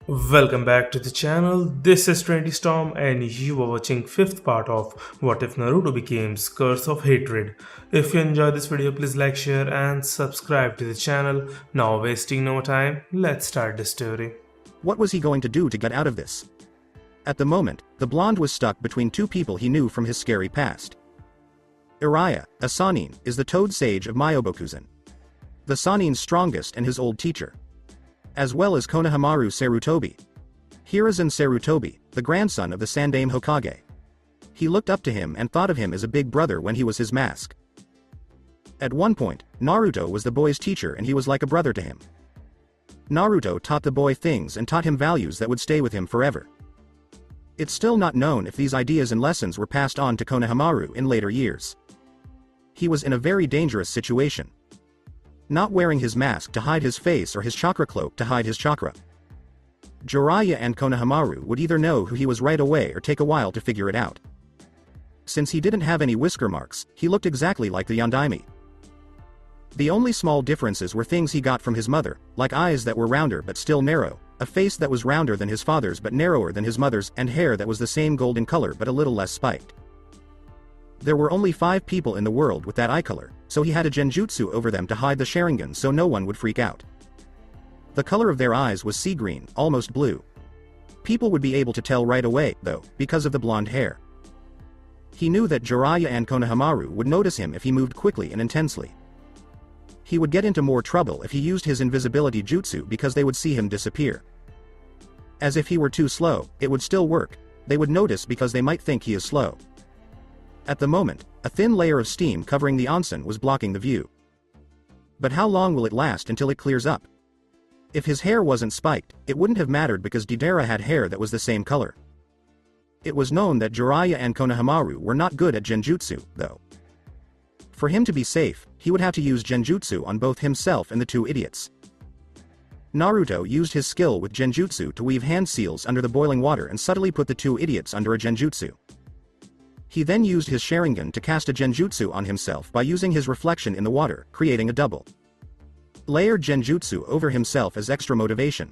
Welcome back to the channel. This is 20 Storm and you are watching 5th part of What If Naruto Becomes Curse of Hatred. If you enjoyed this video, please like, share and subscribe to the channel. Now wasting no more time, let's start the story. What was he going to do to get out of this? At the moment, the blonde was stuck between two people he knew from his scary past. Uriah, a Sannin, is the Toad Sage of Myobokuzen. The Sannin's strongest and his old teacher. As well as Konohamaru Sarutobi. Hiruzen Sarutobi, the grandson of the Sandaime Hokage. He looked up to him and thought of him as a big brother when he was his mask. At one point, Naruto was the boy's teacher and he was like a brother to him. Naruto taught the boy things and taught him values that would stay with him forever. It's still not known if these ideas and lessons were passed on to Konohamaru in later years. He was in a very dangerous situation. Not wearing his mask to hide his face or his chakra cloak to hide his chakra. Jiraiya and Konohamaru would either know who he was right away or take a while to figure it out. Since he didn't have any whisker marks, he looked exactly like the Yondaime. The only small differences were things he got from his mother, like eyes that were rounder but still narrow, a face that was rounder than his father's but narrower than his mother's, and hair that was the same golden color but a little less spiked. There were only 5 people in the world with that eye color, so he had a genjutsu over them to hide the Sharingan so no one would freak out. The color of their eyes was sea green, almost blue. People would be able to tell right away, though, because of the blonde hair. He knew that Jiraiya and Konohamaru would notice him if he moved quickly and intensely. He would get into more trouble if he used his invisibility jutsu because they would see him disappear. As if he were too slow, it would still work, they would notice because they might think he is slow. At the moment, a thin layer of steam covering the onsen was blocking the view. But how long will it last until it clears up? If his hair wasn't spiked, it wouldn't have mattered because Deidara had hair that was the same color. It was known that Jiraiya and Konohamaru were not good at genjutsu, though. For him to be safe, he would have to use genjutsu on both himself and the two idiots. Naruto used his skill with genjutsu to weave hand seals under the boiling water and subtly put the two idiots under a genjutsu. He then used his Sharingan to cast a genjutsu on himself by using his reflection in the water, creating a double layered genjutsu over himself as extra motivation.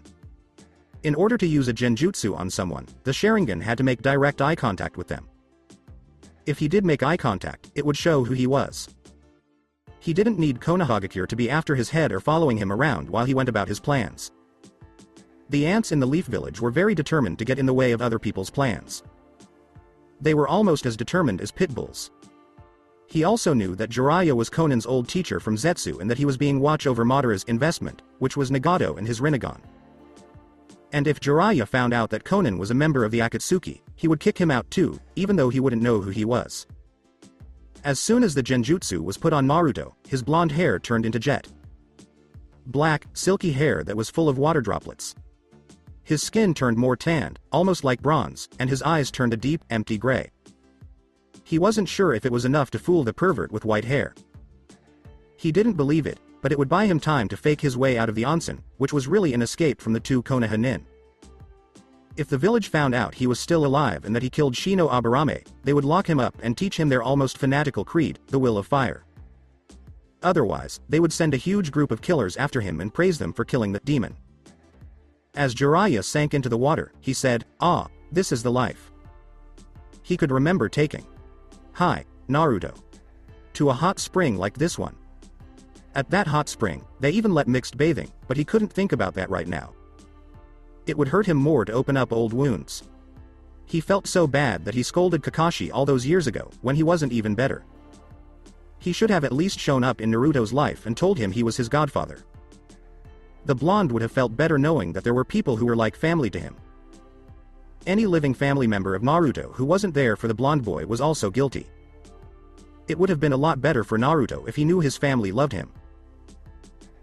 In order to use a genjutsu on someone, the Sharingan had to make direct eye contact with them. If he did make eye contact, it would show who he was. He didn't need Konohagakure to be after his head or following him around while he went about his plans. The ants in the Leaf Village were very determined to get in the way of other people's plans. They were almost as determined as pit bulls. He also knew that Jiraiya was Konan's old teacher from Zetsu and that he was being watched over Madara's investment, which was Nagato and his Rinnegan. And if Jiraiya found out that Konan was a member of the Akatsuki, he would kick him out too, even though he wouldn't know who he was. As soon as the genjutsu was put on Naruto, his blonde hair turned into jet black, silky hair that was full of water droplets. His skin turned more tanned, almost like bronze, and his eyes turned a deep, empty gray. He wasn't sure if it was enough to fool the pervert with white hair. He didn't believe it, but it would buy him time to fake his way out of the onsen, which was really an escape from the two Konoha nin. If the village found out he was still alive and that he killed Shino Aburame, they would lock him up and teach him their almost fanatical creed, the will of fire. Otherwise, they would send a huge group of killers after him and praise them for killing the demon. As Jiraiya sank into the water, he said, "Ah, this is the life." He could remember taking Hi, Naruto to a hot spring like this one. At that hot spring, they even let mixed bathing, but he couldn't think about that right now. It would hurt him more to open up old wounds. He felt so bad that he scolded Kakashi all those years ago, when he wasn't even better. He should have at least shown up in Naruto's life and told him he was his godfather. The blonde would have felt better knowing that there were people who were like family to him. Any living family member of Naruto who wasn't there for the blonde boy was also guilty. It would have been a lot better for Naruto if he knew his family loved him.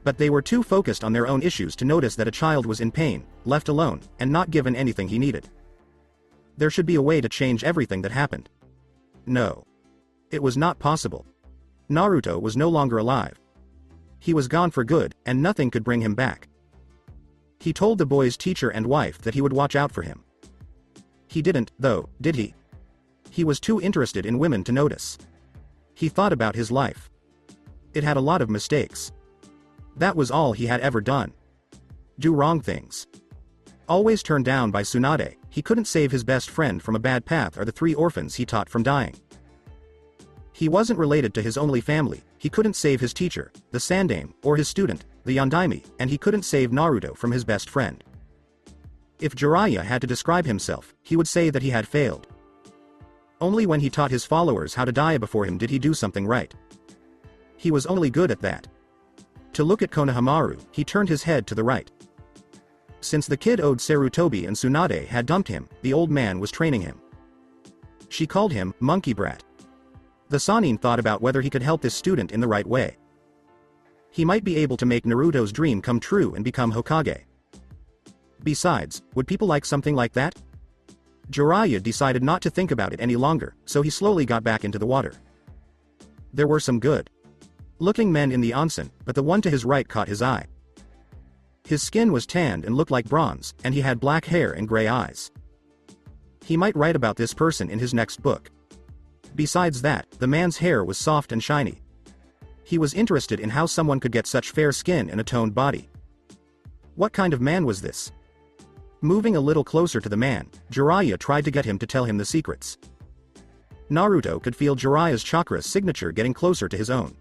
But they were too focused on their own issues to notice that a child was in pain, left alone, and not given anything he needed. There should be a way to change everything that happened. No. It was not possible. Naruto was no longer alive. He was gone for good, and nothing could bring him back. He told the boy's teacher and wife that he would watch out for him. He didn't, though, did he? He was too interested in women to notice. He thought about his life. It had a lot of mistakes. That was all he had ever done. Do wrong things. Always turned down by Tsunade, he couldn't save his best friend from a bad path or the 3 orphans he taught from dying. He wasn't related to his only family, he couldn't save his teacher, the Sandaime, or his student, the Yondaime, and he couldn't save Naruto from his best friend. If Jiraiya had to describe himself, he would say that he had failed. Only when he taught his followers how to die before him did he do something right. He was only good at that. To look at Konohamaru, he turned his head to the right. Since the kid owed Sarutobi and Tsunade had dumped him, the old man was training him. She called him Monkey Brat. The Sannin thought about whether he could help this student in the right way. He might be able to make Naruto's dream come true and become Hokage. Besides, would people like something like that? Jiraiya decided not to think about it any longer, so he slowly got back into the water. There were some good-looking men in the onsen, but the one to his right caught his eye. His skin was tanned and looked like bronze, and he had black hair and gray eyes. He might write about this person in his next book. Besides that, the man's hair was soft and shiny. He was interested in how someone could get such fair skin and a toned body. What kind of man was this? Moving a little closer to the man, Jiraiya tried to get him to tell him the secrets. Naruto could feel Jiraiya's chakra signature getting closer to his own.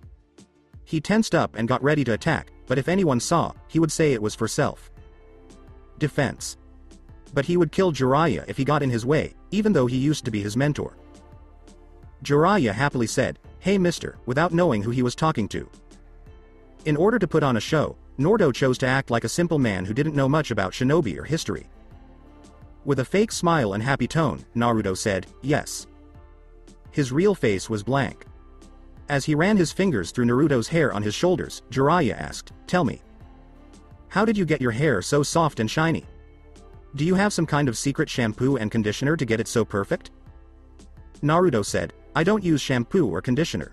He tensed up and got ready to attack, but if anyone saw, he would say it was for self-defense. But he would kill Jiraiya if he got in his way, even though he used to be his mentor. Jiraiya happily said, "Hey mister," without knowing who he was talking to. In order to put on a show, Naruto chose to act like a simple man who didn't know much about shinobi or history. With a fake smile and happy tone, Naruto said, "Yes." His real face was blank. As he ran his fingers through Naruto's hair on his shoulders, Jiraiya asked, "Tell me. How did you get your hair so soft and shiny? Do you have some kind of secret shampoo and conditioner to get it so perfect?" Naruto said, "I don't use shampoo or conditioner.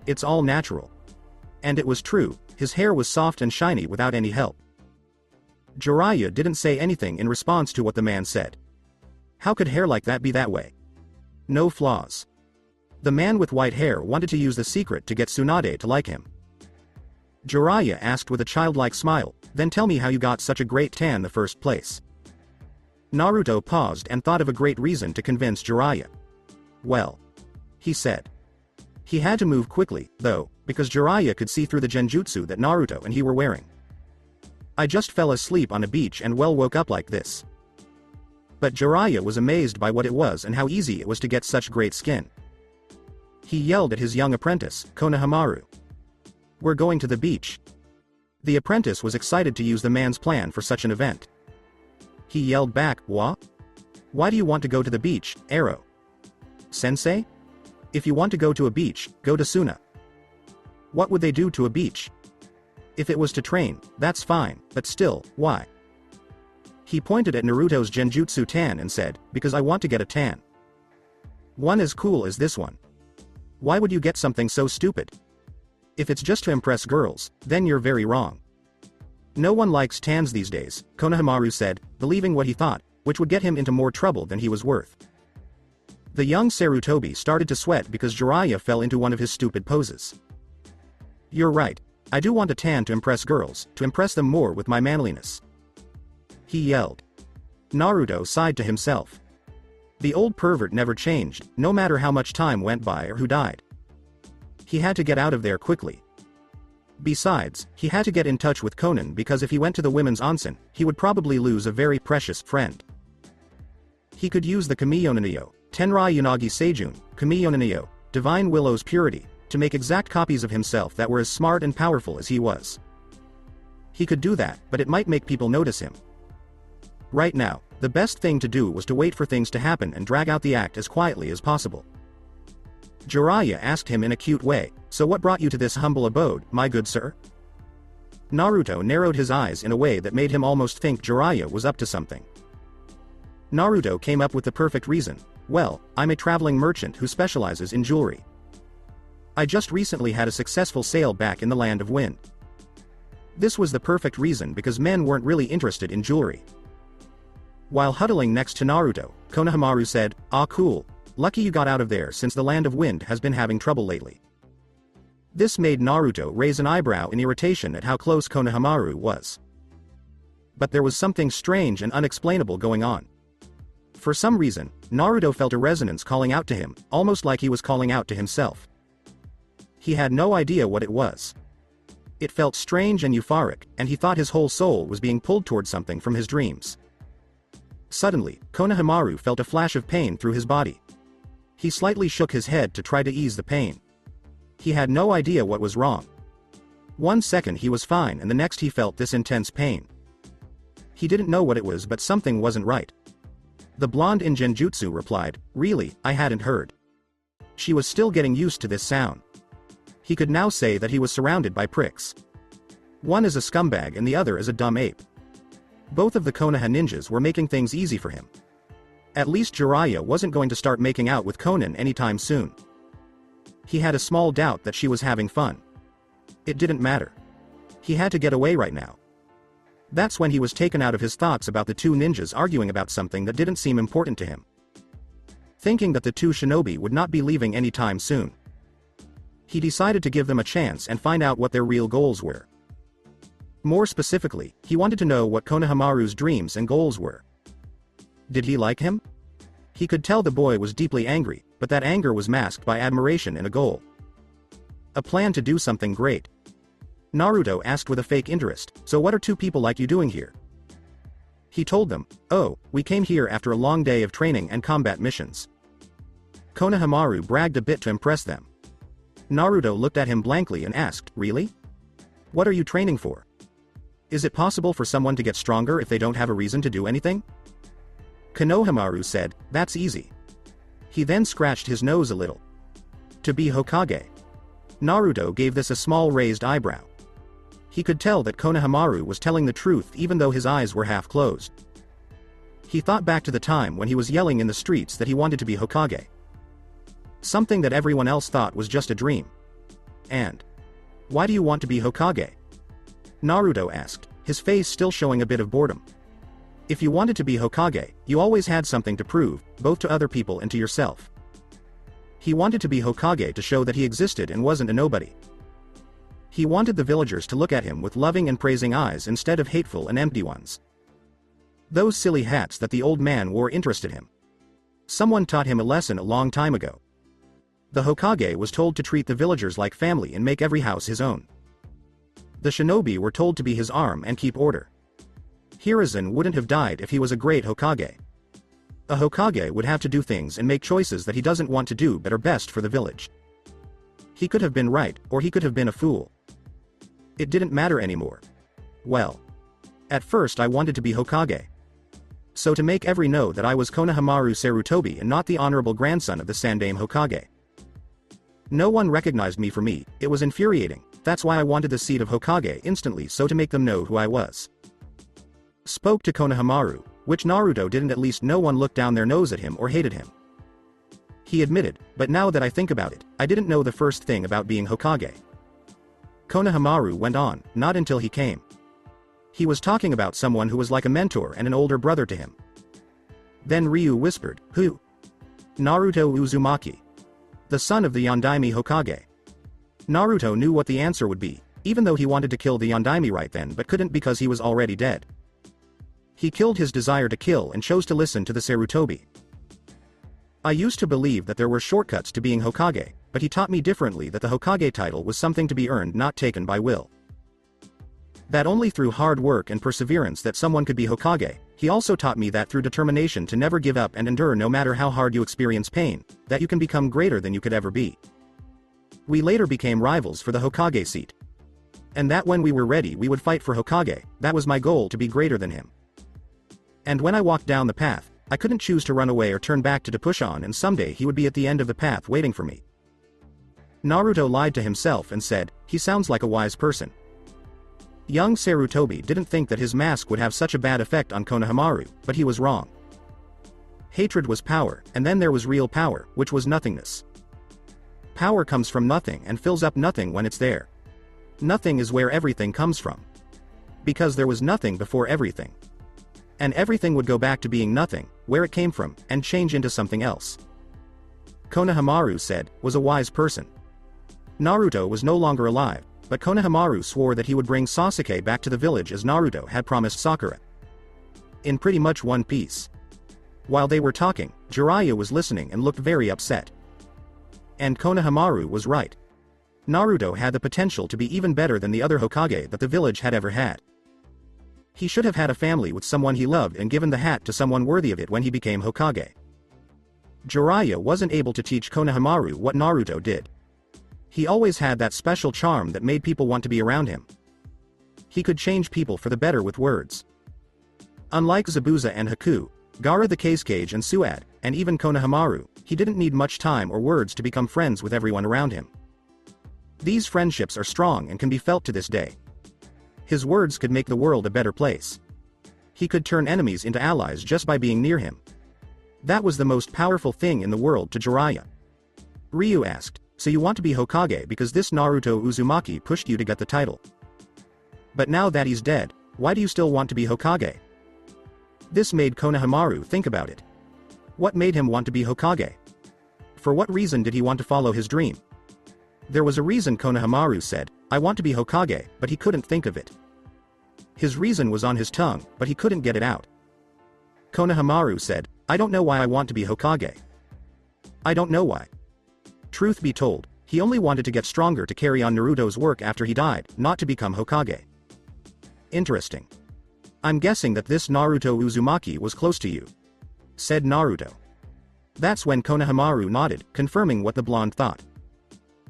It's all natural." And it was true, his hair was soft and shiny without any help. Jiraiya didn't say anything in response to what the man said. How could hair like that be that way? No flaws. The man with white hair wanted to use the secret to get Tsunade to like him. Jiraiya asked with a childlike smile, "Then tell me how you got such a great tan in the first place." Naruto paused and thought of a great reason to convince Jiraiya. "Well," he said. He had to move quickly, though, because Jiraiya could see through the genjutsu that Naruto and he were wearing. "I just fell asleep on a beach and woke up like this." But Jiraiya was amazed by what it was and how easy it was to get such great skin. He yelled at his young apprentice, Konohamaru. "We're going to the beach." The apprentice was excited to use the man's plan for such an event. He yelled back, "What? Why do you want to go to the beach, Arrow? Sensei? If you want to go to a beach, go to Suna." What would they do to a beach? If it was to train, that's fine, but still, why? He pointed at Naruto's genjutsu tan and said, "Because I want to get a tan. One as cool as this one. Why would you get something so stupid? If it's just to impress girls, then you're very wrong. No one likes tans these days," Konohamaru said, believing what he thought, which would get him into more trouble than he was worth. The young Sarutobi started to sweat because Jiraiya fell into one of his stupid poses. "You're right. I do want a tan to impress girls, to impress them more with my manliness," he yelled. Naruto sighed to himself. The old pervert never changed, no matter how much time went by or who died. He had to get out of there quickly. Besides, he had to get in touch with Konan because if he went to the women's onsen, he would probably lose a very precious friend. He could use the Kamiyonanio, Tenrai Yanagi Seijun, Kamiyonanio, Divine Willow's Purity, to make exact copies of himself that were as smart and powerful as he was. He could do that, but it might make people notice him. Right now, the best thing to do was to wait for things to happen and drag out the act as quietly as possible. Jiraiya asked him in a cute way, "So what brought you to this humble abode, my good sir?" Naruto narrowed his eyes in a way that made him almost think Jiraiya was up to something. Naruto came up with the perfect reason. "Well, I'm a traveling merchant who specializes in jewelry. I just recently had a successful sale back in the Land of Wind." This was the perfect reason because men weren't really interested in jewelry. While huddling next to Naruto, Konohamaru said, "Ah cool, lucky you got out of there since the Land of Wind has been having trouble lately." This made Naruto raise an eyebrow in irritation at how close Konohamaru was. but there was something strange and unexplainable going on. For some reason, Naruto felt a resonance calling out to him, almost like he was calling out to himself. He had no idea what it was. It felt strange and euphoric, and he thought his whole soul was being pulled toward something from his dreams. Suddenly, Konohamaru felt a flash of pain through his body. He slightly shook his head to try to ease the pain. He had no idea what was wrong. 1 second he was fine and the next he felt this intense pain. He didn't know what it was, but something wasn't right. The blonde in Genjutsu replied, "Really, I hadn't heard." She was still getting used to this sound. He could now say that he was surrounded by pricks. One is a scumbag and the other is a dumb ape. Both of the Konoha ninjas were making things easy for him. At least Jiraiya wasn't going to start making out with Konan anytime soon. He had a small doubt that she was having fun. It didn't matter. He had to get away right now. That's when he was taken out of his thoughts about the two ninjas arguing about something that didn't seem important to him. Thinking that the two shinobi would not be leaving anytime soon, he decided to give them a chance and find out what their real goals were. More specifically, he wanted to know what Konohamaru's dreams and goals were. Did he like him? He could tell the boy was deeply angry, but that anger was masked by admiration and a goal. A plan to do something great. Naruto asked with a fake interest, "So what are two people like you doing here?" He told them, "Oh, we came here after a long day of training and combat missions." Konohamaru bragged a bit to impress them. Naruto looked at him blankly and asked, "Really? What are you training for? Is it possible for someone to get stronger if they don't have a reason to do anything?" Konohamaru said, "That's easy." He then scratched his nose a little. "To be Hokage." Naruto gave this a small raised eyebrow. He could tell that Konohamaru was telling the truth even though his eyes were half closed. He thought back to the time when he was yelling in the streets that he wanted to be Hokage. Something that everyone else thought was just a dream. And, "Why do you want to be Hokage?" Naruto asked, his face still showing a bit of boredom. "If you wanted to be Hokage, you always had something to prove, both to other people and to yourself." He wanted to be Hokage to show that he existed and wasn't a nobody. He wanted the villagers to look at him with loving and praising eyes instead of hateful and empty ones. Those silly hats that the old man wore interested him. Someone taught him a lesson a long time ago. The Hokage was told to treat the villagers like family and make every house his own. The shinobi were told to be his arm and keep order. Hiruzen wouldn't have died if he was a great Hokage. A Hokage would have to do things and make choices that he doesn't want to do but are best for the village. He could have been right, or he could have been a fool. It didn't matter anymore. Well, at first I wanted to be Hokage. So to make every know that I was Konohamaru Sarutobi and not the honorable grandson of the Sandaime Hokage. No one recognized me for me, it was infuriating, that's why I wanted the seat of Hokage instantly, so to make them know who I was. Spoke to Konohamaru, which Naruto didn't. At least no one looked down their nose at him or hated him. He admitted, "But now that I think about it, I didn't know the first thing about being Hokage." Konohamaru went on, "Not until he came. He was talking about someone who was like a mentor and an older brother to him." Then Ryu whispered, "Who?" "Naruto Uzumaki. The son of the Yondaime Hokage." Naruto knew what the answer would be, even though he wanted to kill the Yondaime right then but couldn't because he was already dead. He killed his desire to kill and chose to listen to the Sarutobi. "I used to believe that there were shortcuts to being Hokage, but he taught me differently, that the Hokage title was something to be earned, not taken by will. That only through hard work and perseverance that someone could be Hokage. He also taught me that through determination to never give up and endure no matter how hard you experience pain, that you can become greater than you could ever be. We later became rivals for the Hokage seat. And that when we were ready we would fight for Hokage. That was my goal, to be greater than him. And when I walked down the path, I couldn't choose to run away or turn back to push on, and someday he would be at the end of the path waiting for me." Naruto lied to himself and said, "He sounds like a wise person." Young Sarutobi didn't think that his mask would have such a bad effect on Konohamaru, but he was wrong. Hatred was power, and then there was real power, which was nothingness. Power comes from nothing and fills up nothing when it's there. Nothing is where everything comes from. Because there was nothing before everything. And everything would go back to being nothing, where it came from, and change into something else. Konohamaru said, was a wise person. Naruto was no longer alive, but Konohamaru swore that he would bring Sasuke back to the village as Naruto had promised Sakura. In pretty much one piece. While they were talking, Jiraiya was listening and looked very upset. And Konohamaru was right. Naruto had the potential to be even better than the other Hokage that the village had ever had. He should have had a family with someone he loved and given the hat to someone worthy of it when he became Hokage. Jiraiya wasn't able to teach Konohamaru what Naruto did. He always had that special charm that made people want to be around him. He could change people for the better with words. Unlike Zabuza and Haku, Gaara the Kazekage and Suad, and even Konohamaru, he didn't need much time or words to become friends with everyone around him. These friendships are strong and can be felt to this day. His words could make the world a better place. He could turn enemies into allies just by being near him. That was the most powerful thing in the world to Jiraiya. Ryu asked, "So you want to be Hokage because this Naruto Uzumaki pushed you to get the title? But now that he's dead, why do you still want to be Hokage?" This made Konohamaru think about it. What made him want to be Hokage? For what reason did he want to follow his dream? There was a reason, Konohamaru said, "I want to be Hokage," but he couldn't think of it. His reason was on his tongue, but he couldn't get it out. Konohamaru said, "I don't know why I want to be Hokage. I don't know why." Truth be told, he only wanted to get stronger to carry on Naruto's work after he died, not to become Hokage. Interesting. "I'm guessing that this Naruto Uzumaki was close to you," said Naruto. That's when Konohamaru nodded, confirming what the blonde thought.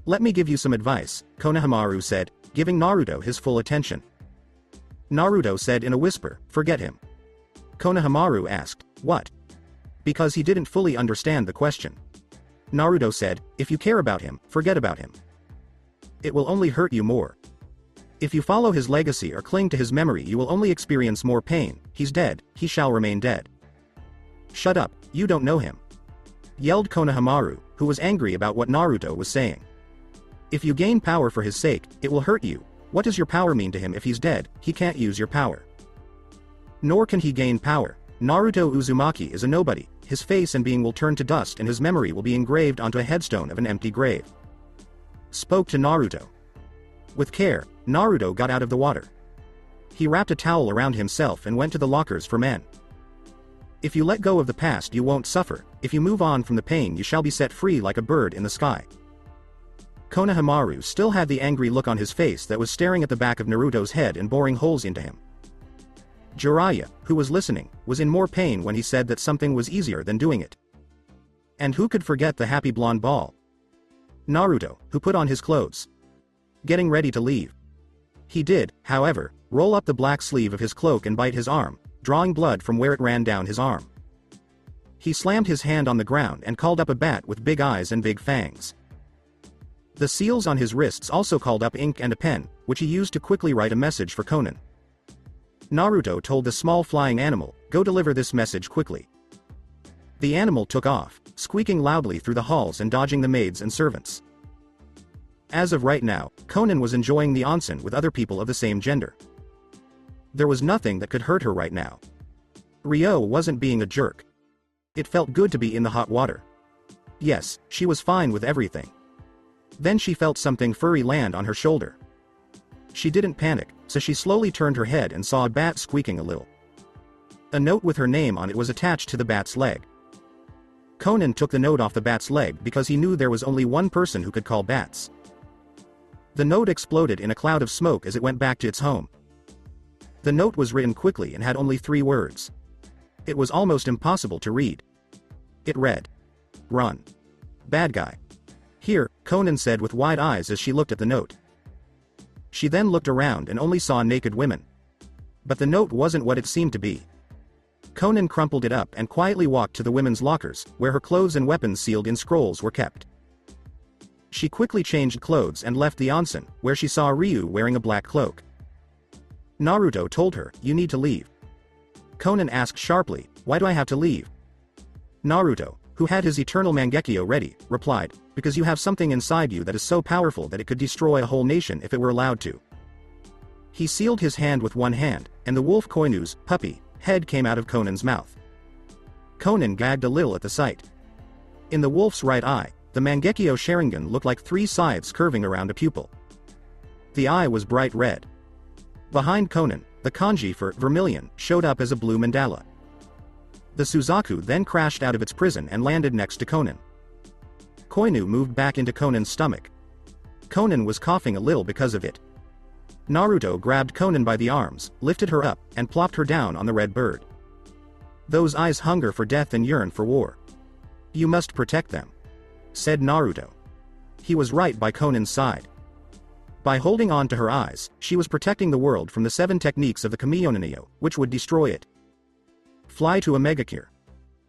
"Let me give you some advice," Konohamaru said, giving Naruto his full attention. Naruto said in a whisper, "Forget him." Konohamaru asked, "What?" Because he didn't fully understand the question. Naruto said, "If you care about him, forget about him. It will only hurt you more. If you follow his legacy or cling to his memory, you will only experience more pain. He's dead, he shall remain dead." "Shut up, you don't know him," yelled Konohamaru, who was angry about what Naruto was saying. "If you gain power for his sake, it will hurt you. What does your power mean to him if he's dead? He can't use your power. Nor can he gain power. Naruto Uzumaki is a nobody, his face and being will turn to dust and his memory will be engraved onto a headstone of an empty grave." Spoke to Naruto. With care, Naruto got out of the water. He wrapped a towel around himself and went to the lockers for men. "If you let go of the past, you won't suffer. If you move on from the pain, you shall be set free like a bird in the sky." Konohamaru still had the angry look on his face that was staring at the back of Naruto's head and boring holes into him. Jiraiya, who was listening, was in more pain when he said that something was easier than doing it. And who could forget the happy blonde ball? Naruto, who put on his clothes, getting ready to leave. He did, however, roll up the black sleeve of his cloak and bite his arm, drawing blood from where it ran down his arm. He slammed his hand on the ground and called up a bat with big eyes and big fangs. The seals on his wrists also called up ink and a pen, which he used to quickly write a message for Konan. Naruto told the small flying animal, "Go deliver this message quickly." The animal took off, squeaking loudly through the halls and dodging the maids and servants. As of right now, Konan was enjoying the onsen with other people of the same gender. There was nothing that could hurt her right now. Ryo wasn't being a jerk. It felt good to be in the hot water. Yes, she was fine with everything. Then she felt something furry land on her shoulder. She didn't panic, so she slowly turned her head and saw a bat squeaking a little. A note with her name on it was attached to the bat's leg. Konan took the note off the bat's leg because he knew there was only one person who could call bats. The note exploded in a cloud of smoke as it went back to its home. The note was written quickly and had only 3 words. It was almost impossible to read. It read, "Run. Bad guy." "Here," Konan said with wide eyes as she looked at the note. She then looked around and only saw naked women. But the note wasn't what it seemed to be. Konan crumpled it up and quietly walked to the women's lockers, where her clothes and weapons sealed in scrolls were kept. She quickly changed clothes and left the onsen, where she saw Ryu wearing a black cloak. Naruto told her, "You need to leave." Konan asked sharply, "Why do I have to leave?" Naruto, who had his eternal Mangekyo ready, replied, "Because you have something inside you that is so powerful that it could destroy a whole nation if it were allowed to." He sealed his hand with one hand, and the wolf Koinu's puppy head came out of Konan's mouth. Konan gagged a little at the sight. In the wolf's right eye, the Mangekyo Sharingan looked like 3 scythes curving around a pupil. The eye was bright red. Behind Konan, the kanji for vermilion showed up as a blue mandala. The Suzaku then crashed out of its prison and landed next to Konan. Koinu moved back into Konan's stomach. Konan was coughing a little because of it. Naruto grabbed Konan by the arms, lifted her up, and plopped her down on the red bird. Those eyes hunger for death and yearn for war. You must protect them, said Naruto. He was right by Konan's side. By holding on to her eyes, she was protecting the world from the 7 techniques of the Kamiyonanyo, which would destroy it. Fly to a megacure.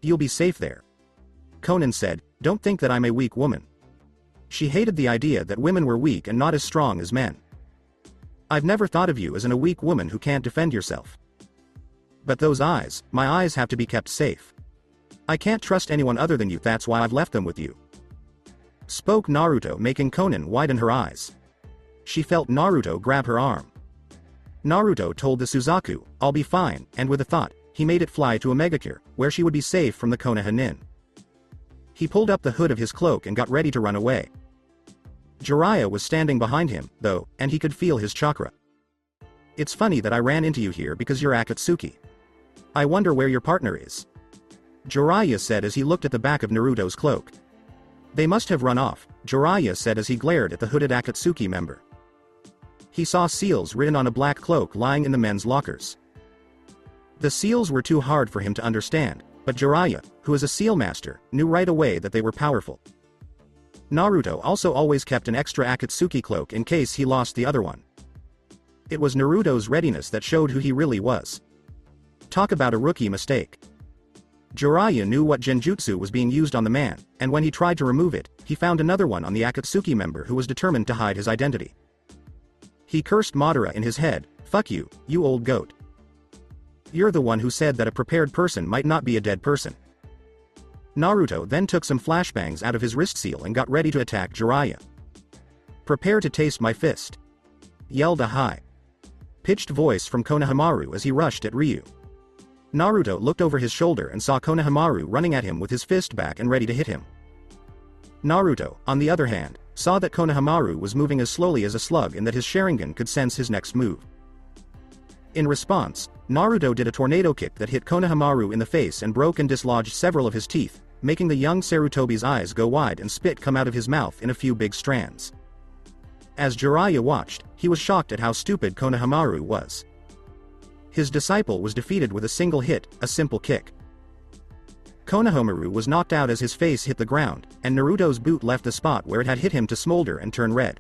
You'll be safe there. Konan said, don't think that I'm a weak woman. She hated the idea that women were weak and not as strong as men. I've never thought of you as a weak woman who can't defend yourself. But those eyes, my eyes have to be kept safe. I can't trust anyone other than you, that's why I've left them with you. Spoke Naruto, making Konan widen her eyes. She felt Naruto grab her arm. Naruto told the Suzaku, I'll be fine, and with a thought, he made it fly to a megacure, where she would be safe from the Konoha. He pulled up the hood of his cloak and got ready to run away. Jiraiya was standing behind him, though, and he could feel his chakra. It's funny that I ran into you here because you're Akatsuki. I wonder where your partner is. Jiraiya said as he looked at the back of Naruto's cloak. They must have run off, Jiraiya said as he glared at the hooded Akatsuki member. He saw seals written on a black cloak lying in the men's lockers. The seals were too hard for him to understand, but Jiraiya, who is a seal master, knew right away that they were powerful. Naruto also always kept an extra Akatsuki cloak in case he lost the other one. It was Naruto's readiness that showed who he really was. Talk about a rookie mistake. Jiraiya knew what genjutsu was being used on the man, and when he tried to remove it, he found another one on the Akatsuki member who was determined to hide his identity. He cursed Madara in his head, fuck you, you old goat. You're the one who said that a prepared person might not be a dead person. Naruto then took some flashbangs out of his wrist seal and got ready to attack Jiraiya. Prepare to taste my fist, yelled a high-pitched voice from Konohamaru as he rushed at Ryu. Naruto looked over his shoulder and saw Konohamaru running at him with his fist back and ready to hit him. Naruto, on the other hand, saw that Konohamaru was moving as slowly as a slug and that his Sharingan could sense his next move. In response, Naruto did a tornado kick that hit Konohamaru in the face and broke and dislodged several of his teeth, making the young Sarutobi's eyes go wide and spit come out of his mouth in a few big strands. As Jiraiya watched, he was shocked at how stupid Konohamaru was. His disciple was defeated with a single hit, a simple kick. Konohamaru was knocked out as his face hit the ground, and Naruto's boot left the spot where it had hit him to smolder and turn red.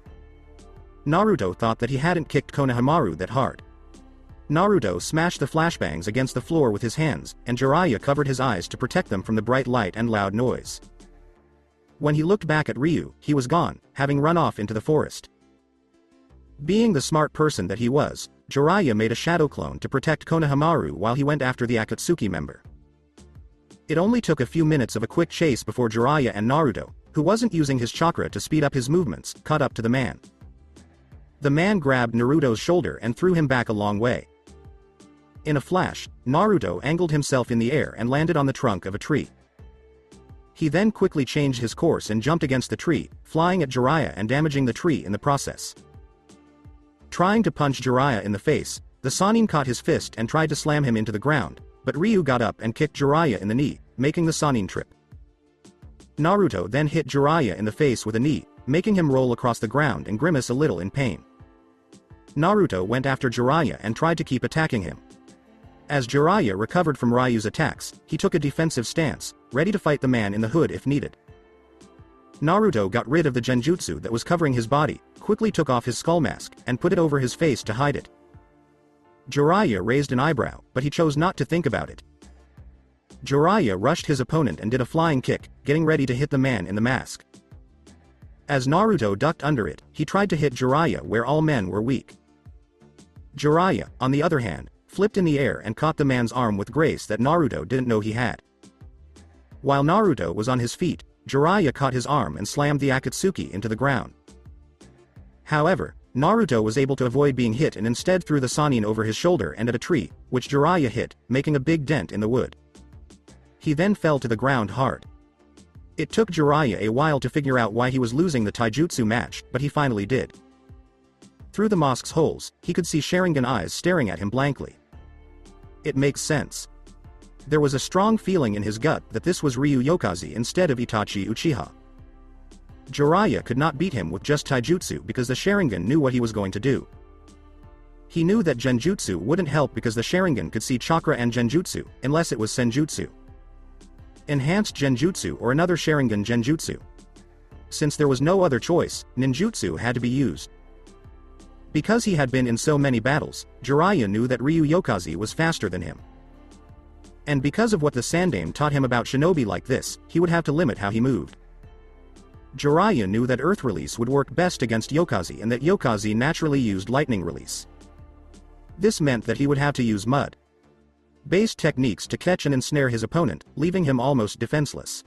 Naruto thought that he hadn't kicked Konohamaru that hard. Naruto smashed the flashbangs against the floor with his hands, and Jiraiya covered his eyes to protect them from the bright light and loud noise. When he looked back at Ryu, he was gone, having run off into the forest. Being the smart person that he was, Jiraiya made a shadow clone to protect Konohamaru while he went after the Akatsuki member. It only took a few minutes of a quick chase before Jiraiya and Naruto, who wasn't using his chakra to speed up his movements, caught up to the man. The man grabbed Naruto's shoulder and threw him back a long way. In a flash, Naruto angled himself in the air and landed on the trunk of a tree. He then quickly changed his course and jumped against the tree, flying at Jiraiya and damaging the tree in the process. Trying to punch Jiraiya in the face, the Sannin caught his fist and tried to slam him into the ground, but Ryu got up and kicked Jiraiya in the knee, making the Sannin trip. Naruto then hit Jiraiya in the face with a knee, making him roll across the ground and grimace a little in pain. Naruto went after Jiraiya and tried to keep attacking him. As Jiraiya recovered from Ryu's attacks, he took a defensive stance, ready to fight the man in the hood if needed. Naruto got rid of the genjutsu that was covering his body, quickly took off his skull mask, and put it over his face to hide it. Jiraiya raised an eyebrow, but he chose not to think about it. Jiraiya rushed his opponent and did a flying kick, getting ready to hit the man in the mask. As Naruto ducked under it, he tried to hit Jiraiya where all men were weak. Jiraiya, on the other hand, flipped in the air and caught the man's arm with grace that Naruto didn't know he had. While Naruto was on his feet, Jiraiya caught his arm and slammed the Akatsuki into the ground. However, Naruto was able to avoid being hit and instead threw the Sannin over his shoulder and at a tree, which Jiraiya hit, making a big dent in the wood. He then fell to the ground hard. It took Jiraiya a while to figure out why he was losing the taijutsu match, but he finally did. Through the mosque's holes, he could see Sharingan eyes staring at him blankly. It makes sense. There was a strong feeling in his gut that this was Ryu Yokaze instead of Itachi Uchiha. Jiraiya could not beat him with just taijutsu because the Sharingan knew what he was going to do. He knew that Genjutsu wouldn't help because the Sharingan could see chakra and Genjutsu, unless it was Senjutsu. Enhanced Genjutsu or another Sharingan Genjutsu. Since there was no other choice, ninjutsu had to be used. Because he had been in so many battles, Jiraiya knew that Ryu Yokaze was faster than him. And because of what the Sandaime taught him about shinobi like this, he would have to limit how he moved. Jiraiya knew that Earth Release would work best against Yokaze and that Yokaze naturally used Lightning Release. This meant that he would have to use mud-based techniques to catch and ensnare his opponent, leaving him almost defenseless.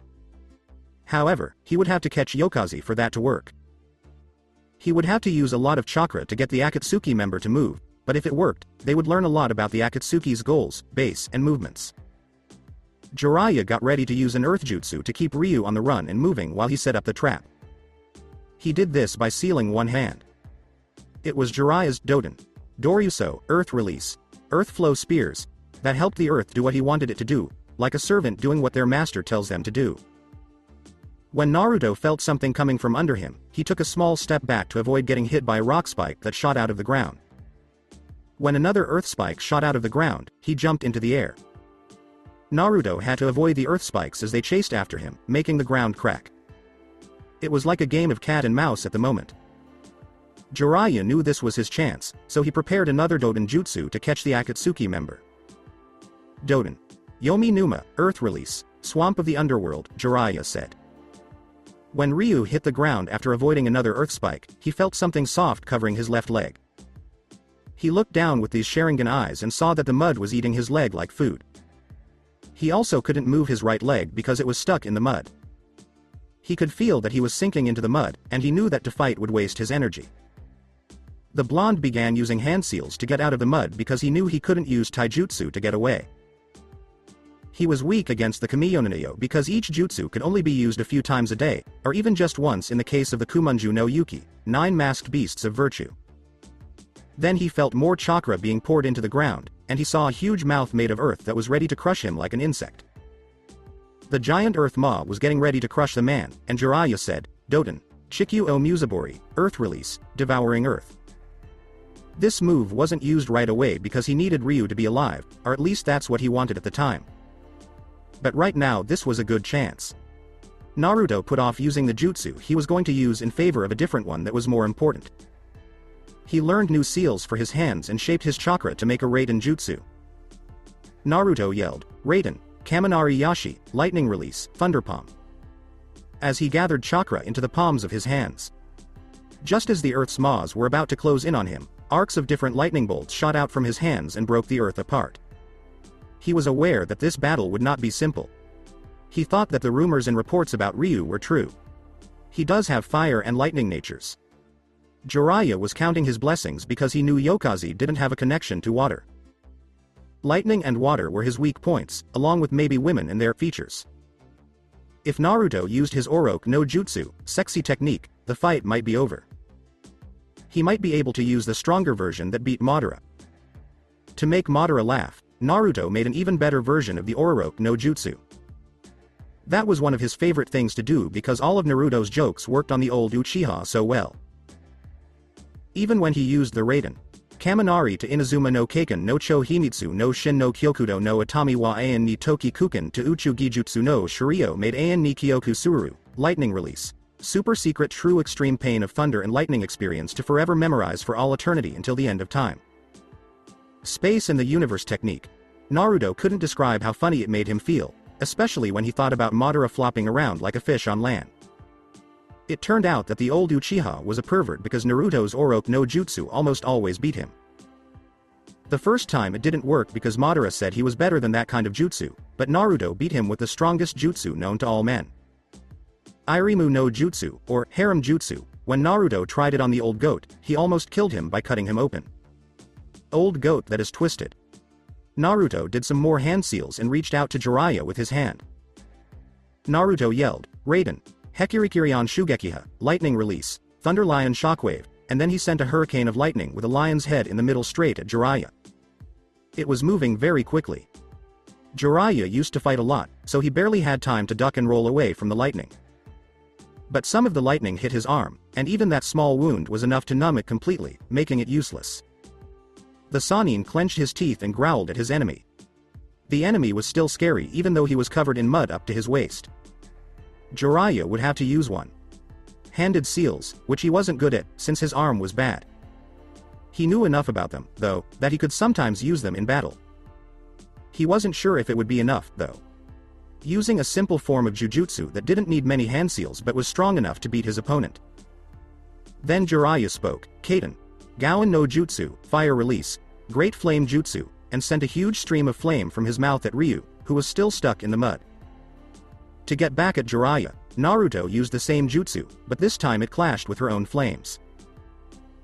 However, he would have to catch Yokaze for that to work. He would have to use a lot of chakra to get the Akatsuki member to move, but if it worked, they would learn a lot about the Akatsuki's goals, base and movements. Jiraiya got ready to use an Earth Jutsu to keep Ryu on the run and moving while he set up the trap. He did this by sealing one hand. It was Jiraiya's Doden Doryuso, Earth Release, Earth Flow Spears, that helped the Earth do what he wanted it to do, like a servant doing what their master tells them to do. When Naruto felt something coming from under him, he took a small step back to avoid getting hit by a rock spike that shot out of the ground. When another earth spike shot out of the ground, he jumped into the air. Naruto had to avoid the earth spikes as they chased after him, making the ground crack. It was like a game of cat and mouse at the moment. Jiraiya knew this was his chance, so he prepared another Doden Jutsu to catch the Akatsuki member. Doden. Yomi Numa, Earth Release, Swamp of the Underworld, Jiraiya said. When Ryu hit the ground after avoiding another earth spike, he felt something soft covering his left leg. He looked down with these Sharingan eyes and saw that the mud was eating his leg like food. He also couldn't move his right leg because it was stuck in the mud. He could feel that he was sinking into the mud, and he knew that to fight would waste his energy. The blonde began using hand seals to get out of the mud because he knew he couldn't use taijutsu to get away. He was weak against the Kamiyonayo because each jutsu could only be used a few times a day, or even just once in the case of the Kumonju no Yuki, 9 masked beasts of virtue. Then he felt more chakra being poured into the ground, and he saw a huge mouth made of earth that was ready to crush him like an insect. The giant earth maw was getting ready to crush the man, and Jiraiya said, Doden, Chikyu o Muzabori, Earth Release, Devouring Earth. This move wasn't used right away because he needed Ryu to be alive, or at least that's what he wanted at the time. But right now this was a good chance. Naruto put off using the jutsu he was going to use in favor of a different one that was more important. He learned new seals for his hands and shaped his chakra to make a Raiden jutsu. Naruto yelled, Raiden, Kaminari Yashi, Lightning Release, Thunder Palm, as he gathered chakra into the palms of his hands. Just as the earth's maws were about to close in on him, arcs of different lightning bolts shot out from his hands and broke the earth apart. He was aware that this battle would not be simple. He thought that the rumors and reports about Ryu were true. He does have fire and lightning natures. Jiraiya was counting his blessings because he knew Yokaze didn't have a connection to water. Lightning and water were his weak points, along with maybe women and their features. If Naruto used his Oroku no Jutsu, sexy technique, the fight might be over. He might be able to use the stronger version that beat Madara. To make Madara laugh, Naruto made an even better version of the Oroku no Jutsu. That was one of his favorite things to do because all of Naruto's jokes worked on the old Uchiha so well. Even when he used the Raiden Kaminari to Inazuma no Kaken no Cho Himitsu no Shin no Kyokudo no Atami wa An ni Toki Kuken to Uchu Gijutsu no Shiryo made An ni Kyoku Suru, Lightning Release, super secret true extreme pain of thunder and lightning experience to forever memorize for all eternity until the end of time. Space and the universe technique. Naruto couldn't describe how funny it made him feel, especially when he thought about Madara flopping around like a fish on land. It turned out that the old Uchiha was a pervert because Naruto's Oroku no Jutsu almost always beat him. The first time it didn't work because Madara said he was better than that kind of jutsu, but Naruto beat him with the strongest jutsu known to all men. Irimu no Jutsu, or Harem Jutsu, when Naruto tried it on the old goat, he almost killed him by cutting him open. Old goat that is twisted. Naruto did some more hand seals and reached out to Jiraiya with his hand. Naruto yelled, Raiden, Hekirikirion Shugekiha, Lightning Release, Thunder Lion Shockwave, and then he sent a hurricane of lightning with a lion's head in the middle straight at Jiraiya. It was moving very quickly. Jiraiya used to fight a lot, so he barely had time to duck and roll away from the lightning. But some of the lightning hit his arm, and even that small wound was enough to numb it completely, making it useless. The Sannin clenched his teeth and growled at his enemy. The enemy was still scary even though he was covered in mud up to his waist. Jiraiya would have to use one-handed seals, which he wasn't good at, since his arm was bad. He knew enough about them, though, that he could sometimes use them in battle. He wasn't sure if it would be enough, though. Using a simple form of jujutsu that didn't need many hand seals but was strong enough to beat his opponent. Then Jiraiya spoke, Kaiten. Gowan no Jutsu, Fire Release, Great Flame Jutsu, and sent a huge stream of flame from his mouth at Ryu, who was still stuck in the mud. To get back at Jiraiya, Naruto used the same jutsu, but this time it clashed with her own flames.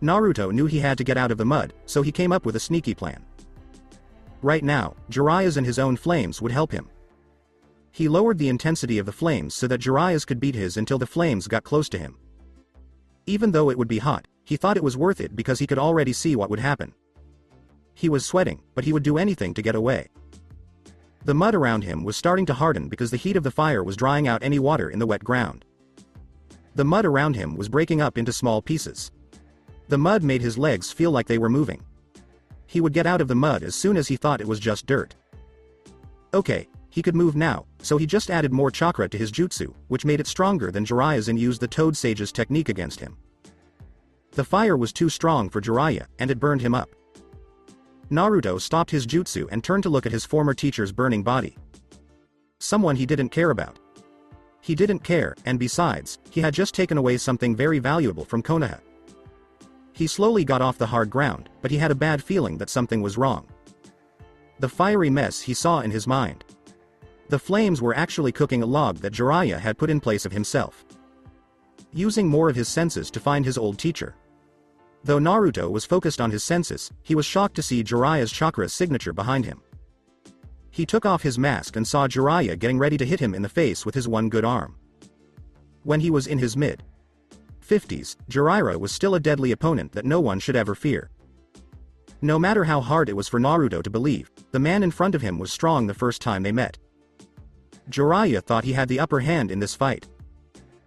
Naruto knew he had to get out of the mud, so he came up with a sneaky plan. Right now, Jiraiya's and his own flames would help him. He lowered the intensity of the flames so that Jiraiya's could beat his until the flames got close to him. Even though it would be hot, he thought it was worth it because he could already see what would happen. He was sweating, but he would do anything to get away. The mud around him was starting to harden because the heat of the fire was drying out any water in the wet ground. The mud around him was breaking up into small pieces. The mud made his legs feel like they were moving. He would get out of the mud as soon as he thought it was just dirt. Okay, he could move now, so he just added more chakra to his jutsu, which made it stronger than Jiraiya's and used the Toad Sage's technique against him. The fire was too strong for Jiraiya, and it burned him up. Naruto stopped his jutsu and turned to look at his former teacher's burning body. Someone he didn't care about. He didn't care, and besides, he had just taken away something very valuable from Konoha. He slowly got off the hard ground, but he had a bad feeling that something was wrong. The fiery mess he saw in his mind. The flames were actually cooking a log that Jiraiya had put in place of himself. Using more of his senses to find his old teacher. Though Naruto was focused on his senses, he was shocked to see Jiraiya's chakra signature behind him. He took off his mask and saw Jiraiya getting ready to hit him in the face with his one good arm. When he was in his mid-50s, Jiraiya was still a deadly opponent that no one should ever fear. No matter how hard it was for Naruto to believe, the man in front of him was strong the first time they met. Jiraiya thought he had the upper hand in this fight.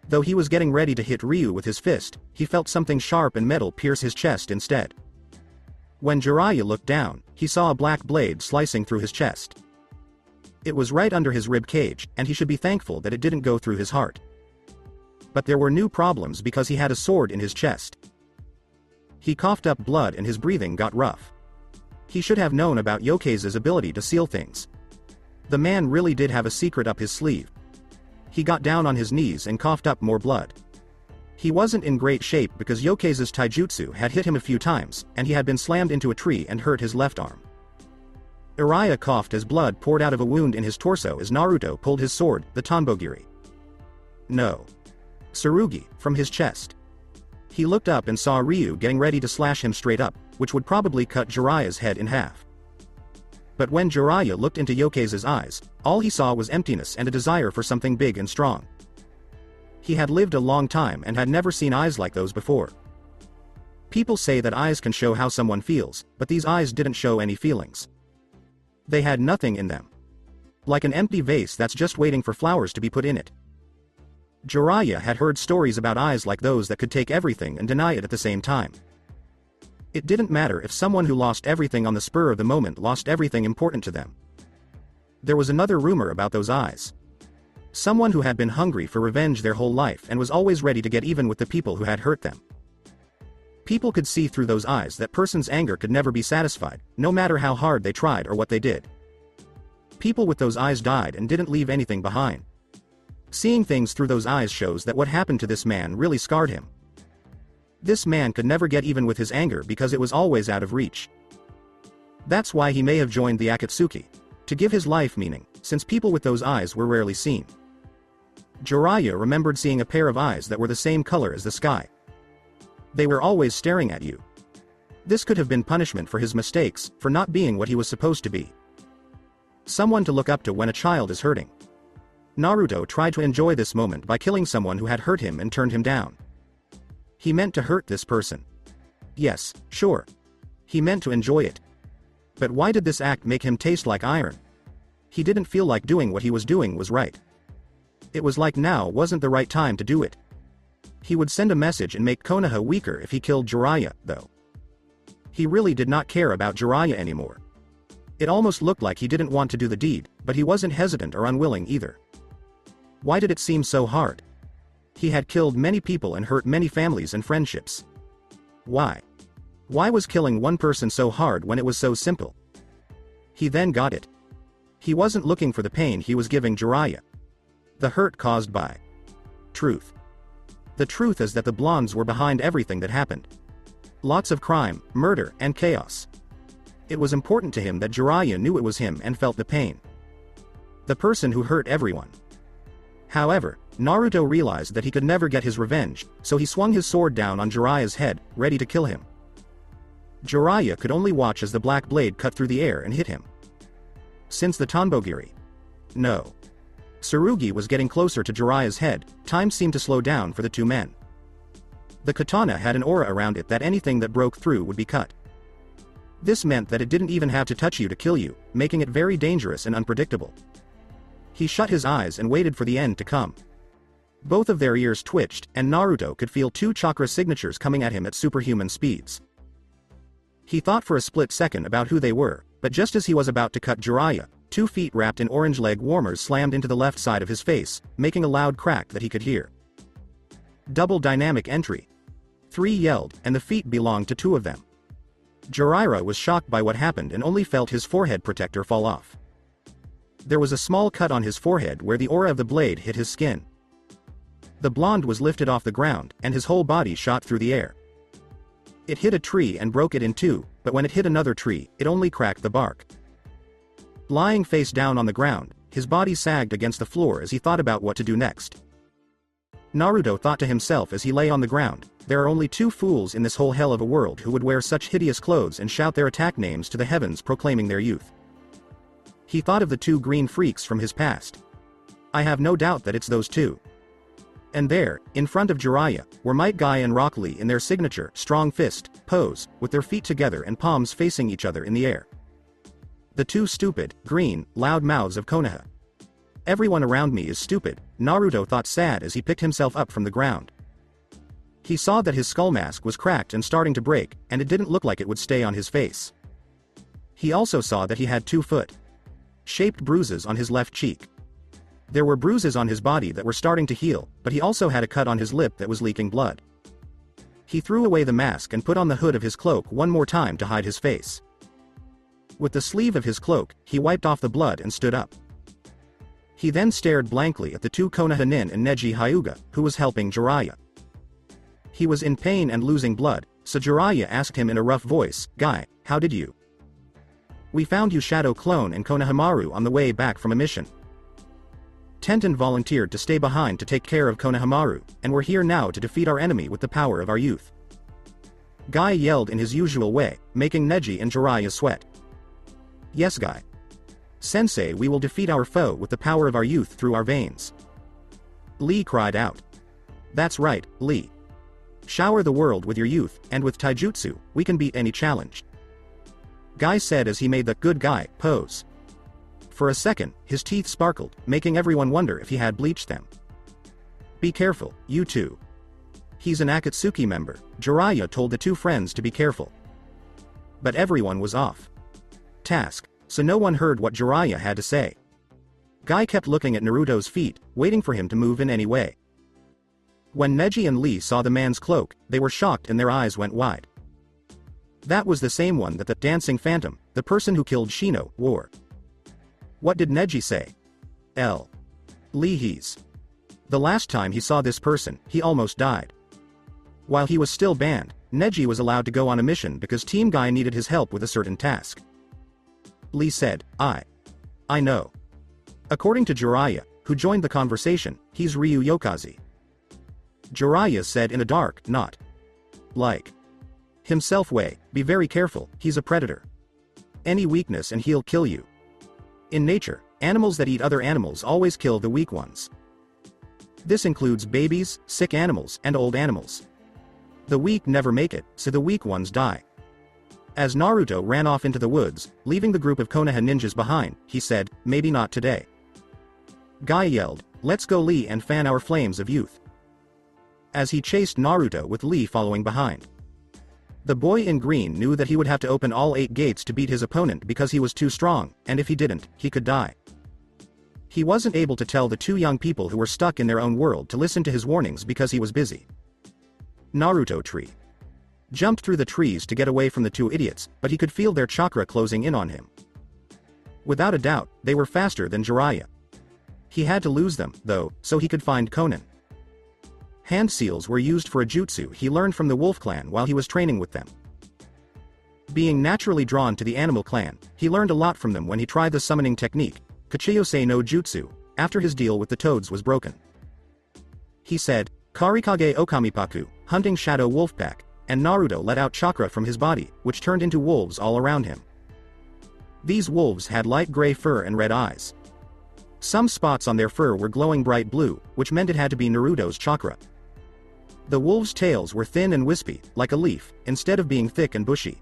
Though he was getting ready to hit Ryu with his fist, he felt something sharp and metal pierce his chest instead. When Jiraiya looked down, he saw a black blade slicing through his chest. It was right under his rib cage, and he should be thankful that it didn't go through his heart. But there were new problems because he had a sword in his chest. He coughed up blood and his breathing got rough. He should have known about Yokeza's ability to seal things. The man really did have a secret up his sleeve. He got down on his knees and coughed up more blood. He wasn't in great shape because Yokeza's taijutsu had hit him a few times, and he had been slammed into a tree and hurt his left arm. Jiraiya coughed as blood poured out of a wound in his torso as Naruto pulled his sword, the Tanbogiri. No. Tsurugi, from his chest. He looked up and saw Ryu getting ready to slash him straight up, which would probably cut Jiraiya's head in half. But when Jiraiya looked into Yokeza's eyes, all he saw was emptiness and a desire for something big and strong. He had lived a long time and had never seen eyes like those before. People say that eyes can show how someone feels, but these eyes didn't show any feelings. They had nothing in them. Like an empty vase that's just waiting for flowers to be put in it. Jiraiya had heard stories about eyes like those that could take everything and deny it at the same time. It didn't matter if someone who lost everything on the spur of the moment lost everything important to them. There was another rumor about those eyes. Someone who had been hungry for revenge their whole life and was always ready to get even with the people who had hurt them. People could see through those eyes that person's anger could never be satisfied, no matter how hard they tried or what they did. People with those eyes died and didn't leave anything behind. Seeing things through those eyes shows that what happened to this man really scarred him. This man could never get even with his anger because it was always out of reach. That's why he may have joined the Akatsuki. To give his life meaning, since people with those eyes were rarely seen. Jiraiya remembered seeing a pair of eyes that were the same color as the sky. They were always staring at you. This could have been punishment for his mistakes, for not being what he was supposed to be. Someone to look up to when a child is hurting. Naruto tried to enjoy this moment by killing someone who had hurt him and turned him down. He meant to hurt this person. Yes, sure. He meant to enjoy it. But why did this act make him taste like iron? He didn't feel like doing what he was doing was right. It was like now wasn't the right time to do it. He would send a message and make Konoha weaker if he killed Jiraiya, though. He really did not care about Jiraiya anymore. It almost looked like he didn't want to do the deed, but he wasn't hesitant or unwilling either. Why did it seem so hard? He had killed many people and hurt many families and friendships. Why? Why was killing one person so hard when it was so simple? He then got it. He wasn't looking for the pain he was giving Jiraiya. The hurt caused by truth. The truth is that the blondes were behind everything that happened. Lots of crime, murder, and chaos. It was important to him that Jiraiya knew it was him and felt the pain. The person who hurt everyone. However, Naruto realized that he could never get his revenge, so he swung his sword down on Jiraiya's head, ready to kill him. Jiraiya could only watch as the black blade cut through the air and hit him. Since the Tanbogiri. No. Tsurugi was getting closer to Jiraiya's head, time seemed to slow down for the two men. The katana had an aura around it that anything that broke through would be cut. This meant that it didn't even have to touch you to kill you, making it very dangerous and unpredictable. He shut his eyes and waited for the end to come. Both of their ears twitched, and Naruto could feel two chakra signatures coming at him at superhuman speeds. He thought for a split second about who they were, but just as he was about to cut Jiraiya, 2 feet wrapped in orange leg warmers slammed into the left side of his face, making a loud crack that he could hear. Double dynamic entry. 3 yelled, and the feet belonged to 2 of them. Jiraiya was shocked by what happened and only felt his forehead protector fall off. There was a small cut on his forehead where the aura of the blade hit his skin. The blonde was lifted off the ground, and his whole body shot through the air. It hit a tree and broke it in 2, but when it hit another tree, it only cracked the bark. Lying face down on the ground, his body sagged against the floor as he thought about what to do next. Naruto thought to himself as he lay on the ground, there are only 2 fools in this whole hell of a world who would wear such hideous clothes and shout their attack names to the heavens proclaiming their youth. He thought of the 2 green freaks from his past. I have no doubt that it's those 2. And there, in front of Jiraiya, were Might Guy and Rock Lee in their signature strong fist pose, with their feet together and palms facing each other in the air. The 2 stupid, green, loud mouths of Konoha. Everyone around me is stupid, Naruto thought sad as he picked himself up from the ground. He saw that his skull mask was cracked and starting to break, and it didn't look like it would stay on his face. He also saw that he had 2 foot-shaped bruises on his left cheek. There were bruises on his body that were starting to heal, but he also had a cut on his lip that was leaking blood. He threw away the mask and put on the hood of his cloak one more time to hide his face. With the sleeve of his cloak, he wiped off the blood and stood up. He then stared blankly at the 2 Konoha Nin and Neji Hyuga, who was helping Jiraiya. He was in pain and losing blood, so Jiraiya asked him in a rough voice, "Guy, how did you? We found you Shadow Clone and Konohamaru on the way back from a mission. Tenten volunteered to stay behind to take care of Konohamaru, and we're here now to defeat our enemy with the power of our youth." Guy yelled in his usual way, making Neji and Jiraiya sweat. "Yes, Guy. Sensei, we will defeat our foe with the power of our youth through our veins." Lee cried out. "That's right, Lee. Shower the world with your youth, and with taijutsu, we can beat any challenge." Guy said as he made the good guy pose. For a second, his teeth sparkled, making everyone wonder if he had bleached them. "Be careful, you two. He's an Akatsuki member," Jiraiya told the 2 friends to be careful. But everyone was off task, so no one heard what Jiraiya had to say. Guy kept looking at Naruto's feet, waiting for him to move in any way. When Neji and Lee saw the man's cloak, they were shocked and their eyes went wide. That was the same one that the dancing phantom, the person who killed Shino, wore. What did Neji say? Lee, he's. The last time he saw this person, he almost died. While he was still banned, Neji was allowed to go on a mission because Team Guy needed his help with a certain task. Lee said, I know. According to Jiraiya, who joined the conversation, he's Ryu Yokaze. Jiraiya said in a dark, not like himself way, be very careful, he's a predator. Any weakness and he'll kill you. In nature, animals that eat other animals always kill the weak ones. This includes babies, sick animals, and old animals. The weak never make it, so the weak ones die. As Naruto ran off into the woods, leaving the group of Konoha ninjas behind, he said, "Maybe not today." Guy yelled, "Let's go Lee and fan our flames of youth," as he chased Naruto with Lee following behind. The boy in green knew that he would have to open all 8 gates to beat his opponent because he was too strong, and if he didn't, he could die. He wasn't able to tell the 2 young people who were stuck in their own world to listen to his warnings because he was busy. Naruto tree jumped through the trees to get away from the 2 idiots, but he could feel their chakra closing in on him. Without a doubt, they were faster than Jiraiya. He had to lose them, though, so he could find Konan. Hand seals were used for a jutsu he learned from the Wolf Clan while he was training with them. Being naturally drawn to the Animal Clan, he learned a lot from them when he tried the summoning technique, Kachiyose no Jutsu, after his deal with the toads was broken. He said, "Karikage Okamipaku, hunting Shadow Wolf Pack," and Naruto let out chakra from his body, which turned into wolves all around him. These wolves had light gray fur and red eyes. Some spots on their fur were glowing bright blue, which meant it had to be Naruto's chakra. The wolves' tails were thin and wispy, like a leaf, instead of being thick and bushy.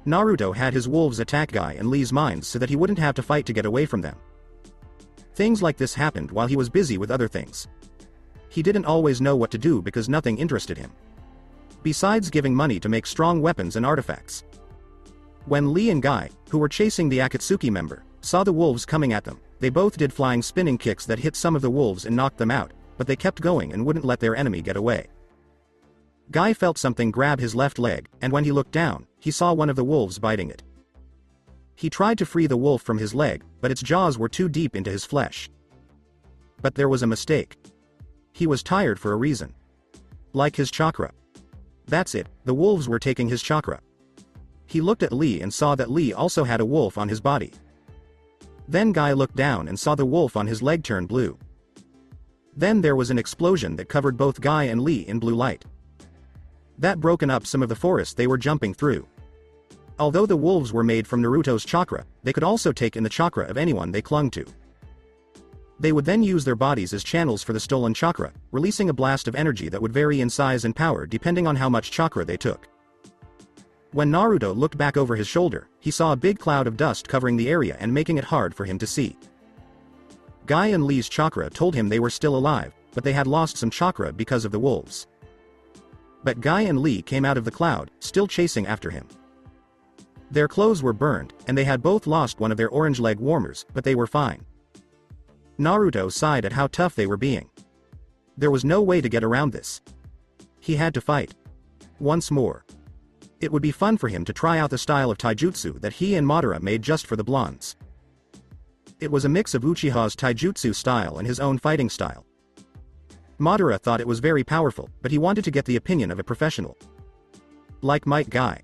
Naruto had his wolves attack Guy and Lee's minds so that he wouldn't have to fight to get away from them. Things like this happened while he was busy with other things. He didn't always know what to do because nothing interested him, besides giving money to make strong weapons and artifacts. When Lee and Guy, who were chasing the Akatsuki member, saw the wolves coming at them, they both did flying spinning kicks that hit some of the wolves and knocked them out, but they kept going and wouldn't let their enemy get away. Guy felt something grab his left leg, and when he looked down, he saw one of the wolves biting it. He tried to free the wolf from his leg, but its jaws were too deep into his flesh. But there was a mistake. He was tired for a reason. Like his chakra. That's it, the wolves were taking his chakra. He looked at Lee and saw that Lee also had a wolf on his body. Then Guy looked down and saw the wolf on his leg turn blue. Then there was an explosion that covered both Guy and Lee in blue light. That broken up some of the forest they were jumping through. Although the wolves were made from Naruto's chakra, they could also take in the chakra of anyone they clung to. They would then use their bodies as channels for the stolen chakra, releasing a blast of energy that would vary in size and power depending on how much chakra they took. When Naruto looked back over his shoulder, he saw a big cloud of dust covering the area and making it hard for him to see. Guy and Lee's chakra told him they were still alive, but they had lost some chakra because of the wolves. But Guy and Lee came out of the cloud, still chasing after him. Their clothes were burned, and they had both lost one of their orange leg warmers, but they were fine. Naruto sighed at how tough they were being. There was no way to get around this. He had to fight. Once more. It would be fun for him to try out the style of taijutsu that he and Madara made just for the blondes. It was a mix of Uchiha's taijutsu style and his own fighting style. Madara thought it was very powerful, but he wanted to get the opinion of a professional. Like Might Guy.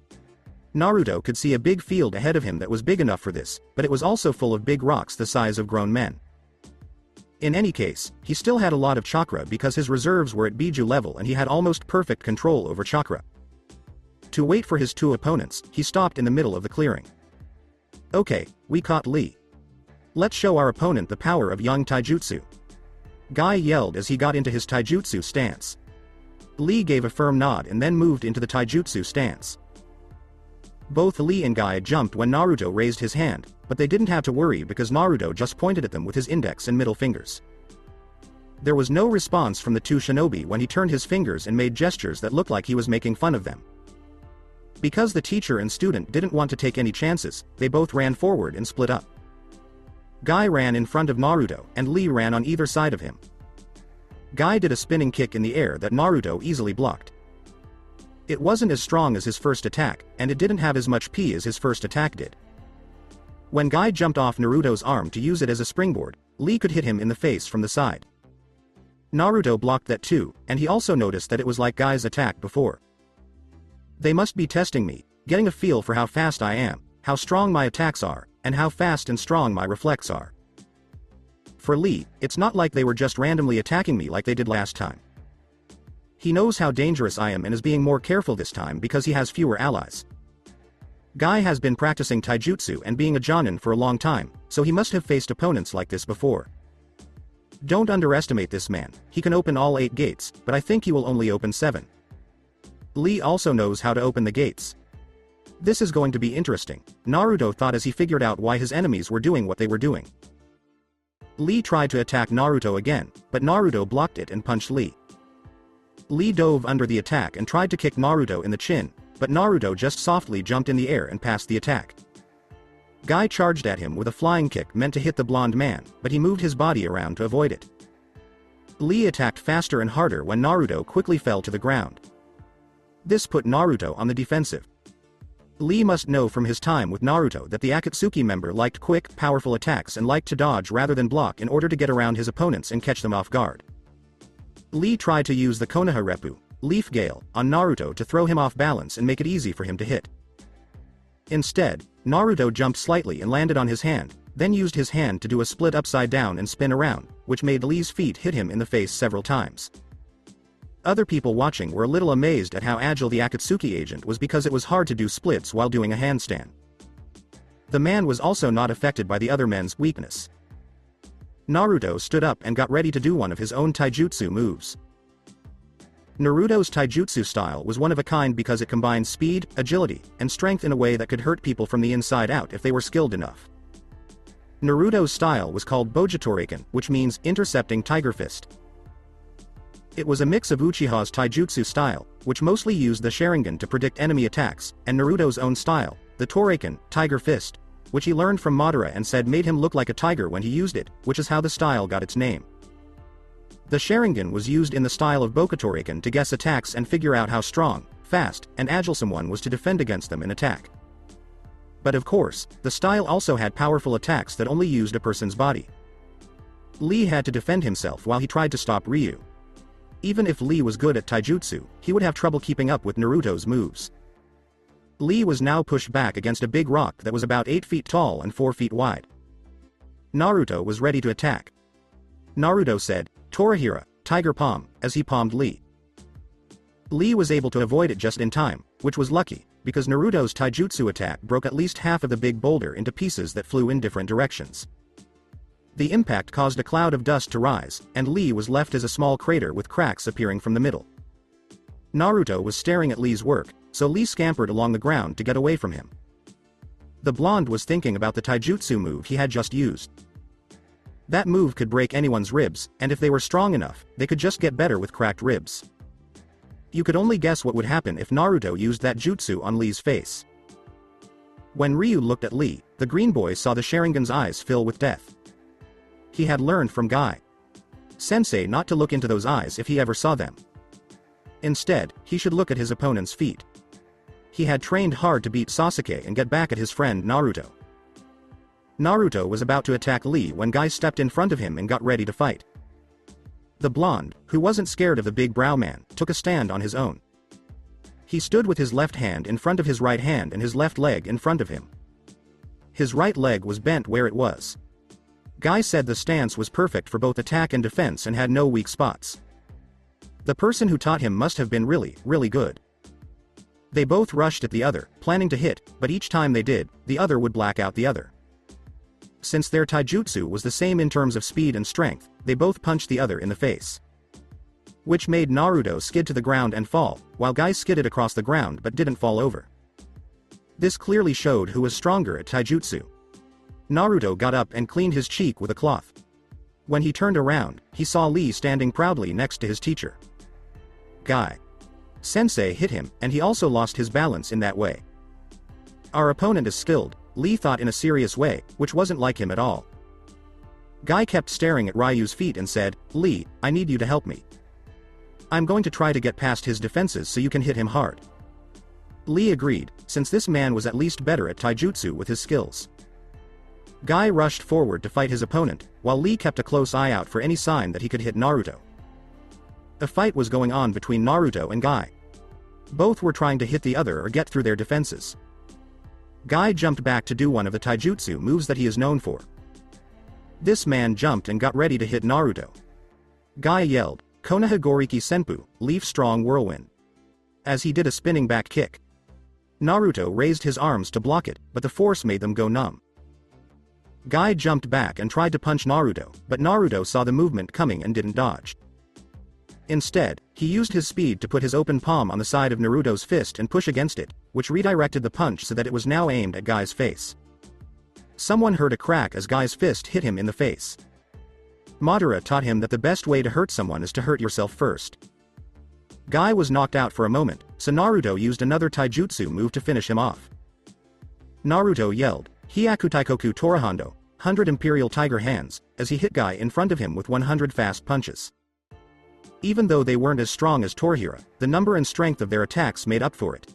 Naruto could see a big field ahead of him that was big enough for this, but it was also full of big rocks the size of grown men. In any case, he still had a lot of chakra because his reserves were at Biju level and he had almost perfect control over chakra. To wait for his 2 opponents, he stopped in the middle of the clearing. Okay, we caught Lee. Let's show our opponent the power of young taijutsu. Guy yelled as he got into his taijutsu stance. Lee gave a firm nod and then moved into the taijutsu stance. Both Lee and Guy jumped when Naruto raised his hand, but they didn't have to worry because Naruto just pointed at them with his index and middle fingers. There was no response from the 2 shinobi when he turned his fingers and made gestures that looked like he was making fun of them. Because the teacher and student didn't want to take any chances, they both ran forward and split up. Guy ran in front of Naruto, and Lee ran on either side of him. Guy did a spinning kick in the air that Naruto easily blocked. It wasn't as strong as his first attack, and it didn't have as much P as his first attack did. When Guy jumped off Naruto's arm to use it as a springboard, Lee could hit him in the face from the side. Naruto blocked that too, and he also noticed that it was like Guy's attack before. They must be testing me, getting a feel for how fast I am, how strong my attacks are, and how fast and strong my reflex are. For Lee, it's not like they were just randomly attacking me like they did last time. He knows how dangerous I am and is being more careful this time because he has fewer allies. Guy has been practicing taijutsu and being a jonin for a long time, so he must have faced opponents like this before. Don't underestimate this man, he can open all 8 gates, but I think he will only open 7. Lee also knows how to open the gates. This is going to be interesting, Naruto thought as he figured out why his enemies were doing what they were doing. Lee tried to attack Naruto again, but Naruto blocked it and punched Lee. Lee dove under the attack and tried to kick Naruto in the chin, but Naruto just softly jumped in the air and passed the attack. Guy charged at him with a flying kick meant to hit the blonde man, but he moved his body around to avoid it. Lee attacked faster and harder when Naruto quickly fell to the ground. This put Naruto on the defensive. Lee must know from his time with Naruto that the Akatsuki member liked quick, powerful attacks and liked to dodge rather than block in order to get around his opponents and catch them off guard. Lee tried to use the Konoha Reppu, Leaf Gale, on Naruto to throw him off balance and make it easy for him to hit. Instead, Naruto jumped slightly and landed on his hand, then used his hand to do a split upside down and spin around, which made Lee's feet hit him in the face several times. Other people watching were a little amazed at how agile the Akatsuki agent was because it was hard to do splits while doing a handstand. The man was also not affected by the other men's weakness. Naruto stood up and got ready to do one of his own taijutsu moves. Naruto's taijutsu style was one of a kind because it combined speed, agility, and strength in a way that could hurt people from the inside out if they were skilled enough. Naruto's style was called Bojitoriken, which means intercepting Tiger Fist. It was a mix of Uchiha's taijutsu style, which mostly used the Sharingan to predict enemy attacks, and Naruto's own style, the Toraiken, Tiger Fist, which he learned from Madara and said made him look like a tiger when he used it, which is how the style got its name. The Sharingan was used in the style of Bokutoriken to guess attacks and figure out how strong, fast, and agile someone was to defend against them in attack. But of course, the style also had powerful attacks that only used a person's body. Lee had to defend himself while he tried to stop Ryu. Even if Lee was good at taijutsu, he would have trouble keeping up with Naruto's moves. Lee was now pushed back against a big rock that was about 8 feet tall and 4 feet wide. Naruto was ready to attack. Naruto said, "Torahira, Tiger Palm," as he palmed Lee. Lee was able to avoid it just in time, which was lucky, because Naruto's taijutsu attack broke at least half of the big boulder into pieces that flew in different directions. The impact caused a cloud of dust to rise, and Lee was left as a small crater with cracks appearing from the middle. Naruto was staring at Lee's work, so Lee scampered along the ground to get away from him. The blonde was thinking about the taijutsu move he had just used. That move could break anyone's ribs, and if they were strong enough, they could just get better with cracked ribs. You could only guess what would happen if Naruto used that jutsu on Lee's face. When Ryu looked at Lee, the green boy saw the Sharingan's eyes fill with death. He had learned from Guy Sensei not to look into those eyes if he ever saw them. Instead, he should look at his opponent's feet. He had trained hard to beat Sasuke and get back at his friend Naruto. Naruto was about to attack Lee when Guy stepped in front of him and got ready to fight. The blonde, who wasn't scared of the big brow man, took a stand on his own. He stood with his left hand in front of his right hand and his left leg in front of him. His right leg was bent where it was. Guy said the stance was perfect for both attack and defense and had no weak spots. The person who taught him must have been really, really good. They both rushed at the other, planning to hit, but each time they did, the other would black out the other. Since their taijutsu was the same in terms of speed and strength, they both punched the other in the face. Which made Naruto skid to the ground and fall, while Guy skidded across the ground but didn't fall over. This clearly showed who was stronger at taijutsu. Naruto got up and cleaned his cheek with a cloth. When he turned around, he saw Lee standing proudly next to his teacher. Guy Sensei hit him, and he also lost his balance in that way. Our opponent is skilled, Lee thought in a serious way, which wasn't like him at all. Guy kept staring at Ryu's feet and said, "Lee, I need you to help me. I'm going to try to get past his defenses so you can hit him hard." Lee agreed, since this man was at least better at taijutsu with his skills. Guy rushed forward to fight his opponent, while Lee kept a close eye out for any sign that he could hit Naruto. A fight was going on between Naruto and Guy. Both were trying to hit the other or get through their defenses. Guy jumped back to do one of the taijutsu moves that he is known for. This man jumped and got ready to hit Naruto. Guy yelled, "Konoha Goriki Senpu, Leaf Strong Whirlwind," as he did a spinning back kick. Naruto raised his arms to block it, but the force made them go numb. Guy jumped back and tried to punch Naruto, but Naruto saw the movement coming and didn't dodge. Instead, he used his speed to put his open palm on the side of Naruto's fist and push against it, which redirected the punch so that it was now aimed at Guy's face. Someone heard a crack as Guy's fist hit him in the face. Madara taught him that the best way to hurt someone is to hurt yourself first. Guy was knocked out for a moment, so Naruto used another taijutsu move to finish him off. Naruto yelled, "Hyaku Taikoku Torahando, 100 Imperial Tiger Hands," as he hit Guy in front of him with 100 fast punches. Even though they weren't as strong as Torihira, the number and strength of their attacks made up for it.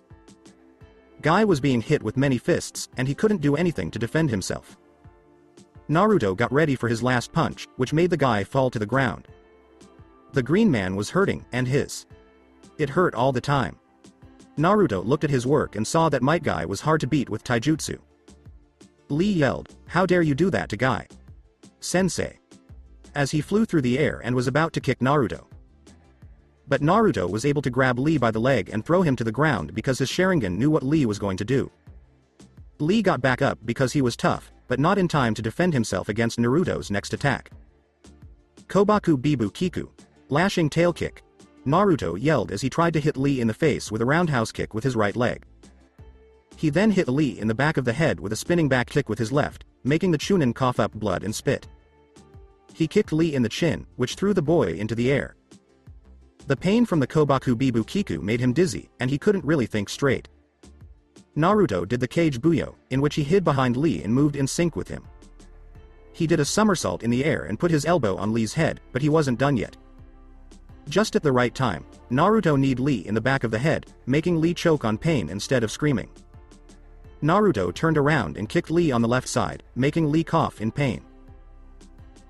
Guy was being hit with many fists, and he couldn't do anything to defend himself. Naruto got ready for his last punch, which made the guy fall to the ground. The green man was hurting, and it hurt all the time. Naruto looked at his work and saw that Might Guy was hard to beat with taijutsu. Lee yelled, "How dare you do that to Guy? Sensei!" as he flew through the air and was about to kick Naruto. But Naruto was able to grab Lee by the leg and throw him to the ground because his Sharingan knew what Lee was going to do. Lee got back up because he was tough, but not in time to defend himself against Naruto's next attack. Kobaku Bibu Kiku, lashing tail kick. Naruto yelled as he tried to hit Lee in the face with a roundhouse kick with his right leg. He then hit Lee in the back of the head with a spinning back kick with his left, making the Chunin cough up blood and spit. He kicked Lee in the chin, which threw the boy into the air. The pain from the Kobaku Bibu Kiku made him dizzy, and he couldn't really think straight. Naruto did the Cage Buyo, in which he hid behind Lee and moved in sync with him. He did a somersault in the air and put his elbow on Lee's head, but he wasn't done yet. Just at the right time, Naruto kneed Lee in the back of the head, making Lee choke on pain instead of screaming. Naruto turned around and kicked Lee on the left side, making Lee cough in pain.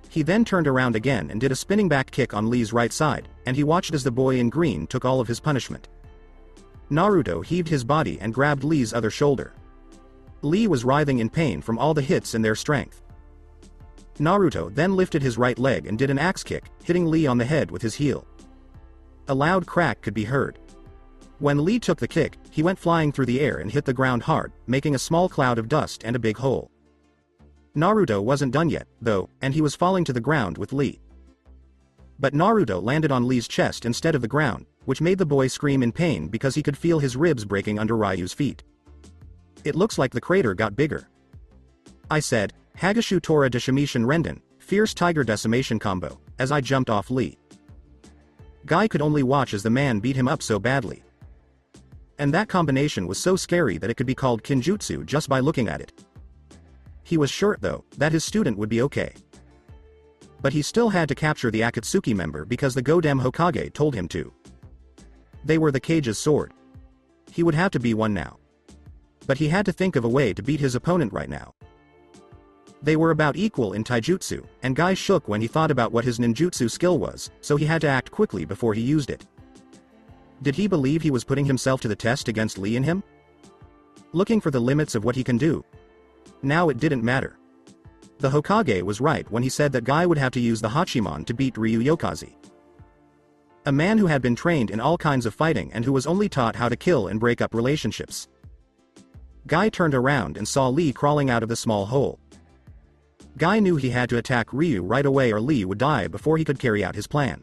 He then turned around again and did a spinning back kick on Lee's right side, and he watched as the boy in green took all of his punishment. Naruto heaved his body and grabbed Lee's other shoulder. Lee was writhing in pain from all the hits and their strength. Naruto then lifted his right leg and did an axe kick, hitting Lee on the head with his heel. A loud crack could be heard. When Lee took the kick, he went flying through the air and hit the ground hard, making a small cloud of dust and a big hole. Naruto wasn't done yet, though, and he was falling to the ground with Lee. But Naruto landed on Lee's chest instead of the ground, which made the boy scream in pain because he could feel his ribs breaking under Ryu's feet. "It looks like the crater got bigger," I said, "Hagashu Tora Deshimishin Renden, Fierce Tiger Decimation Combo," as I jumped off Lee. Guy could only watch as the man beat him up so badly. And that combination was so scary that it could be called Kinjutsu just by looking at it. He was sure, though, that his student would be okay. But he still had to capture the Akatsuki member because the Godem Hokage told him to. They were the Cage's sword. He would have to be one now. But he had to think of a way to beat his opponent right now. They were about equal in taijutsu, and Guy shook when he thought about what his ninjutsu skill was, so he had to act quickly before he used it. Did he believe he was putting himself to the test against Lee and him? Looking for the limits of what he can do. Now it didn't matter. The Hokage was right when he said that Guy would have to use the Hachiman to beat Ryu Yokazi. A man who had been trained in all kinds of fighting and who was only taught how to kill and break up relationships. Guy turned around and saw Lee crawling out of the small hole. Guy knew he had to attack Ryu right away or Lee would die before he could carry out his plan.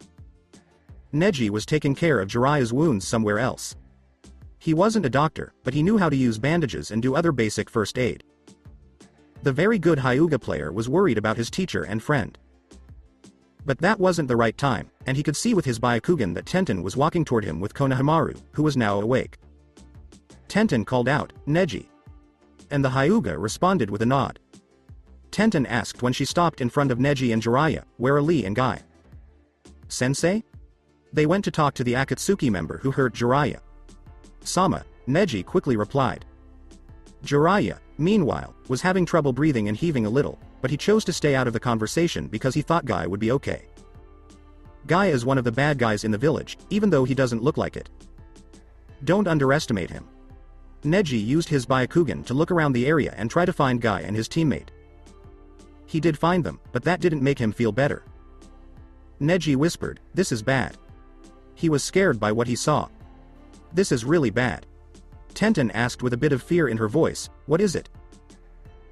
Neji was taking care of Jiraiya's wounds somewhere else. He wasn't a doctor, but he knew how to use bandages and do other basic first aid. The very good Hyuga player was worried about his teacher and friend. But that wasn't the right time, and he could see with his Byakugan that Tenten was walking toward him with Konohamaru, who was now awake. Tenten called out, "Neji." And the Hyuga responded with a nod. Tenten asked when she stopped in front of Neji and Jiraiya, "Where are Lee and Guy?" "Sensei?" "They went to talk to the Akatsuki member who hurt Jiraiya." "Sama," Neji quickly replied. Jiraiya, meanwhile, was having trouble breathing and heaving a little, but he chose to stay out of the conversation because he thought Guy would be okay. Guy is one of the bad guys in the village, even though he doesn't look like it. Don't underestimate him. Neji used his Byakugan to look around the area and try to find Guy and his teammate. He did find them, but that didn't make him feel better. Neji whispered, "This is bad." He was scared by what he saw. "This is really bad." Tenten asked with a bit of fear in her voice, "What is it?"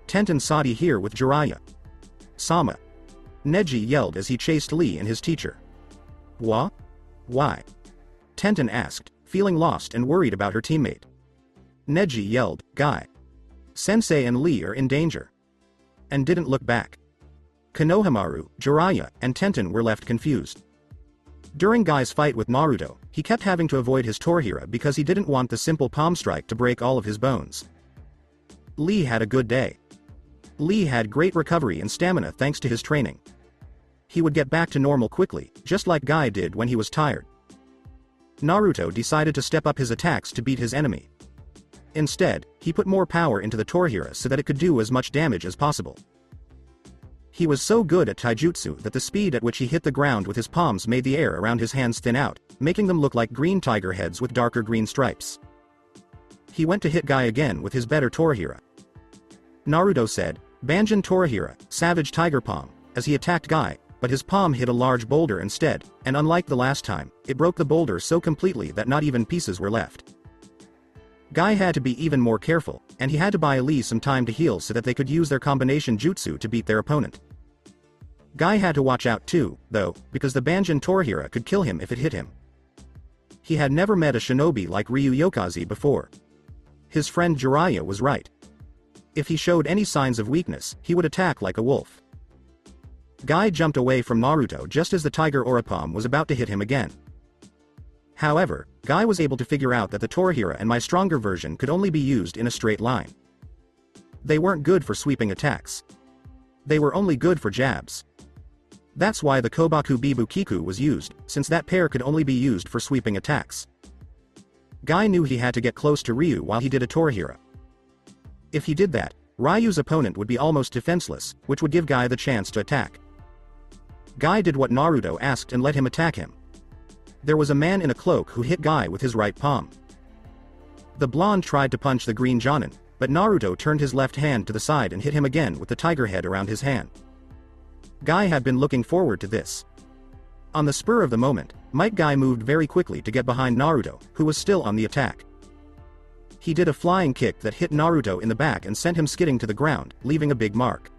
Tenten Sadi here with Jiraiya. "Sama." Neji yelled as he chased Lee and his teacher. "What?" Why? Tenten asked, feeling lost and worried about her teammate. Neji yelled, Guy. Sensei and Lee are in danger. And didn't look back. Konohamaru, Jiraiya, and Tenten were left confused. During Guy's fight with Naruto, he kept having to avoid his Torihira because he didn't want the simple palm strike to break all of his bones. Lee had a good day. Lee had great recovery and stamina thanks to his training. He would get back to normal quickly, just like Guy did when he was tired. Naruto decided to step up his attacks to beat his enemy. Instead, he put more power into the Torihira so that it could do as much damage as possible. He was so good at taijutsu that the speed at which he hit the ground with his palms made the air around his hands thin out, making them look like green tiger heads with darker green stripes. He went to hit Guy again with his better Torihira. Naruto said, Banjin Torihira, Savage Tiger Palm, as he attacked Guy, but his palm hit a large boulder instead, and unlike the last time, it broke the boulder so completely that not even pieces were left. Guy had to be even more careful, and he had to buy Lee some time to heal so that they could use their combination jutsu to beat their opponent. Guy had to watch out too, though, because the Banjin Torihira could kill him if it hit him. He had never met a shinobi like Ryu Yokaze before. His friend Jiraiya was right. If he showed any signs of weakness, he would attack like a wolf. Guy jumped away from Naruto just as the Tiger Aura Palm was about to hit him again. However, Guy was able to figure out that the Torihira and my stronger version could only be used in a straight line. They weren't good for sweeping attacks. They were only good for jabs. That's why the Kobaku Bibu Kiku was used, since that pair could only be used for sweeping attacks. Guy knew he had to get close to Ryu while he did a Torihira. If he did that, Ryu's opponent would be almost defenseless, which would give Guy the chance to attack. Guy did what Naruto asked and let him attack him. There was a man in a cloak who hit Guy with his right palm. The blonde tried to punch the green Jonin, but Naruto turned his left hand to the side and hit him again with the tiger head around his hand. Guy had been looking forward to this. On the spur of the moment, Might Guy moved very quickly to get behind Naruto, who was still on the attack. He did a flying kick that hit Naruto in the back and sent him skidding to the ground, leaving a big mark.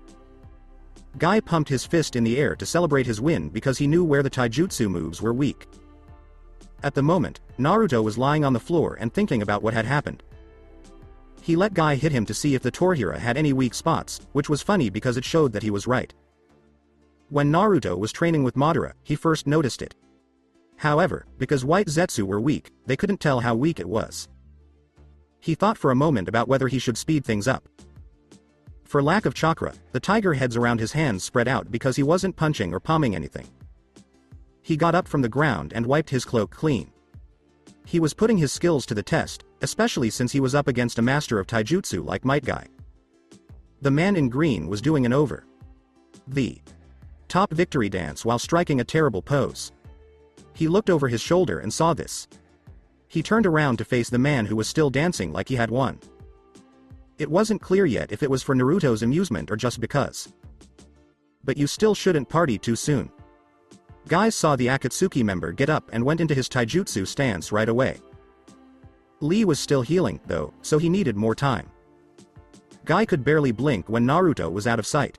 Guy pumped his fist in the air to celebrate his win because he knew where the taijutsu moves were weak. At the moment, Naruto was lying on the floor and thinking about what had happened. He let Guy hit him to see if the Torihira had any weak spots, which was funny because it showed that he was right. When Naruto was training with Madara, he first noticed it. However, because white Zetsu were weak, they couldn't tell how weak it was. He thought for a moment about whether he should speed things up. For lack of chakra, the tiger heads around his hands spread out because he wasn't punching or palming anything. He got up from the ground and wiped his cloak clean. He was putting his skills to the test, especially since he was up against a master of taijutsu like Might Guy. The man in green was doing an over the top victory dance while striking a terrible pose. He looked over his shoulder and saw this. He turned around to face the man who was still dancing like he had won. It wasn't clear yet if it was for Naruto's amusement or just because. But you still shouldn't party too soon. Guy saw the Akatsuki member get up and went into his taijutsu stance right away. Lee was still healing, though, so he needed more time. Guy could barely blink when Naruto was out of sight.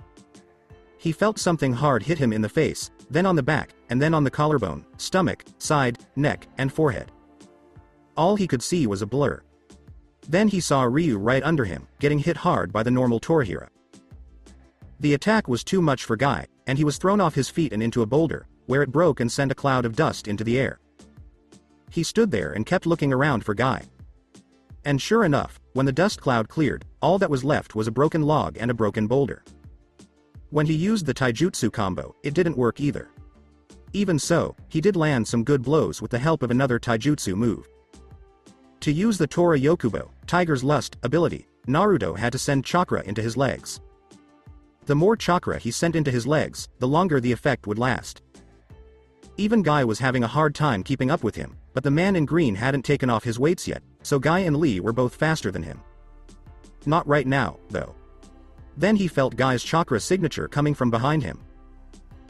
He felt something hard hit him in the face, then on the back, and then on the collarbone, stomach, side, neck, and forehead. All he could see was a blur. Then he saw Ryu right under him, getting hit hard by the normal Torihira. The attack was too much for Guy, and he was thrown off his feet and into a boulder, where it broke and sent a cloud of dust into the air. He stood there and kept looking around for Guy. And sure enough, when the dust cloud cleared, all that was left was a broken log and a broken boulder. When he used the taijutsu combo, it didn't work either. Even so, he did land some good blows with the help of another taijutsu move. To use the Tora Yokubo, Tiger's Lust, ability, Naruto had to send chakra into his legs. The more chakra he sent into his legs, the longer the effect would last. Even Guy was having a hard time keeping up with him, but the man in green hadn't taken off his weights yet, so Guy and Lee were both faster than him. Not right now, though. Then he felt Guy's chakra signature coming from behind him.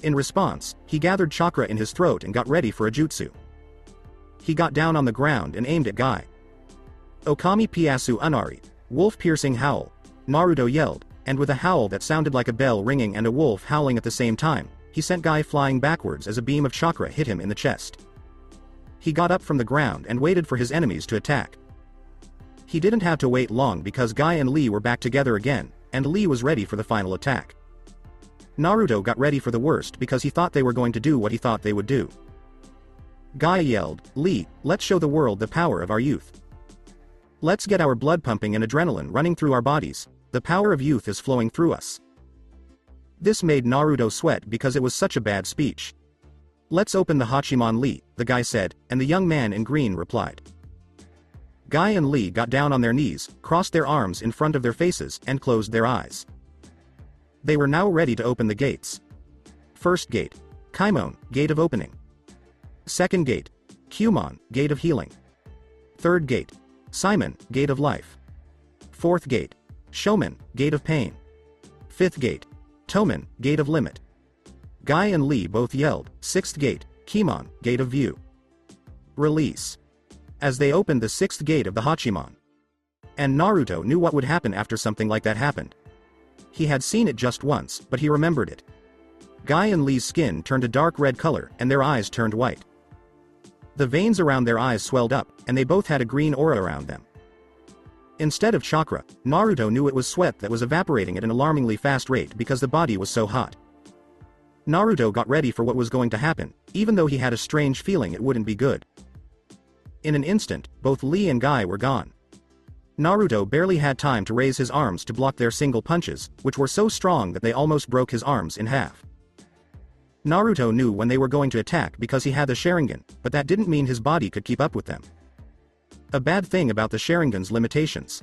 In response, he gathered chakra in his throat and got ready for a jutsu. He got down on the ground and aimed at Guy. Okami Piasu Unari, wolf-piercing howl, Naruto yelled, and with a howl that sounded like a bell ringing and a wolf howling at the same time, he sent Guy flying backwards as a beam of chakra hit him in the chest. He got up from the ground and waited for his enemies to attack. He didn't have to wait long because Guy and Lee were back together again, and Lee was ready for the final attack. Naruto got ready for the worst because he thought they were going to do what he thought they would do. Guy yelled, "Lee, let's show the world the power of our youth. Let's get our blood pumping and adrenaline running through our bodies, the power of youth is flowing through us." This made Naruto sweat because it was such a bad speech. "Let's open the Hachiman, Lee," the guy said, and the young man in green replied. Guy and Lee got down on their knees, crossed their arms in front of their faces and closed their eyes. They were now ready to open the gates. First gate. Kaimon, gate of opening. Second gate. Kumon, gate of healing. Third gate. Simon, gate of life. Fourth gate. Shomen, gate of pain. Fifth gate. Tomen, gate of limit. Guy and Lee both yelled, "Sixth gate, Kimon, gate of view." Release. As they opened the sixth gate of the Hachiman. And Naruto knew what would happen after something like that happened. He had seen it just once, but he remembered it. Guy and Lee's skin turned a dark red color and their eyes turned white. The veins around their eyes swelled up, and they both had a green aura around them. Instead of chakra, Naruto knew it was sweat that was evaporating at an alarmingly fast rate because the body was so hot. Naruto got ready for what was going to happen, even though he had a strange feeling it wouldn't be good. In an instant, both Lee and Guy were gone. Naruto barely had time to raise his arms to block their single punches, which were so strong that they almost broke his arms in half. Naruto knew when they were going to attack because he had the Sharingan, but that didn't mean his body could keep up with them. A bad thing about the Sharingan's limitations.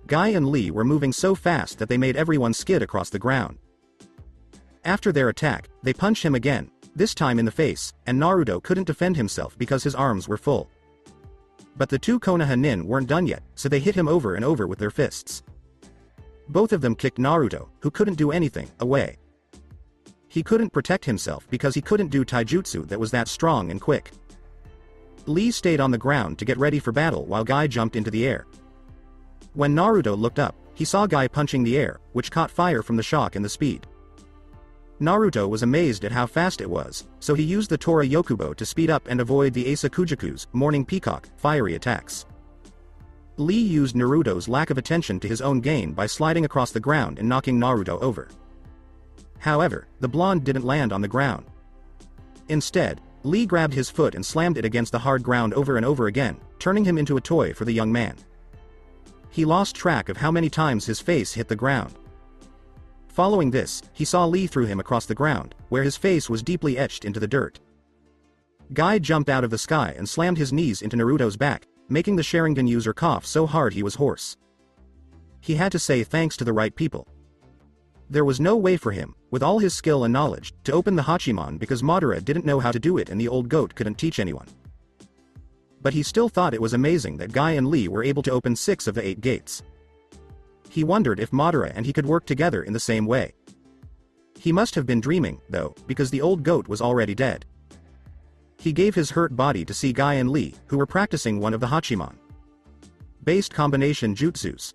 Guy and Lee were moving so fast that they made everyone skid across the ground. After their attack, they punched him again, this time in the face, and Naruto couldn't defend himself because his arms were full. But the two Konoha nin weren't done yet, so they hit him over and over with their fists. Both of them kicked Naruto, who couldn't do anything, away. He couldn't protect himself because he couldn't do taijutsu that was that strong and quick. Lee stayed on the ground to get ready for battle while Guy jumped into the air. When Naruto looked up, he saw Guy punching the air, which caught fire from the shock and the speed. Naruto was amazed at how fast it was, so he used the Tora Yokubo to speed up and avoid the Asa Kujaku's Morning Peacock fiery attacks. Lee used Naruto's lack of attention to his own gain by sliding across the ground and knocking Naruto over. However, the blonde didn't land on the ground. Instead, Lee grabbed his foot and slammed it against the hard ground over and over again, turning him into a toy for the young man. He lost track of how many times his face hit the ground. Following this, he saw Lee threw him across the ground, where his face was deeply etched into the dirt. Guy jumped out of the sky and slammed his knees into Naruto's back, making the Sharingan user cough so hard he was hoarse. He had to say thanks to the right people. There was no way for him, with all his skill and knowledge, to open the Hachiman because Madara didn't know how to do it and the old goat couldn't teach anyone. But he still thought it was amazing that Guy and Lee were able to open 6 of the 8 gates. He wondered if Madara and he could work together in the same way. He must have been dreaming, though, because the old goat was already dead. He gave his hurt body to see Guy and Lee, who were practicing one of the Hachiman based combination jutsus.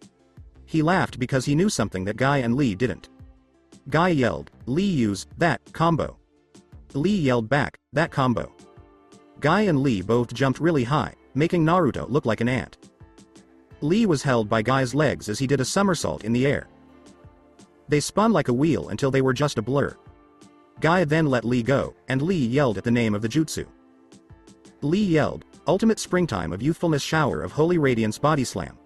He laughed because he knew something that Guy and Lee didn't. Guy yelled, "Lee use that combo." Lee yelled back, "That combo." Guy and Lee both jumped really high, making Naruto look like an ant. Lee was held by Guy's legs as he did a somersault in the air. They spun like a wheel until they were just a blur. Guy then let Lee go, and Lee yelled at the name of the jutsu. Lee yelled, "Ultimate Springtime of Youthfulness Shower of Holy Radiance Body Slam,"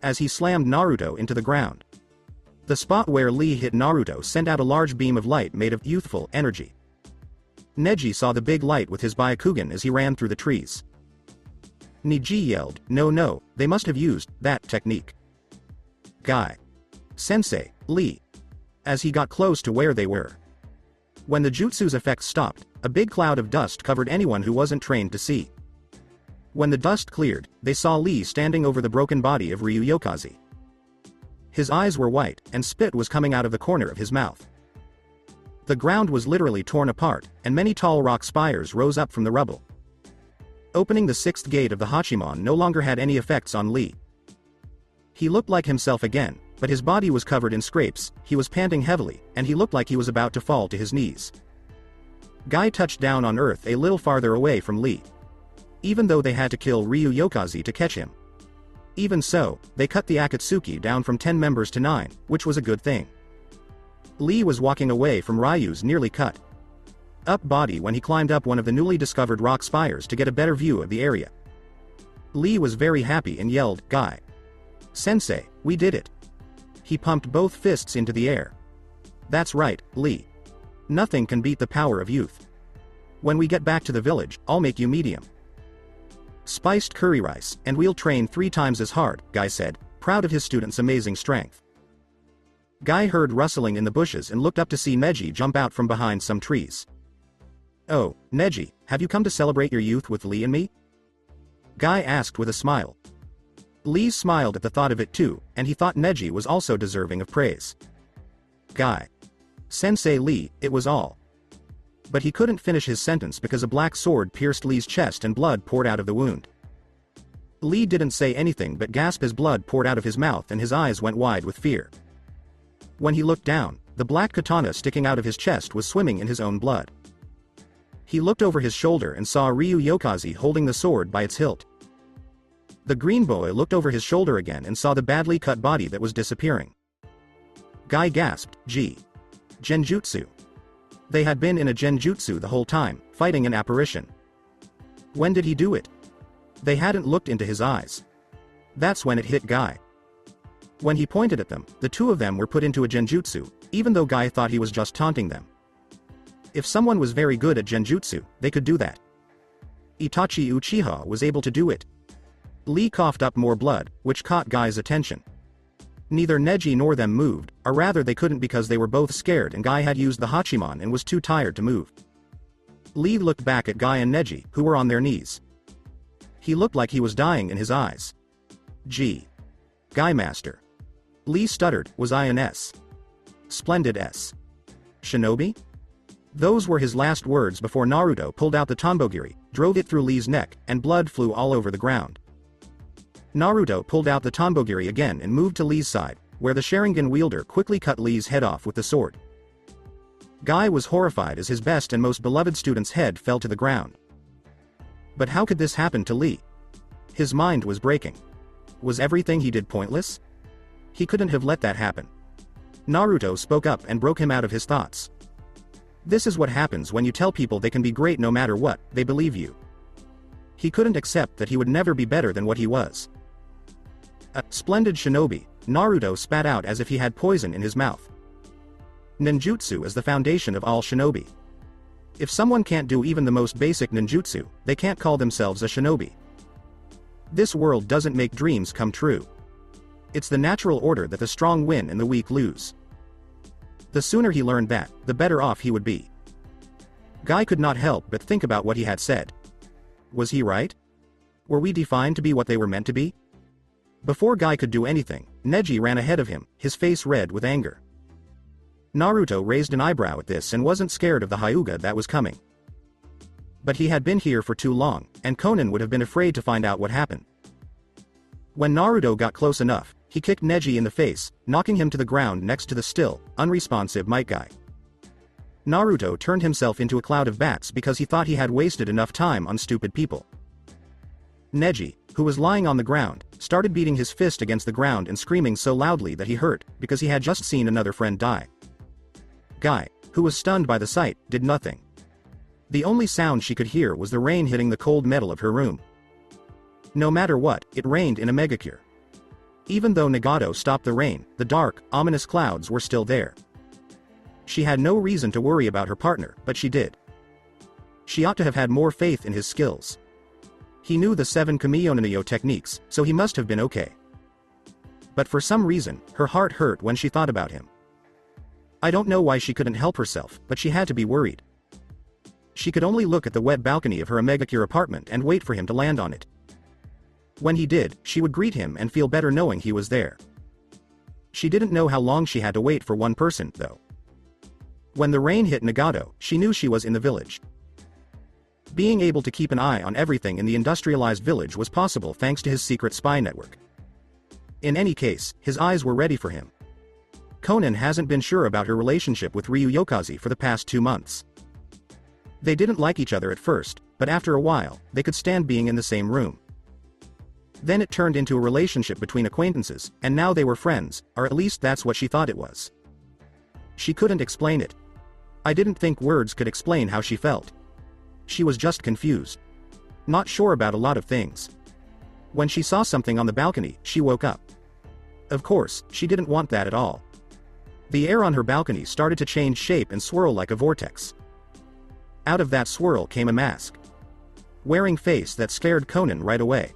as he slammed Naruto into the ground. The spot where Lee hit Naruto sent out a large beam of light made of youthful energy. Neji saw the big light with his Byakugan as he ran through the trees. Neji yelled, No, they must have used that technique." Guy. "Sensei, Lee." As he got close to where they were. When the jutsu's effect stopped, a big cloud of dust covered anyone who wasn't trained to see. When the dust cleared, they saw Lee standing over the broken body of Ryu Yokazi. His eyes were white, and spit was coming out of the corner of his mouth. The ground was literally torn apart, and many tall rock spires rose up from the rubble. Opening the 6th gate of the Hachiman no longer had any effects on Lee. He looked like himself again, but his body was covered in scrapes, he was panting heavily, and he looked like he was about to fall to his knees. Guy touched down on earth a little farther away from Lee. even though they had to kill Ryu Yokazi to catch him. Even so, they cut the Akatsuki down from 10 members to 9, which was a good thing. Lee was walking away from Ryu's nearly cut up body when he climbed up one of the newly discovered rock spires to get a better view of the area. Lee was very happy and yelled, "Guy! Sensei, we did it!" He pumped both fists into the air. "That's right, Lee. Nothing can beat the power of youth. When we get back to the village, I'll make you medium spiced curry rice, and we'll train 3 times as hard," Guy said, proud of his student's amazing strength. Guy heard rustling in the bushes and looked up to see Neji jump out from behind some trees. "Oh, Neji, have you come to celebrate your youth with Lee and me?" Guy asked with a smile. Lee smiled at the thought of it too, and he thought Neji was also deserving of praise. Guy. Sensei Lee, it was all. But he couldn't finish his sentence because a black sword pierced Lee's chest and blood poured out of the wound. Lee didn't say anything but gasped as blood poured out of his mouth and his eyes went wide with fear. When he looked down, the black katana sticking out of his chest was swimming in his own blood. He looked over his shoulder and saw Ryu Yokazi holding the sword by its hilt. The green boy looked over his shoulder again and saw the badly cut body that was disappearing. Guy gasped, "Gee. Genjutsu." They had been in a genjutsu the whole time, fighting an apparition. When did he do it? They hadn't looked into his eyes. That's when it hit Guy. When he pointed at them, the 2 of them were put into a genjutsu, even though Guy thought he was just taunting them. If someone was very good at genjutsu, they could do that. Itachi Uchiha was able to do it. Lee coughed up more blood, which caught Guy's attention. Neither Neji nor them moved, or rather they couldn't because they were both scared and Guy had used the Hachiman and was too tired to move. Lee looked back at Guy and Neji, who were on their knees. He looked like he was dying in his eyes. "Gee. Guy Master." Lee stuttered, "Was I an S? Splendid S. Shinobi?" Those were his last words before Naruto pulled out the Tombogiri, drove it through Lee's neck, and blood flew all over the ground. Naruto pulled out the Tombogiri again and moved to Lee's side, where the Sharingan wielder quickly cut Lee's head off with the sword. Guy was horrified as his best and most beloved student's head fell to the ground. But how could this happen to Lee? His mind was breaking. Was everything he did pointless? He couldn't have let that happen. Naruto spoke up and broke him out of his thoughts. "This is what happens when you tell people they can be great no matter what, they believe you." He couldn't accept that he would never be better than what he was. "A splendid shinobi," Naruto spat out as if he had poison in his mouth. Ninjutsu is the foundation of all shinobi. If someone can't do even the most basic ninjutsu, they can't call themselves a shinobi. This world doesn't make dreams come true. It's the natural order that the strong win and the weak lose. The sooner he learned that, the better off he would be. Guy could not help but think about what he had said. Was he right? Were we defined to be what they were meant to be? Before Guy could do anything, Neji ran ahead of him, his face red with anger. Naruto raised an eyebrow at this and wasn't scared of the Hyuga that was coming. But he had been here for too long, and Konan would have been afraid to find out what happened. When Naruto got close enough, he kicked Neji in the face, knocking him to the ground next to the still, unresponsive Might Guy. Naruto turned himself into a cloud of bats because he thought he had wasted enough time on stupid people. Neji, who was lying on the ground, started beating his fist against the ground and screaming so loudly that he hurt, because he had just seen another friend die. Guy, who was stunned by the sight, did nothing. The only sound she could hear was the rain hitting the cold metal of her room. No matter what, it rained in a megacure. Even though Nagato stopped the rain, the dark, ominous clouds were still there. She had no reason to worry about her partner, but she did. She ought to have had more faith in his skills. He knew the 7 Kamiyoninayo techniques, so he must have been okay. But for some reason, her heart hurt when she thought about him. I don't know why she couldn't help herself, but she had to be worried. She could only look at the wet balcony of her Megacure apartment and wait for him to land on it. When he did, she would greet him and feel better knowing he was there. She didn't know how long she had to wait for one person, though. When the rain hit Nagato, she knew she was in the village. Being able to keep an eye on everything in the industrialized village was possible thanks to his secret spy network. In any case, his eyes were ready for him. Konan hasn't been sure about her relationship with Ryu Yokazi for the past 2 months. They didn't like each other at first, but after a while, they could stand being in the same room. Then it turned into a relationship between acquaintances, and now they were friends, or at least that's what she thought it was. She couldn't explain it. I didn't think words could explain how she felt. She was just confused. Not sure about a lot of things. When she saw something on the balcony, she woke up. Of course, she didn't want that at all. The air on her balcony started to change shape and swirl like a vortex. Out of that swirl came a mask. Wearing face that scared Conan right away.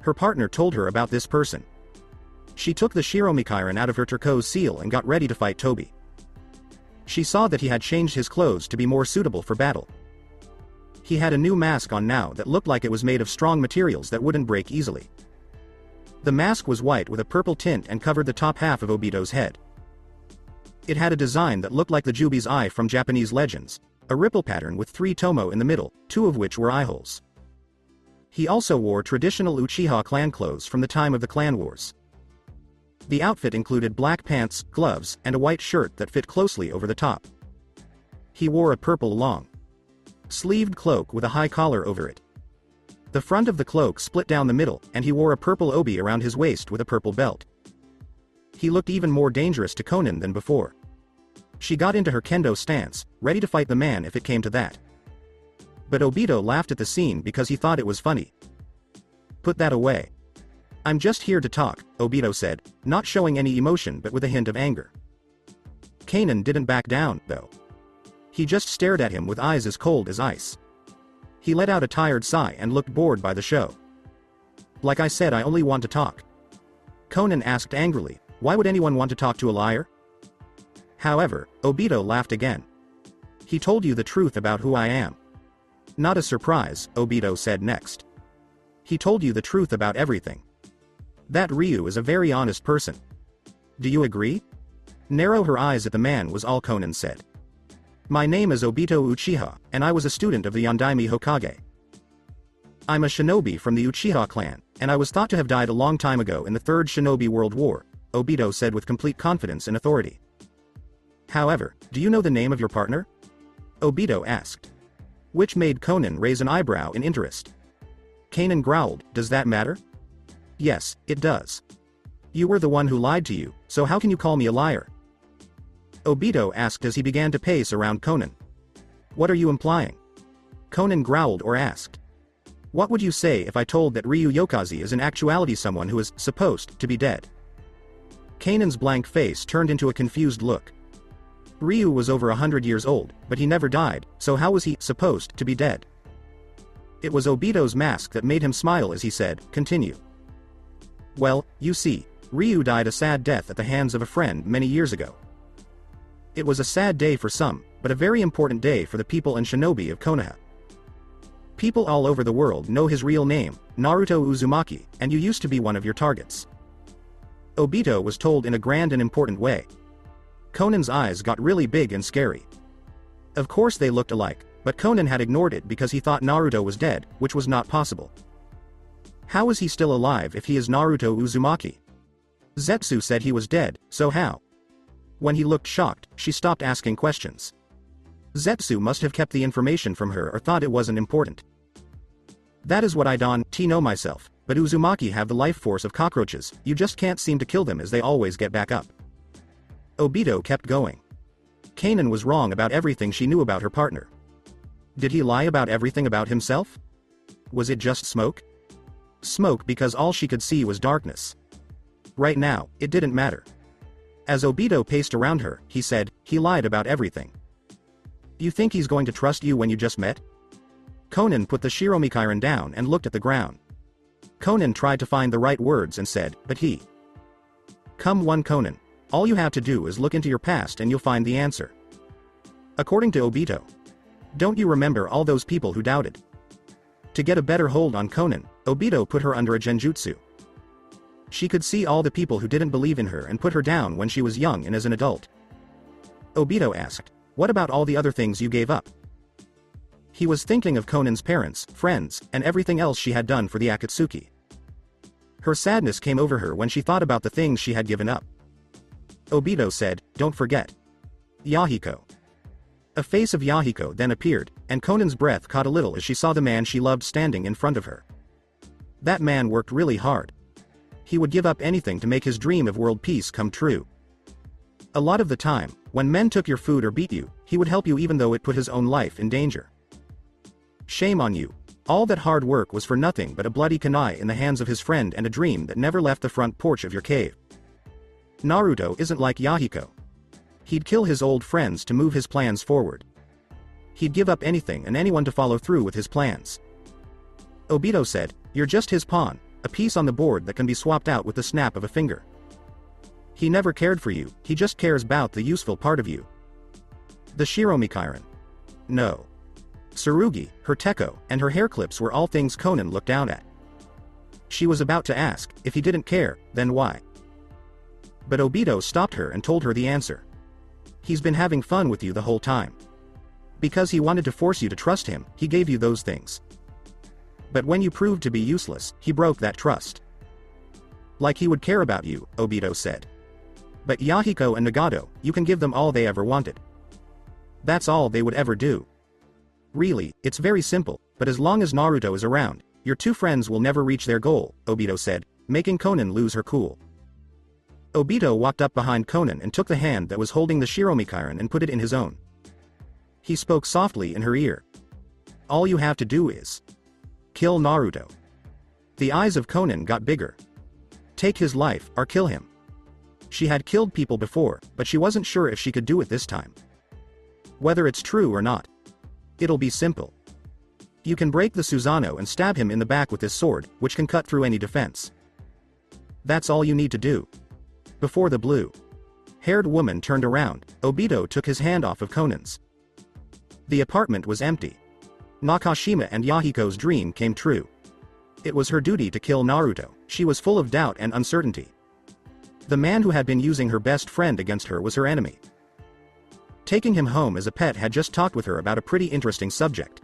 Her partner told her about this person. She took the Shiromikairan out of her turquoise seal and got ready to fight Toby. She saw that he had changed his clothes to be more suitable for battle. He had a new mask on now that looked like it was made of strong materials that wouldn't break easily. The mask was white with a purple tint and covered the top half of Obito's head. It had a design that looked like the Jubi's eye from Japanese legends, a ripple pattern with 3 tomo in the middle, 2 of which were eye holes. He also wore traditional Uchiha clan clothes from the time of the clan wars. The outfit included black pants, gloves, and a white shirt that fit closely over the top. He wore a purple long-sleeved cloak with a high collar over it. The front of the cloak split down the middle, and he wore a purple obi around his waist with a purple belt. He looked even more dangerous to Conan than before. She got into her kendo stance, ready to fight the man if it came to that. But Obito laughed at the scene because he thought it was funny. "Put that away. I'm just here to talk," Obito said, not showing any emotion but with a hint of anger. Kanan didn't back down, though. He just stared at him with eyes as cold as ice. He let out a tired sigh and looked bored by the show. "Like I said, I only want to talk." Conan asked angrily, "Why would anyone want to talk to a liar?" However, Obito laughed again. "He told you the truth about who I am." "Not a surprise," Obito said next. "He told you the truth about everything. That Ryu is a very honest person. Do you agree?" Narrow her eyes at the man was all Conan said. "My name is Obito Uchiha, and I was a student of the Yondaime Hokage. I'm a shinobi from the Uchiha clan, and I was thought to have died a long time ago in the Third Shinobi World War," Obito said with complete confidence and authority. "However, do you know the name of your partner?" Obito asked. Which made Conan raise an eyebrow in interest. Kanan growled, "Does that matter?" "Yes, it does. You were the one who lied to you, so how can you call me a liar?" Obito asked as he began to pace around Conan. "What are you implying?" Conan growled or asked. "What would you say if I told that Ryu Yokaze is in actuality someone who is supposed to be dead?" Kanan's blank face turned into a confused look. Ryu was over 100 years old, but he never died, so how was he supposed to be dead? It was Obito's mask that made him smile as he said, "Continue." "Well, you see, Ryu died a sad death at the hands of a friend many years ago. It was a sad day for some, but a very important day for the people and shinobi of Konoha. People all over the world know his real name, Naruto Uzumaki, and you used to be one of your targets." Obito was told in a grand and important way. Conan's eyes got really big and scary. Of course they looked alike, but Conan had ignored it because he thought Naruto was dead, which was not possible. How is he still alive if he is Naruto Uzumaki? Zetsu said he was dead, so how? When he looked shocked, she stopped asking questions. Zetsu must have kept the information from her or thought it wasn't important. "That is what I don't know myself, but Uzumaki have the life force of cockroaches, you just can't seem to kill them as they always get back up." Obito kept going. Kanan was wrong about everything she knew about her partner. Did he lie about everything about himself? Was it just smoke? Smoke because all she could see was darkness. Right now, it didn't matter. As Obito paced around her, he said, "He lied about everything. You think he's going to trust you when you just met?" Conan put the Shiromikairan down and looked at the ground. Conan tried to find the right words and said, "But he." "Come on, Conan. All you have to do is look into your past and you'll find the answer." According to Obito. Don't you remember all those people who doubted? To get a better hold on Conan, Obito put her under a genjutsu. She could see all the people who didn't believe in her and put her down when she was young and as an adult. Obito asked, "What about all the other things you gave up?" He was thinking of Conan's parents, friends, and everything else she had done for the Akatsuki. Her sadness came over her when she thought about the things she had given up. Obito said, "Don't forget Yahiko." A face of Yahiko then appeared, and Conan's breath caught a little as she saw the man she loved standing in front of her. That man worked really hard. He would give up anything to make his dream of world peace come true. A lot of the time, when men took your food or beat you, he would help you even though it put his own life in danger. Shame on you. All that hard work was for nothing but a bloody kunai in the hands of his friend and a dream that never left the front porch of your cave. Naruto isn't like Yahiko. He'd kill his old friends to move his plans forward. He'd give up anything and anyone to follow through with his plans. Obito said, "You're just his pawn, a piece on the board that can be swapped out with the snap of a finger. He never cared for you, he just cares about the useful part of you." The Shiromikairan. No. Tsurugi, her teko, and her hair clips were all things Conan looked down at. She was about to ask, if he didn't care, then why? But Obito stopped her and told her the answer. He's been having fun with you the whole time. Because he wanted to force you to trust him, he gave you those things. But when you proved to be useless, he broke that trust. Like he would care about you, Obito said. But Yahiko and Nagato, you can give them all they ever wanted. That's all they would ever do. Really, it's very simple, but as long as Naruto is around, your two friends will never reach their goal, Obito said, making Conan lose her cool. Obito walked up behind Conan and took the hand that was holding the Shiromikairan and put it in his own. He spoke softly in her ear. All you have to do is kill Naruto. The eyes of Conan got bigger. Take his life, or kill him. She had killed people before, but she wasn't sure if she could do it this time. Whether it's true or not. It'll be simple. You can break the Susanoo and stab him in the back with this sword, which can cut through any defense. That's all you need to do. Before the blue-haired woman turned around, Obito took his hand off of Conan's. The apartment was empty. Nakashima and Yahiko's dream came true. It was her duty to kill Naruto. She was full of doubt and uncertainty. The man who had been using her best friend against her was her enemy. Taking him home as a pet had just talked with her about a pretty interesting subject.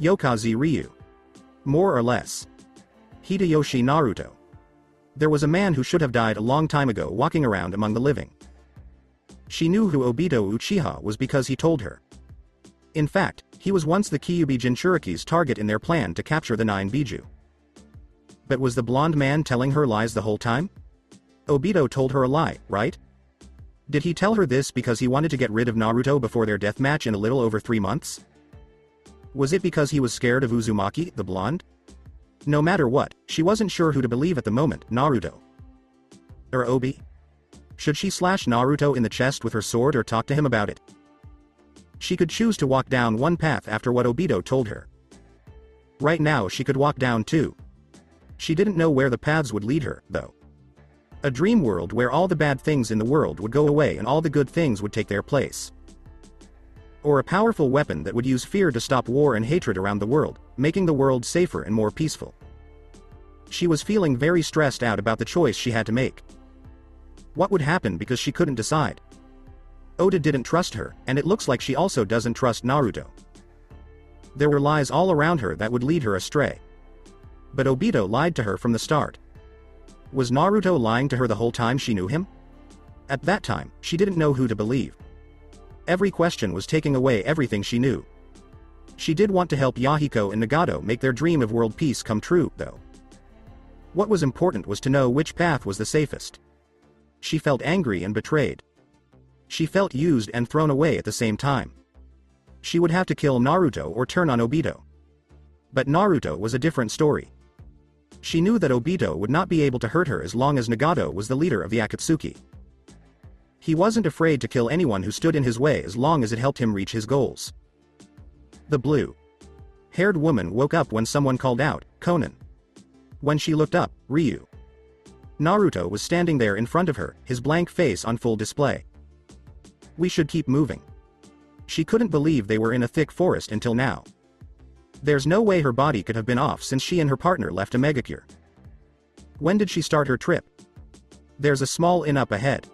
Yokaze Ryu. More or less. Hideyoshi Naruto. There was a man who should have died a long time ago walking around among the living. She knew who Obito Uchiha was because he told her. In fact, he was once the Kyuubi Jinchuriki's target in their plan to capture the 9 Biju. But was the blonde man telling her lies the whole time? Obito told her a lie, right? Did he tell her this because he wanted to get rid of Naruto before their death match in a little over 3 months? Was it because he was scared of Uzumaki, the blonde? No matter what, she wasn't sure who to believe at the moment, Naruto or Obi. Should she slash Naruto in the chest with her sword or talk to him about it? She could choose to walk down one path after what Obito told her. Right now she could walk down two. She didn't know where the paths would lead her, though. A dream world where all the bad things in the world would go away and all the good things would take their place. Or a powerful weapon that would use fear to stop war and hatred around the world, making the world safer and more peaceful. She was feeling very stressed out about the choice she had to make. What would happen because she couldn't decide? Oda didn't trust her, and it looks like she also doesn't trust Naruto. There were lies all around her that would lead her astray. But Obito lied to her from the start. Was Naruto lying to her the whole time she knew him? At that time, she didn't know who to believe. Every question was taking away everything she knew. She did want to help Yahiko and Nagato make their dream of world peace come true, though. What was important was to know which path was the safest. She felt angry and betrayed. She felt used and thrown away at the same time. She would have to kill Naruto or turn on Obito. But Naruto was a different story. She knew that Obito would not be able to hurt her as long as Nagato was the leader of the Akatsuki. He wasn't afraid to kill anyone who stood in his way as long as it helped him reach his goals. The blue-haired woman woke up when someone called out, "Conan." When she looked up, Ryu. Naruto was standing there in front of her, his blank face on full display. We should keep moving. She couldn't believe they were in a thick forest until now. There's no way her body could have been off since she and her partner left a megacure. When did she start her trip? There's a small inn up ahead.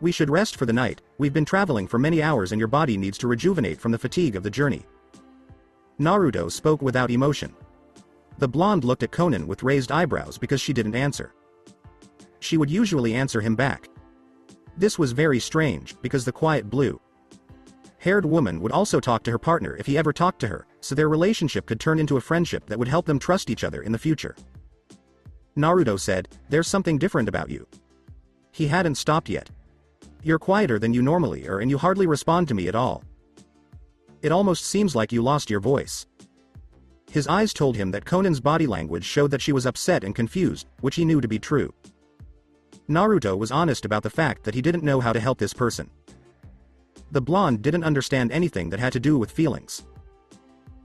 We should rest for the night, we've been traveling for many hours and your body needs to rejuvenate from the fatigue of the journey. Naruto spoke without emotion. The blonde looked at Conan with raised eyebrows because she didn't answer. She would usually answer him back. This was very strange, because the quiet blue-haired haired woman would also talk to her partner if he ever talked to her, so their relationship could turn into a friendship that would help them trust each other in the future. Naruto said, "There's something different about you." He hadn't stopped yet. "You're quieter than you normally are and you hardly respond to me at all. It almost seems like you lost your voice." His eyes told him that Konan's body language showed that she was upset and confused, which he knew to be true. Naruto was honest about the fact that he didn't know how to help this person. The blonde didn't understand anything that had to do with feelings.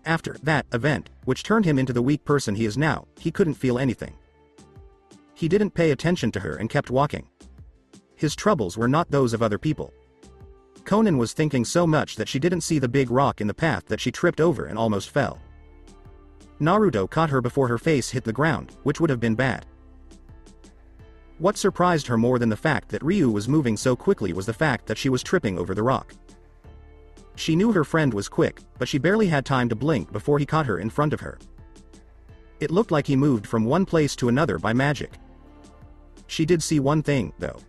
After that event, which turned him into the weak person he is now, he couldn't feel anything. He didn't pay attention to her and kept walking. His troubles were not those of other people. Konan was thinking so much that she didn't see the big rock in the path that she tripped over and almost fell. Naruto caught her before her face hit the ground, which would have been bad. What surprised her more than the fact that Ryu was moving so quickly was the fact that she was tripping over the rock. She knew her friend was quick, but she barely had time to blink before he caught her in front of her. It looked like he moved from one place to another by magic. She did see one thing, though.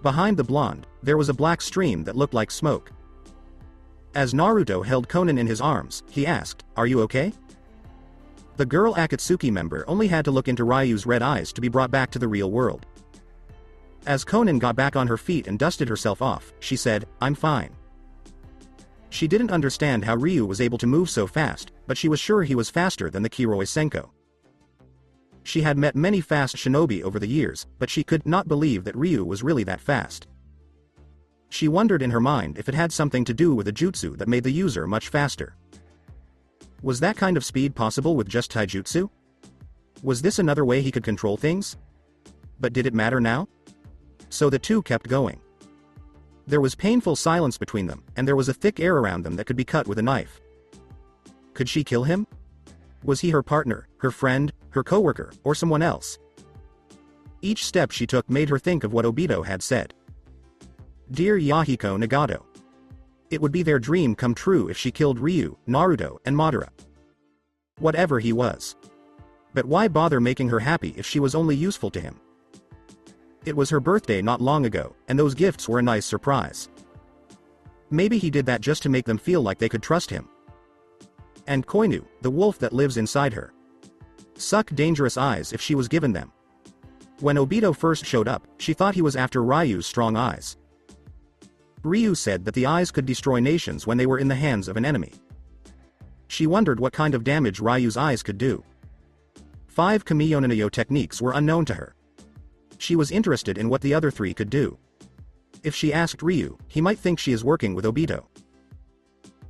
Behind the blonde, there was a black stream that looked like smoke. As Naruto held Konan in his arms, he asked, "Are you okay?" The girl Akatsuki member only had to look into Ryu's red eyes to be brought back to the real world. As Konan got back on her feet and dusted herself off, she said, "I'm fine." She didn't understand how Ryu was able to move so fast, but she was sure he was faster than the Kiroi Senko. She had met many fast shinobi over the years, but she could not believe that Ryu was really that fast. She wondered in her mind if it had something to do with a jutsu that made the user much faster. Was that kind of speed possible with just taijutsu? Was this another way he could control things? But did it matter now? So the two kept going. There was painful silence between them, and there was a thick air around them that could be cut with a knife. Could she kill him? Was he her partner, her friend, her coworker, or someone else? Each step she took made her think of what Obito had said. Dear Yahiko Nagato. It would be their dream come true if she killed Ryu, Naruto, and Madara. Whatever he was. But why bother making her happy if she was only useful to him? It was her birthday not long ago, and those gifts were a nice surprise. Maybe he did that just to make them feel like they could trust him. And Koinu, the wolf that lives inside her. Suck dangerous eyes if she was given them. When Obito first showed up, she thought he was after Ryu's strong eyes. Ryu said that the eyes could destroy nations when they were in the hands of an enemy. She wondered what kind of damage Ryu's eyes could do. 5 Kamiyonayo techniques were unknown to her. She was interested in what the other 3 could do. If she asked Ryu, he might think she is working with Obito.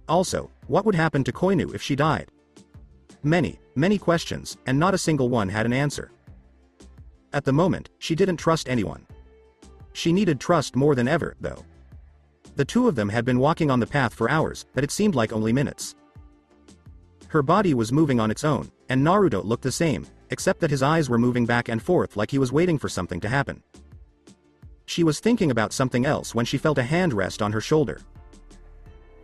Also, what would happen to Koinu if she died? Many questions, and not a single one had an answer. At the moment, she didn't trust anyone. She needed trust more than ever, though. The two of them had been walking on the path for hours, but it seemed like only minutes. Her body was moving on its own, and Naruto looked the same, except that his eyes were moving back and forth like he was waiting for something to happen. She was thinking about something else when she felt a hand rest on her shoulder.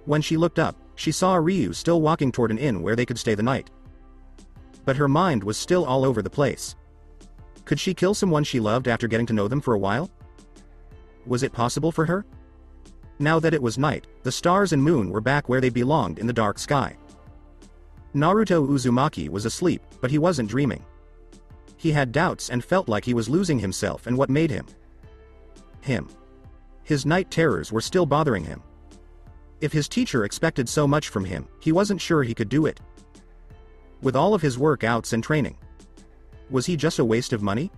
When she looked up, she saw Ryu still walking toward an inn where they could stay the night. But her mind was still all over the place. Could she kill someone she loved after getting to know them for a while? Was it possible for her? Now that it was night, the stars and moon were back where they belonged in the dark sky. Naruto Uzumaki was asleep, but he wasn't dreaming. He had doubts and felt like he was losing himself and what made him. His night terrors were still bothering him. If his teacher expected so much from him, he wasn't sure he could do it. With all of his workouts and training. Was he just a waste of money?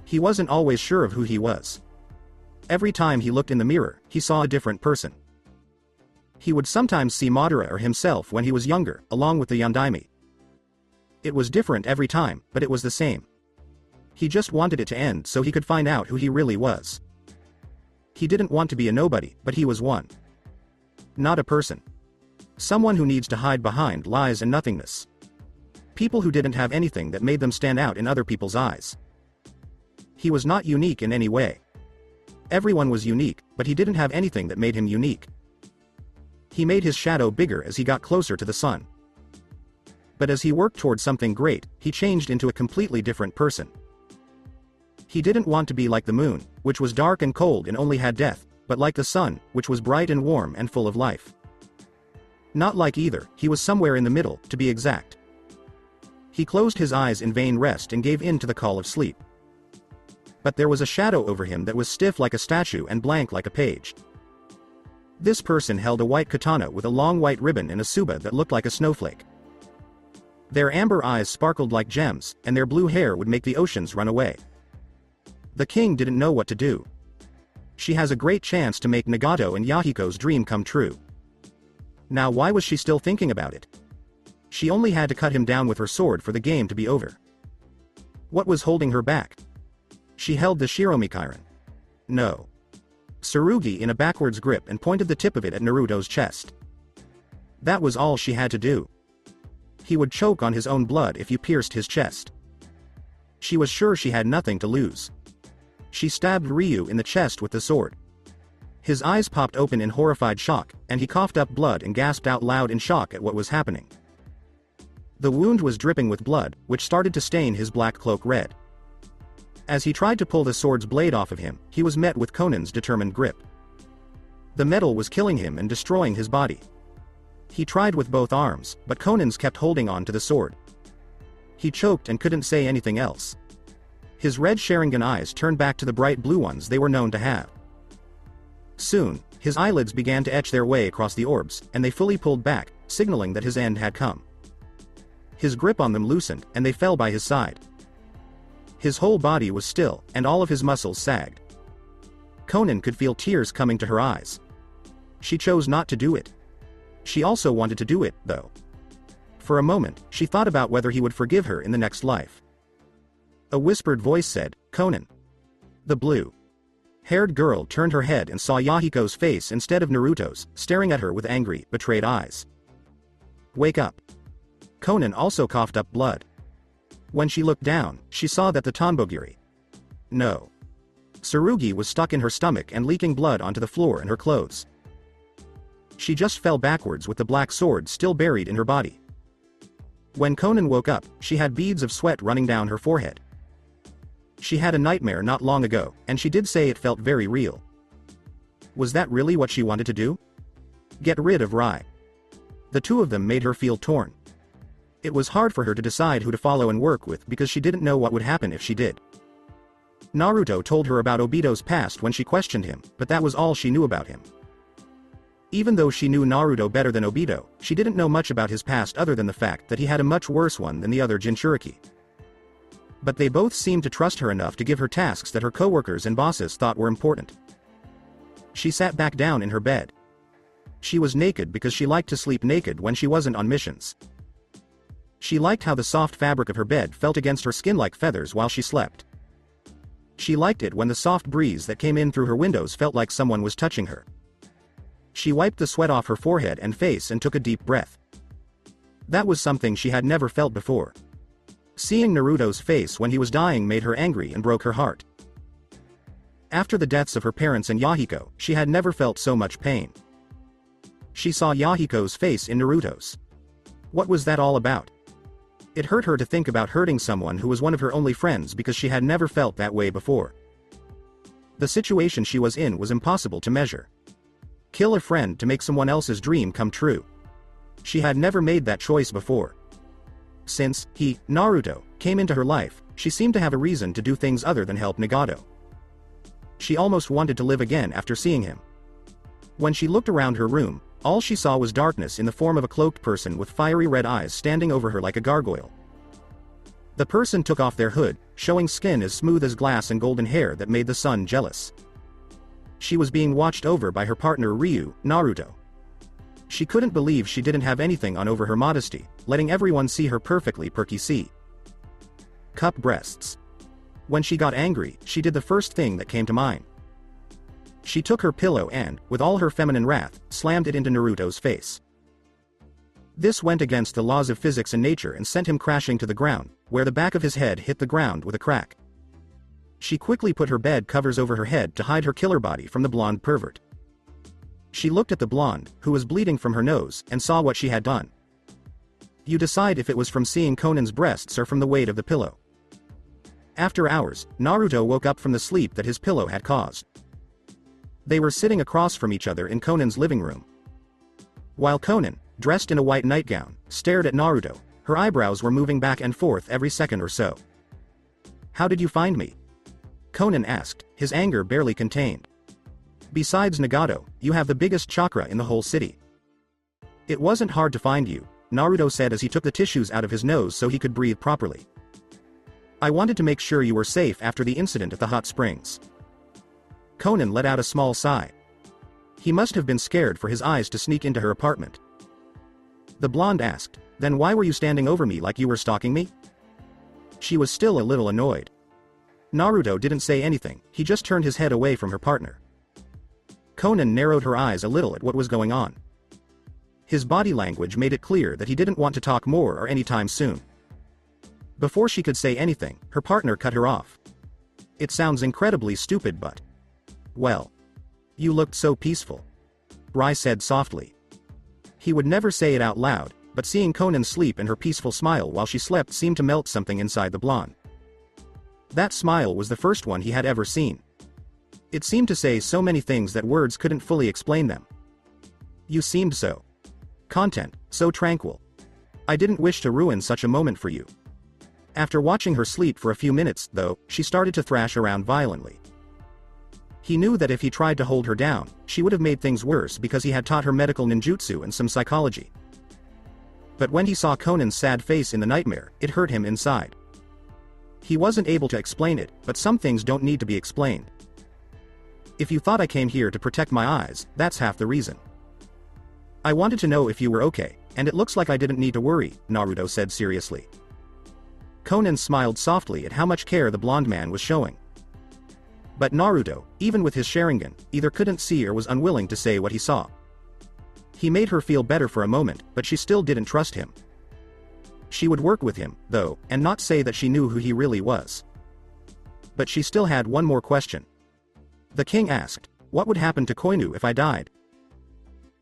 He wasn't always sure of who he was. Every time he looked in the mirror, he saw a different person. He would sometimes see Madara or himself when he was younger, along with the Yondaime. It was different every time, but it was the same. He just wanted it to end so he could find out who he really was. He didn't want to be a nobody, but he was one. Not a person. Someone who needs to hide behind lies and nothingness. People who didn't have anything that made them stand out in other people's eyes. He was not unique in any way. Everyone was unique, but he didn't have anything that made him unique. He made his shadow bigger as he got closer to the sun. But as he worked toward something great, he changed into a completely different person. He didn't want to be like the moon, which was dark and cold and only had death, but like the sun, which was bright and warm and full of life. Not like either, he was somewhere in the middle, to be exact. He closed his eyes in vain rest and gave in to the call of sleep. But there was a shadow over him that was stiff like a statue and blank like a page. This person held a white katana with a long white ribbon and a tsuba that looked like a snowflake. Their amber eyes sparkled like gems, and their blue hair would make the oceans run away. The king didn't know what to do. She has a great chance to make Nagato and Yahiko's dream come true. Now why was she still thinking about it? She only had to cut him down with her sword for the game to be over. What was holding her back? She held the Shiromikiren. No. Tsurugi in a backwards grip and pointed the tip of it at Naruto's chest. That was all she had to do. He would choke on his own blood if you pierced his chest. She was sure she had nothing to lose. She stabbed Ryu in the chest with the sword. His eyes popped open in horrified shock, and he coughed up blood and gasped out loud in shock at what was happening. The wound was dripping with blood, which started to stain his black cloak red. As he tried to pull the sword's blade off of him, he was met with Conan's determined grip. The metal was killing him and destroying his body. He tried with both arms, but Conan's kept holding on to the sword. He choked and couldn't say anything else. His red Sharingan eyes turned back to the bright blue ones they were known to have. Soon, his eyelids began to etch their way across the orbs, and they fully pulled back, signaling that his end had come. His grip on them loosened, and they fell by his side. His whole body was still, and all of his muscles sagged. Conan could feel tears coming to her eyes. She chose not to do it. She also wanted to do it, though. For a moment, she thought about whether he would forgive her in the next life. A whispered voice said, "Conan." The blue-haired girl turned her head and saw Yahiko's face instead of Naruto's, staring at her with angry, betrayed eyes. "Wake up." Conan also coughed up blood. When she looked down, she saw that the Tanbogiri. No. Tsurugi was stuck in her stomach and leaking blood onto the floor and her clothes. She just fell backwards with the black sword still buried in her body. When Conan woke up, she had beads of sweat running down her forehead. She had a nightmare not long ago, and she did say it felt very real. Was that really what she wanted to do? Get rid of Rai. The two of them made her feel torn. It was hard for her to decide who to follow and work with because she didn't know what would happen if she did. Naruto told her about Obito's past when she questioned him, but that was all she knew about him. Even though she knew Naruto better than Obito, she didn't know much about his past other than the fact that he had a much worse one than the other Jinchuriki. But they both seemed to trust her enough to give her tasks that her coworkers and bosses thought were important. She sat back down in her bed. She was naked because she liked to sleep naked when she wasn't on missions. She liked how the soft fabric of her bed felt against her skin like feathers while she slept. She liked it when the soft breeze that came in through her windows felt like someone was touching her. She wiped the sweat off her forehead and face and took a deep breath. That was something she had never felt before. Seeing Naruto's face when he was dying made her angry and broke her heart. After the deaths of her parents and Yahiko, she had never felt so much pain. She saw Yahiko's face in Naruto's. What was that all about? It hurt her to think about hurting someone who was one of her only friends because she had never felt that way before. The situation she was in was impossible to measure. Kill a friend to make someone else's dream come true. She had never made that choice before. Since he, Naruto, came into her life, she seemed to have a reason to do things other than help Nagato. She almost wanted to live again after seeing him. When she looked around her room, all she saw was darkness in the form of a cloaked person with fiery red eyes standing over her like a gargoyle. The person took off their hood, showing skin as smooth as glass and golden hair that made the sun jealous. She was being watched over by her partner Ryu, Naruto. She couldn't believe she didn't have anything on over her modesty, letting everyone see her perfectly perky cup breasts. When she got angry, she did the first thing that came to mind. She took her pillow and, with all her feminine wrath, slammed it into Naruto's face. This went against the laws of physics and nature and sent him crashing to the ground, where the back of his head hit the ground with a crack. She quickly put her bed covers over her head to hide her killer body from the blonde pervert. She looked at the blonde, who was bleeding from her nose, and saw what she had done. You decide if it was from seeing Conan's breasts or from the weight of the pillow. After hours, Naruto woke up from the sleep that his pillow had caused. They were sitting across from each other in Conan's living room. While Conan, dressed in a white nightgown, stared at Naruto, her eyebrows were moving back and forth every second or so. "How did you find me?" Conan asked, his anger barely contained. "Besides Nagato, you have the biggest chakra in the whole city." "It wasn't hard to find you," Naruto said as he took the tissues out of his nose so he could breathe properly. "I wanted to make sure you were safe after the incident at the hot springs." Conan let out a small sigh. He must have been scared for his eyes to sneak into her apartment. The blonde asked, "Then why were you standing over me like you were stalking me?" She was still a little annoyed. Naruto didn't say anything, he just turned his head away from her partner. Conan narrowed her eyes a little at what was going on. His body language made it clear that he didn't want to talk more or anytime soon. Before she could say anything, her partner cut her off. "It sounds incredibly stupid but... well. You looked so peaceful," Rai said softly. He would never say it out loud, but seeing Conan sleep and her peaceful smile while she slept seemed to melt something inside the blonde. That smile was the first one he had ever seen. It seemed to say so many things that words couldn't fully explain them. "You seemed so content, so tranquil. I didn't wish to ruin such a moment for you." After watching her sleep for a few minutes, though, she started to thrash around violently. He knew that if he tried to hold her down, she would have made things worse because he had taught her medical ninjutsu and some psychology. But when he saw Conan's sad face in the nightmare, it hurt him inside. He wasn't able to explain it, but some things don't need to be explained. "If you thought I came here to protect my eyes, that's half the reason. I wanted to know if you were okay, and it looks like I didn't need to worry," Naruto said seriously. Conan smiled softly at how much care the blonde man was showing. But Naruto, even with his Sharingan, either couldn't see or was unwilling to say what he saw. He made her feel better for a moment, but she still didn't trust him. She would work with him, though, and not say that she knew who he really was. But she still had one more question. The king asked, "What would happen to Koinu if I died?"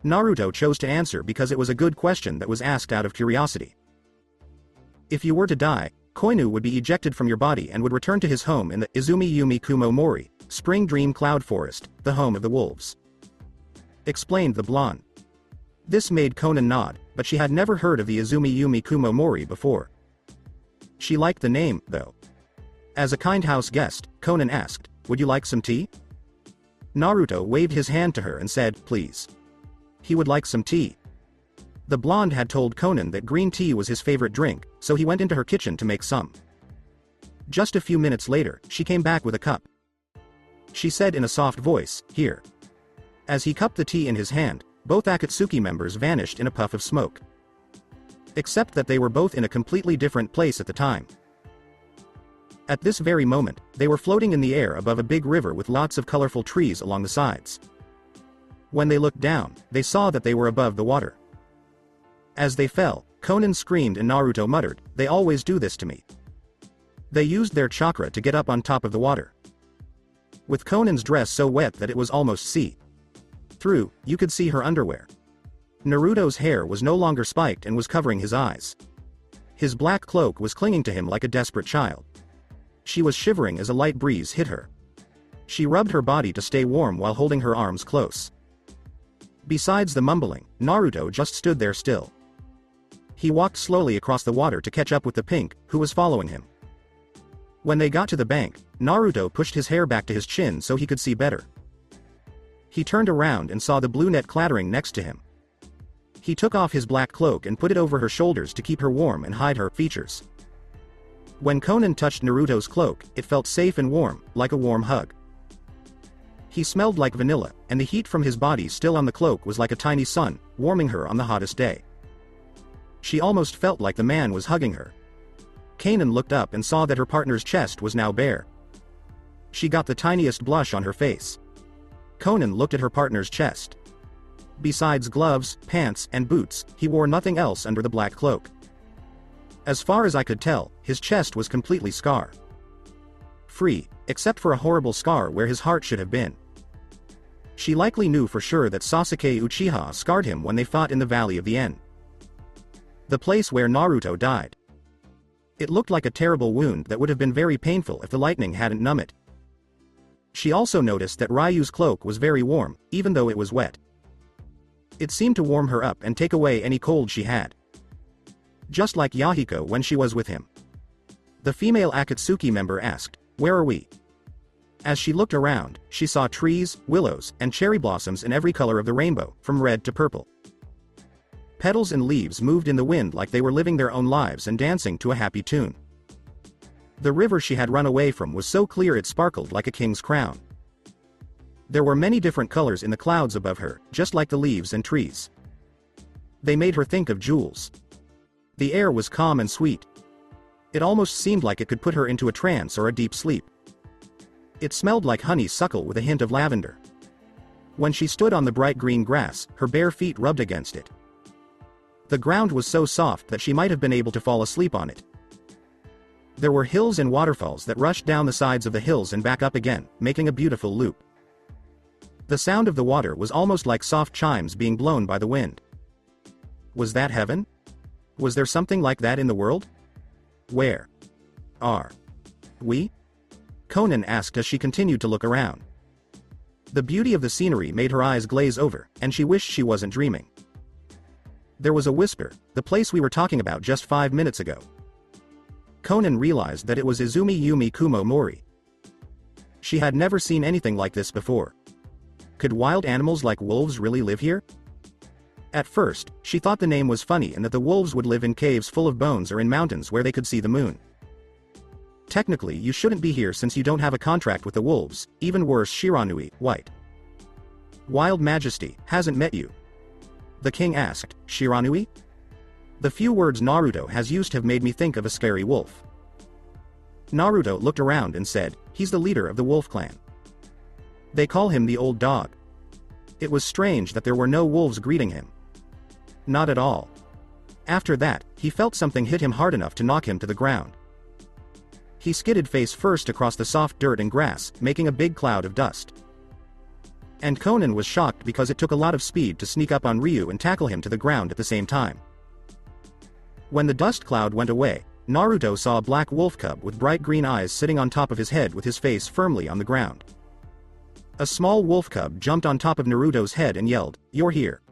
Naruto chose to answer because it was a good question that was asked out of curiosity. "If you were to die, Koinu would be ejected from your body and would return to his home in the Izumi Yumi Kumo Mori, Spring Dream Cloud Forest, the home of the wolves," explained the blonde. This made Conan nod, but she had never heard of the Izumi Yumi Kumo Mori before. She liked the name, though. As a kind house guest, Conan asked, "Would you like some tea?" Naruto waved his hand to her and said, "Please." He would like some tea. The blonde had told Conan that green tea was his favorite drink, so he went into her kitchen to make some. Just a few minutes later, she came back with a cup. She said in a soft voice, "Here." As he cupped the tea in his hand, both Akatsuki members vanished in a puff of smoke. Except that they were both in a completely different place at the time. At this very moment, they were floating in the air above a big river with lots of colorful trees along the sides. When they looked down, they saw that they were above the water. As they fell, Conan screamed and Naruto muttered, "They always do this to me." They used their chakra to get up on top of the water. With Conan's dress so wet that it was almost see-through, you could see her underwear. Naruto's hair was no longer spiked and was covering his eyes. His black cloak was clinging to him like a desperate child. She was shivering as a light breeze hit her. She rubbed her body to stay warm while holding her arms close. Besides the mumbling, Naruto just stood there still. He walked slowly across the water to catch up with the pink, who was following him. When they got to the bank, Naruto pushed his hair back to his chin so he could see better. He turned around and saw the blue net clattering next to him. He took off his black cloak and put it over her shoulders to keep her warm and hide her features. When Conan touched Naruto's cloak, it felt safe and warm, like a warm hug. He smelled like vanilla, and the heat from his body still on the cloak was like a tiny sun, warming her on the hottest day. She almost felt like the man was hugging her. Kanan looked up and saw that her partner's chest was now bare. She got the tiniest blush on her face. Conan looked at her partner's chest. Besides gloves, pants, and boots, he wore nothing else under the black cloak. As far as I could tell, his chest was completely scar-free, except for a horrible scar where his heart should have been. She likely knew for sure that Sasuke Uchiha scarred him when they fought in the Valley of the End. The place where Naruto died. It looked like a terrible wound that would have been very painful if the lightning hadn't numbed it. She also noticed that Ryu's cloak was very warm, even though it was wet. It seemed to warm her up and take away any cold she had. Just like Yahiko when she was with him. The female Akatsuki member asked, "Where are we?" As she looked around, she saw trees, willows, and cherry blossoms in every color of the rainbow, from red to purple. Petals and leaves moved in the wind like they were living their own lives and dancing to a happy tune. The river she had run away from was so clear it sparkled like a king's crown. There were many different colors in the clouds above her, just like the leaves and trees. They made her think of jewels. The air was calm and sweet. It almost seemed like it could put her into a trance or a deep sleep. It smelled like honeysuckle with a hint of lavender. When she stood on the bright green grass, her bare feet rubbed against it. The ground was so soft that she might have been able to fall asleep on it. There were hills and waterfalls that rushed down the sides of the hills and back up again, making a beautiful loop. The sound of the water was almost like soft chimes being blown by the wind. Was that heaven? Was there something like that in the world? Where are we? Conan asked as she continued to look around. The beauty of the scenery made her eyes glaze over, and she wished she wasn't dreaming. There was a whisper, "The place we were talking about just 5 minutes ago." Conan realized that it was Izumi Yumi Kumo Mori. She had never seen anything like this before. Could wild animals like wolves really live here? At first, she thought the name was funny and that the wolves would live in caves full of bones or in mountains where they could see the moon. Technically, you shouldn't be here since you don't have a contract with the wolves, even worse Shiranui, white. Wild Majesty, hasn't met you. The king asked, Shiranui? The few words Naruto has used have made me think of a scary wolf. Naruto looked around and said, he's the leader of the wolf clan. They call him the old dog. It was strange that there were no wolves greeting him. Not at all. After that, he felt something hit him hard enough to knock him to the ground. He skidded face first across the soft dirt and grass, making a big cloud of dust. And Conan was shocked because it took a lot of speed to sneak up on Ryu and tackle him to the ground at the same time. When the dust cloud went away, Naruto saw a black wolf cub with bright green eyes sitting on top of his head with his face firmly on the ground. A small wolf cub jumped on top of Naruto's head and yelled, "You're here."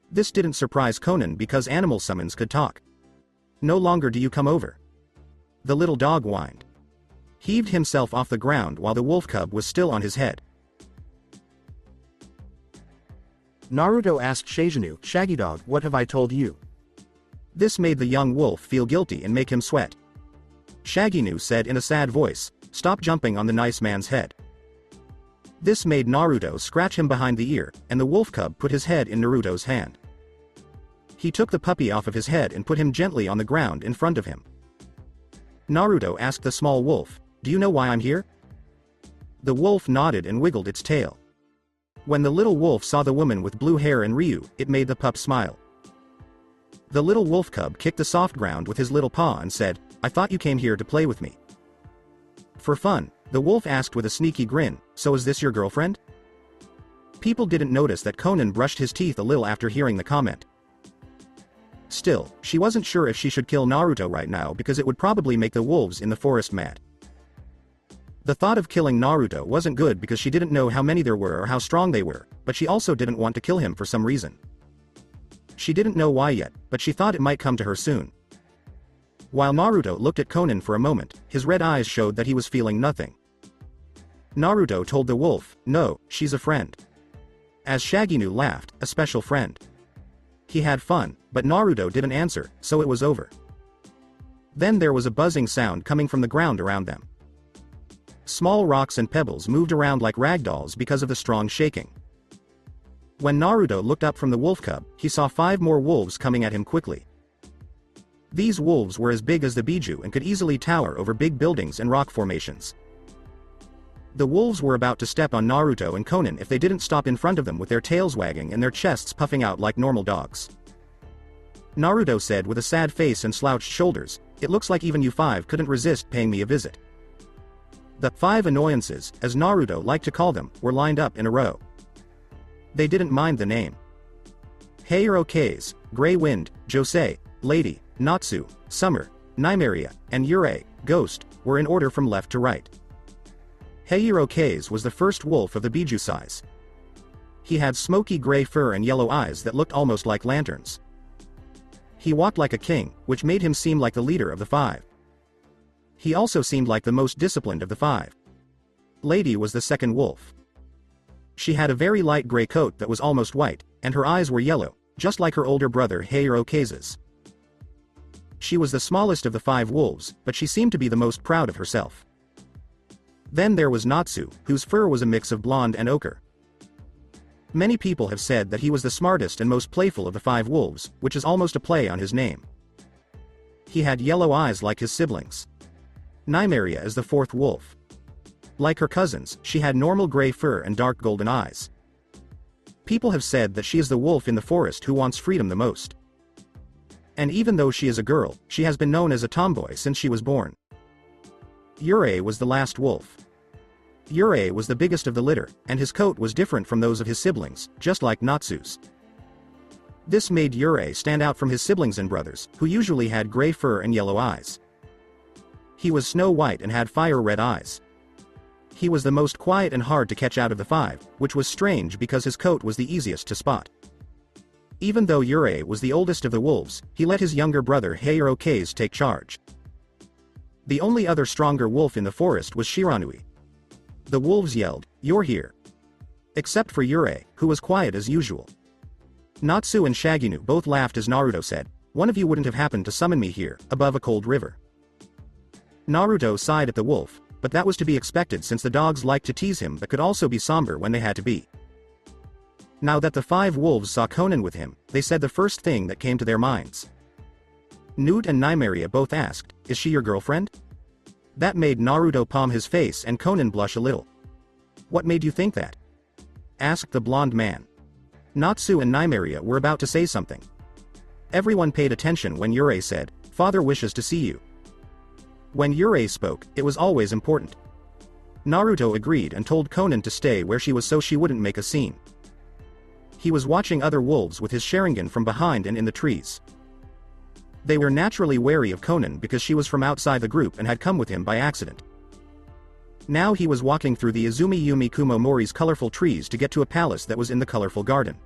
This didn't surprise Conan because animal summons could talk. "No longer do you come over." The little dog whined. Heaved himself off the ground while the wolf cub was still on his head. Naruto asked Shizunu, "Shaggy Dog, what have I told you?" This made the young wolf feel guilty and make him sweat. Shaggy said in a sad voice, "Stop jumping on the nice man's head." This made Naruto scratch him behind the ear, and the wolf cub put his head in Naruto's hand. He took the puppy off of his head and put him gently on the ground in front of him. Naruto asked the small wolf, "Do you know why I'm here?" The wolf nodded and wiggled its tail. When the little wolf saw the woman with blue hair and Ryu, it made the pup smile. The little wolf cub kicked the soft ground with his little paw and said, "I thought you came here to play with me." For fun, the wolf asked with a sneaky grin, "So is this your girlfriend?" People didn't notice that Conan brushed his teeth a little after hearing the comment. Still, she wasn't sure if she should kill Naruto right now because it would probably make the wolves in the forest mad. The thought of killing Naruto wasn't good because she didn't know how many there were or how strong they were, but she also didn't want to kill him for some reason. She didn't know why yet, but she thought it might come to her soon. While Naruto looked at Conan for a moment, his red eyes showed that he was feeling nothing. Naruto told the wolf, "No, she's a friend." As Shaggy laughed, "A special friend." He had fun, but Naruto didn't answer, so it was over. Then there was a buzzing sound coming from the ground around them. Small rocks and pebbles moved around like ragdolls because of the strong shaking. When Naruto looked up from the wolf cub, he saw 5 more wolves coming at him quickly. These wolves were as big as the Biju and could easily tower over big buildings and rock formations. The wolves were about to step on Naruto and Conan if they didn't stop in front of them with their tails wagging and their chests puffing out like normal dogs. Naruto said with a sad face and slouched shoulders, "It looks like even you 5 couldn't resist paying me a visit." The 5 annoyances, as Naruto liked to call them, were lined up in a row. They didn't mind the name. Heiro K's, Grey Wind, Josei, Lady, Natsu, Summer, Nymeria, and Yurei, Ghost, were in order from left to right. Heihiro Kase was the first wolf of the Biju size. He had smoky gray fur and yellow eyes that looked almost like lanterns. He walked like a king, which made him seem like the leader of the five. He also seemed like the most disciplined of the five. Lady was the second wolf. She had a very light gray coat that was almost white, and her eyes were yellow, just like her older brother Heihiro Kase's. She was the smallest of the five wolves, but she seemed to be the most proud of herself. Then there was Natsu, whose fur was a mix of blonde and ochre. Many people have said that he was the smartest and most playful of the five wolves, which is almost a play on his name. He had yellow eyes like his siblings. Nymeria is the fourth wolf. Like her cousins, she had normal gray fur and dark golden eyes. People have said that she is the wolf in the forest who wants freedom the most. And even though she is a girl, she has been known as a tomboy since she was born. Yurei was the last wolf. Yurei was the biggest of the litter, and his coat was different from those of his siblings, just like Natsu's. This made Yurei stand out from his siblings and brothers, who usually had gray fur and yellow eyes. He was snow white and had fire-red eyes. He was the most quiet and hard to catch out of the five, which was strange because his coat was the easiest to spot. Even though Yurei was the oldest of the wolves, he let his younger brother Heihiro Kase take charge. The only other stronger wolf in the forest was Shiranui. The wolves yelled, "You're here!" Except for Yurei, who was quiet as usual. Natsu and Shaginu both laughed as Naruto said, "One of you wouldn't have happened to summon me here, above a cold river." Naruto sighed at the wolf, but that was to be expected since the dogs liked to tease him but could also be somber when they had to be. Now that the five wolves saw Conan with him, they said the first thing that came to their minds. Newt and Nymeria both asked, "Is she your girlfriend?" That made Naruto palm his face and Conan blush a little. "What made you think that?" asked the blonde man. Natsu and Nymeria were about to say something. Everyone paid attention when Yurei said, "Father wishes to see you." When Yurei spoke, it was always important. Naruto agreed and told Conan to stay where she was so she wouldn't make a scene. He was watching other wolves with his Sharingan from behind and in the trees. They were naturally wary of Conan because she was from outside the group and had come with him by accident. Now he was walking through the Izumi Yumi Kumo Mori's colorful trees to get to a palace that was in the colorful garden.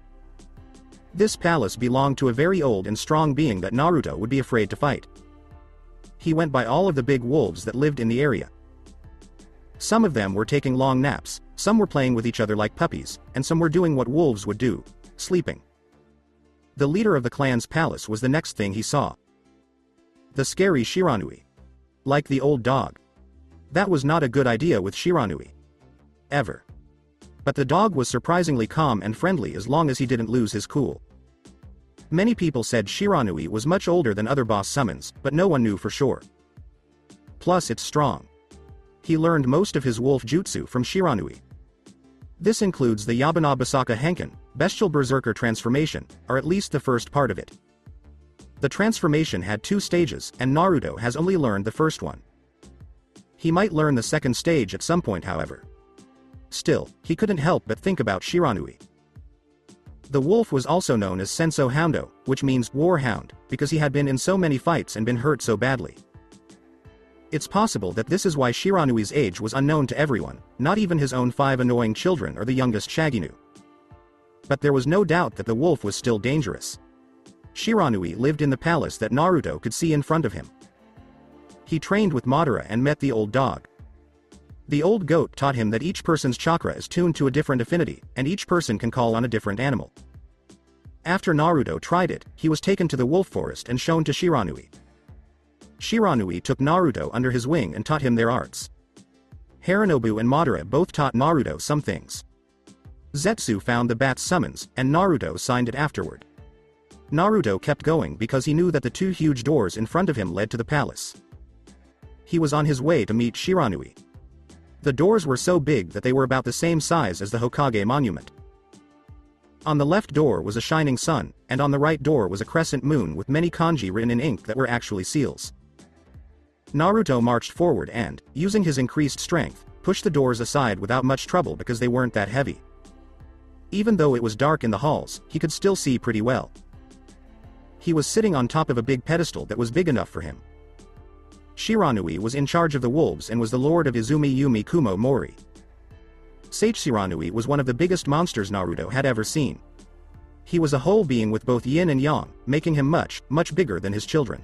This palace belonged to a very old and strong being that Naruto would be afraid to fight. He went by all of the big wolves that lived in the area. Some of them were taking long naps, some were playing with each other like puppies, and some were doing what wolves would do, sleeping. The leader of the clan's palace was the next thing he saw. The scary Shiranui. Like the old dog. That was not a good idea with Shiranui. Ever. But the dog was surprisingly calm and friendly as long as he didn't lose his cool. Many people said Shiranui was much older than other boss summons, but no one knew for sure. Plus it's strong. He learned most of his wolf jutsu from Shiranui. This includes the Yabana Basaka Henken, Bestial Berserker transformation, or at least the first part of it. The transformation had 2 stages, and Naruto has only learned the first one. He might learn the second stage at some point however. Still, he couldn't help but think about Shiranui. The wolf was also known as Senso Houndo, which means war hound, because he had been in so many fights and been hurt so badly. It's possible that this is why Shiranui's age was unknown to everyone, not even his own 5 annoying children or the youngest Shaginu. But there was no doubt that the wolf was still dangerous. Shiranui lived in the palace that Naruto could see in front of him. He trained with Madara and met the old dog. The old goat taught him that each person's chakra is tuned to a different affinity, and each person can call on a different animal. After Naruto tried it, he was taken to the wolf forest and shown to Shiranui. Shiranui took Naruto under his wing and taught him their arts. Harinobu and Madara both taught Naruto some things. Zetsu found the bat's summons, and Naruto signed it afterward. Naruto kept going because he knew that the 2 huge doors in front of him led to the palace. He was on his way to meet Shiranui. The doors were so big that they were about the same size as the Hokage monument. On the left door was a shining sun, and on the right door was a crescent moon with many kanji written in ink that were actually seals. Naruto marched forward and, using his increased strength, pushed the doors aside without much trouble because they weren't that heavy. Even though it was dark in the halls, he could still see pretty well. He was sitting on top of a big pedestal that was big enough for him. Shiranui was in charge of the wolves and was the lord of Izumi Yumi Kumo Mori. Sage Shiranui was one of the biggest monsters Naruto had ever seen. He was a whole being with both yin and yang, making him much, much bigger than his children.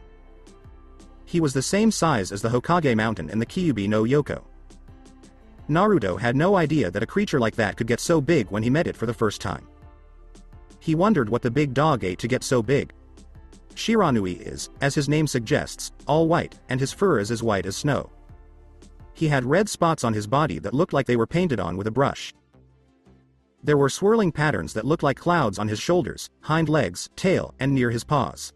He was the same size as the Hokage Mountain and the Kyuubi no Yoko. Naruto had no idea that a creature like that could get so big when he met it for the first time. He wondered what the big dog ate to get so big. Shiranui is, as his name suggests, all white, and his fur is as white as snow. He had red spots on his body that looked like they were painted on with a brush. There were swirling patterns that looked like clouds on his shoulders, hind legs, tail, and near his paws.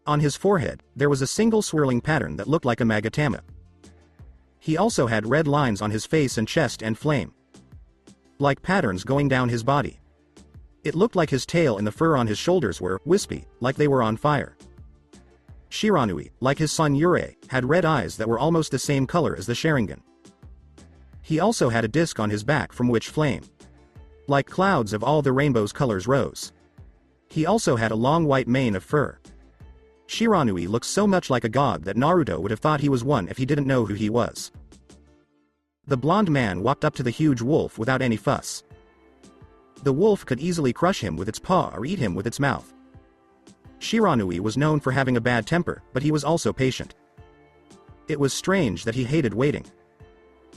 On his forehead, there was a single swirling pattern that looked like a magatama. He also had red lines on his face and chest and flame, like patterns going down his body. It looked like his tail and the fur on his shoulders were wispy, like they were on fire. Shiranui, like his son Yurei, had red eyes that were almost the same color as the Sharingan. He also had a disc on his back from which flame, like clouds of all the rainbow's colors, rose. He also had a long white mane of fur. Shiranui looked so much like a god that Naruto would have thought he was one if he didn't know who he was. The blonde man walked up to the huge wolf without any fuss. The wolf could easily crush him with its paw or eat him with its mouth. Shiranui was known for having a bad temper, but he was also patient. It was strange that he hated waiting.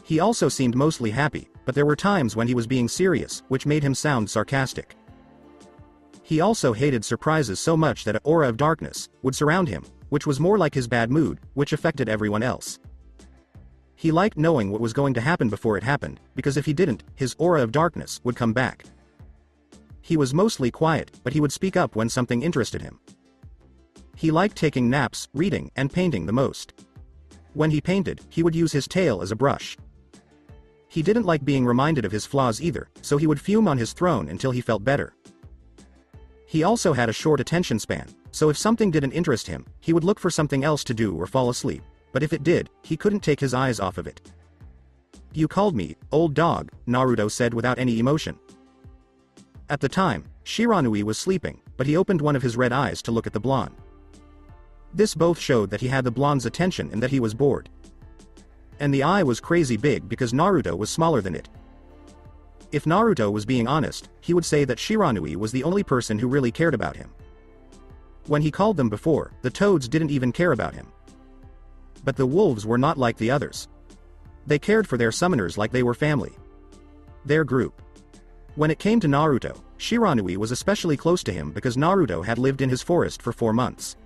He also seemed mostly happy, but there were times when he was being serious, which made him sound sarcastic. He also hated surprises so much that an aura of darkness would surround him, which was more like his bad mood, which affected everyone else. He liked knowing what was going to happen before it happened, because if he didn't, his aura of darkness would come back. He was mostly quiet, but he would speak up when something interested him. He liked taking naps, reading, and painting the most. When he painted, he would use his tail as a brush. He didn't like being reminded of his flaws either, so he would fume on his throne until he felt better. He also had a short attention span, so if something didn't interest him, he would look for something else to do or fall asleep, but if it did, he couldn't take his eyes off of it. "You called me, old dog," Naruto said without any emotion. At the time, Shiranui was sleeping, but he opened one of his red eyes to look at the blonde. This both showed that he had the blonde's attention and that he was bored. And the eye was crazy big because Naruto was smaller than it. If Naruto was being honest, he would say that Shiranui was the only person who really cared about him. When he called them before, the toads didn't even care about him. But the wolves were not like the others. They cared for their summoners like they were family. Their group. When it came to Naruto, Shiranui was especially close to him because Naruto had lived in his forest for 4 months.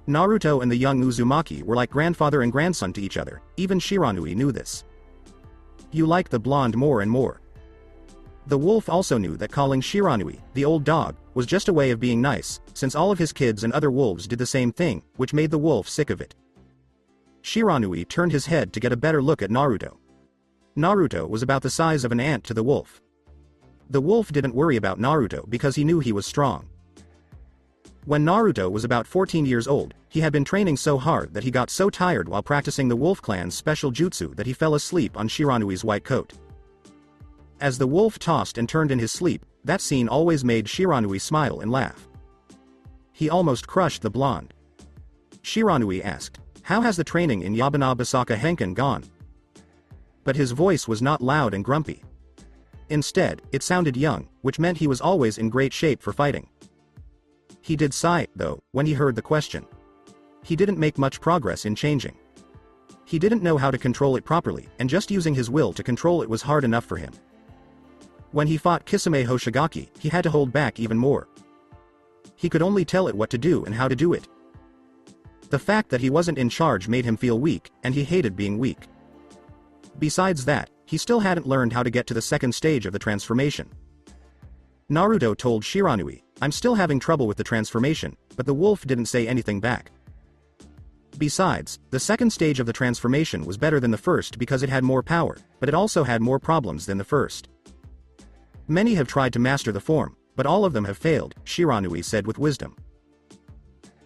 Naruto and the young Uzumaki were like grandfather and grandson to each other, even Shiranui knew this. You like the blonde more and more. The wolf also knew that calling Shiranui, the old dog, was just a way of being nice, since all of his kids and other wolves did the same thing, which made the wolf sick of it. Shiranui turned his head to get a better look at Naruto. Naruto was about the size of an ant to the wolf. The wolf didn't worry about Naruto because he knew he was strong. When Naruto was about 14 years old, he had been training so hard that he got so tired while practicing the Wolf Clan's special jutsu that he fell asleep on Shiranui's white coat. As the wolf tossed and turned in his sleep, that scene always made Shiranui smile and laugh. He almost crushed the blonde. Shiranui asked, "How has the training in Yabana Basaka Henken gone?" But his voice was not loud and grumpy. Instead, it sounded young, which meant he was always in great shape for fighting. He did sigh, though, when he heard the question. He didn't make much progress in changing. He didn't know how to control it properly, and just using his will to control it was hard enough for him. When he fought Kisame Hoshigaki, he had to hold back even more. He could only tell it what to do and how to do it. The fact that he wasn't in charge made him feel weak, and he hated being weak. Besides that, he still hadn't learned how to get to the second stage of the transformation. Naruto told Shiranui, "I'm still having trouble with the transformation," but the wolf didn't say anything back. Besides, the second stage of the transformation was better than the first because it had more power, but it also had more problems than the first. Many have tried to master the form, but all of them have failed, Shiranui said with wisdom.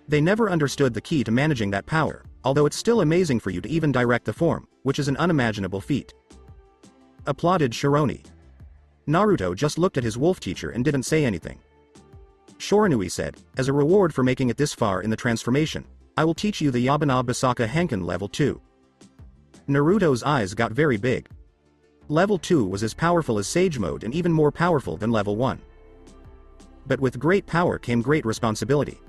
They never understood the key to managing that power, although it's still amazing for you to even direct the form, which is an unimaginable feat. Applauded Shiranui. Naruto just looked at his wolf teacher and didn't say anything. Shiranui said, "As a reward for making it this far in the transformation, I will teach you the Yabana Basaka Henken level 2. Naruto's eyes got very big. Level 2 was as powerful as Sage Mode and even more powerful than Level 1. But with great power came great responsibility.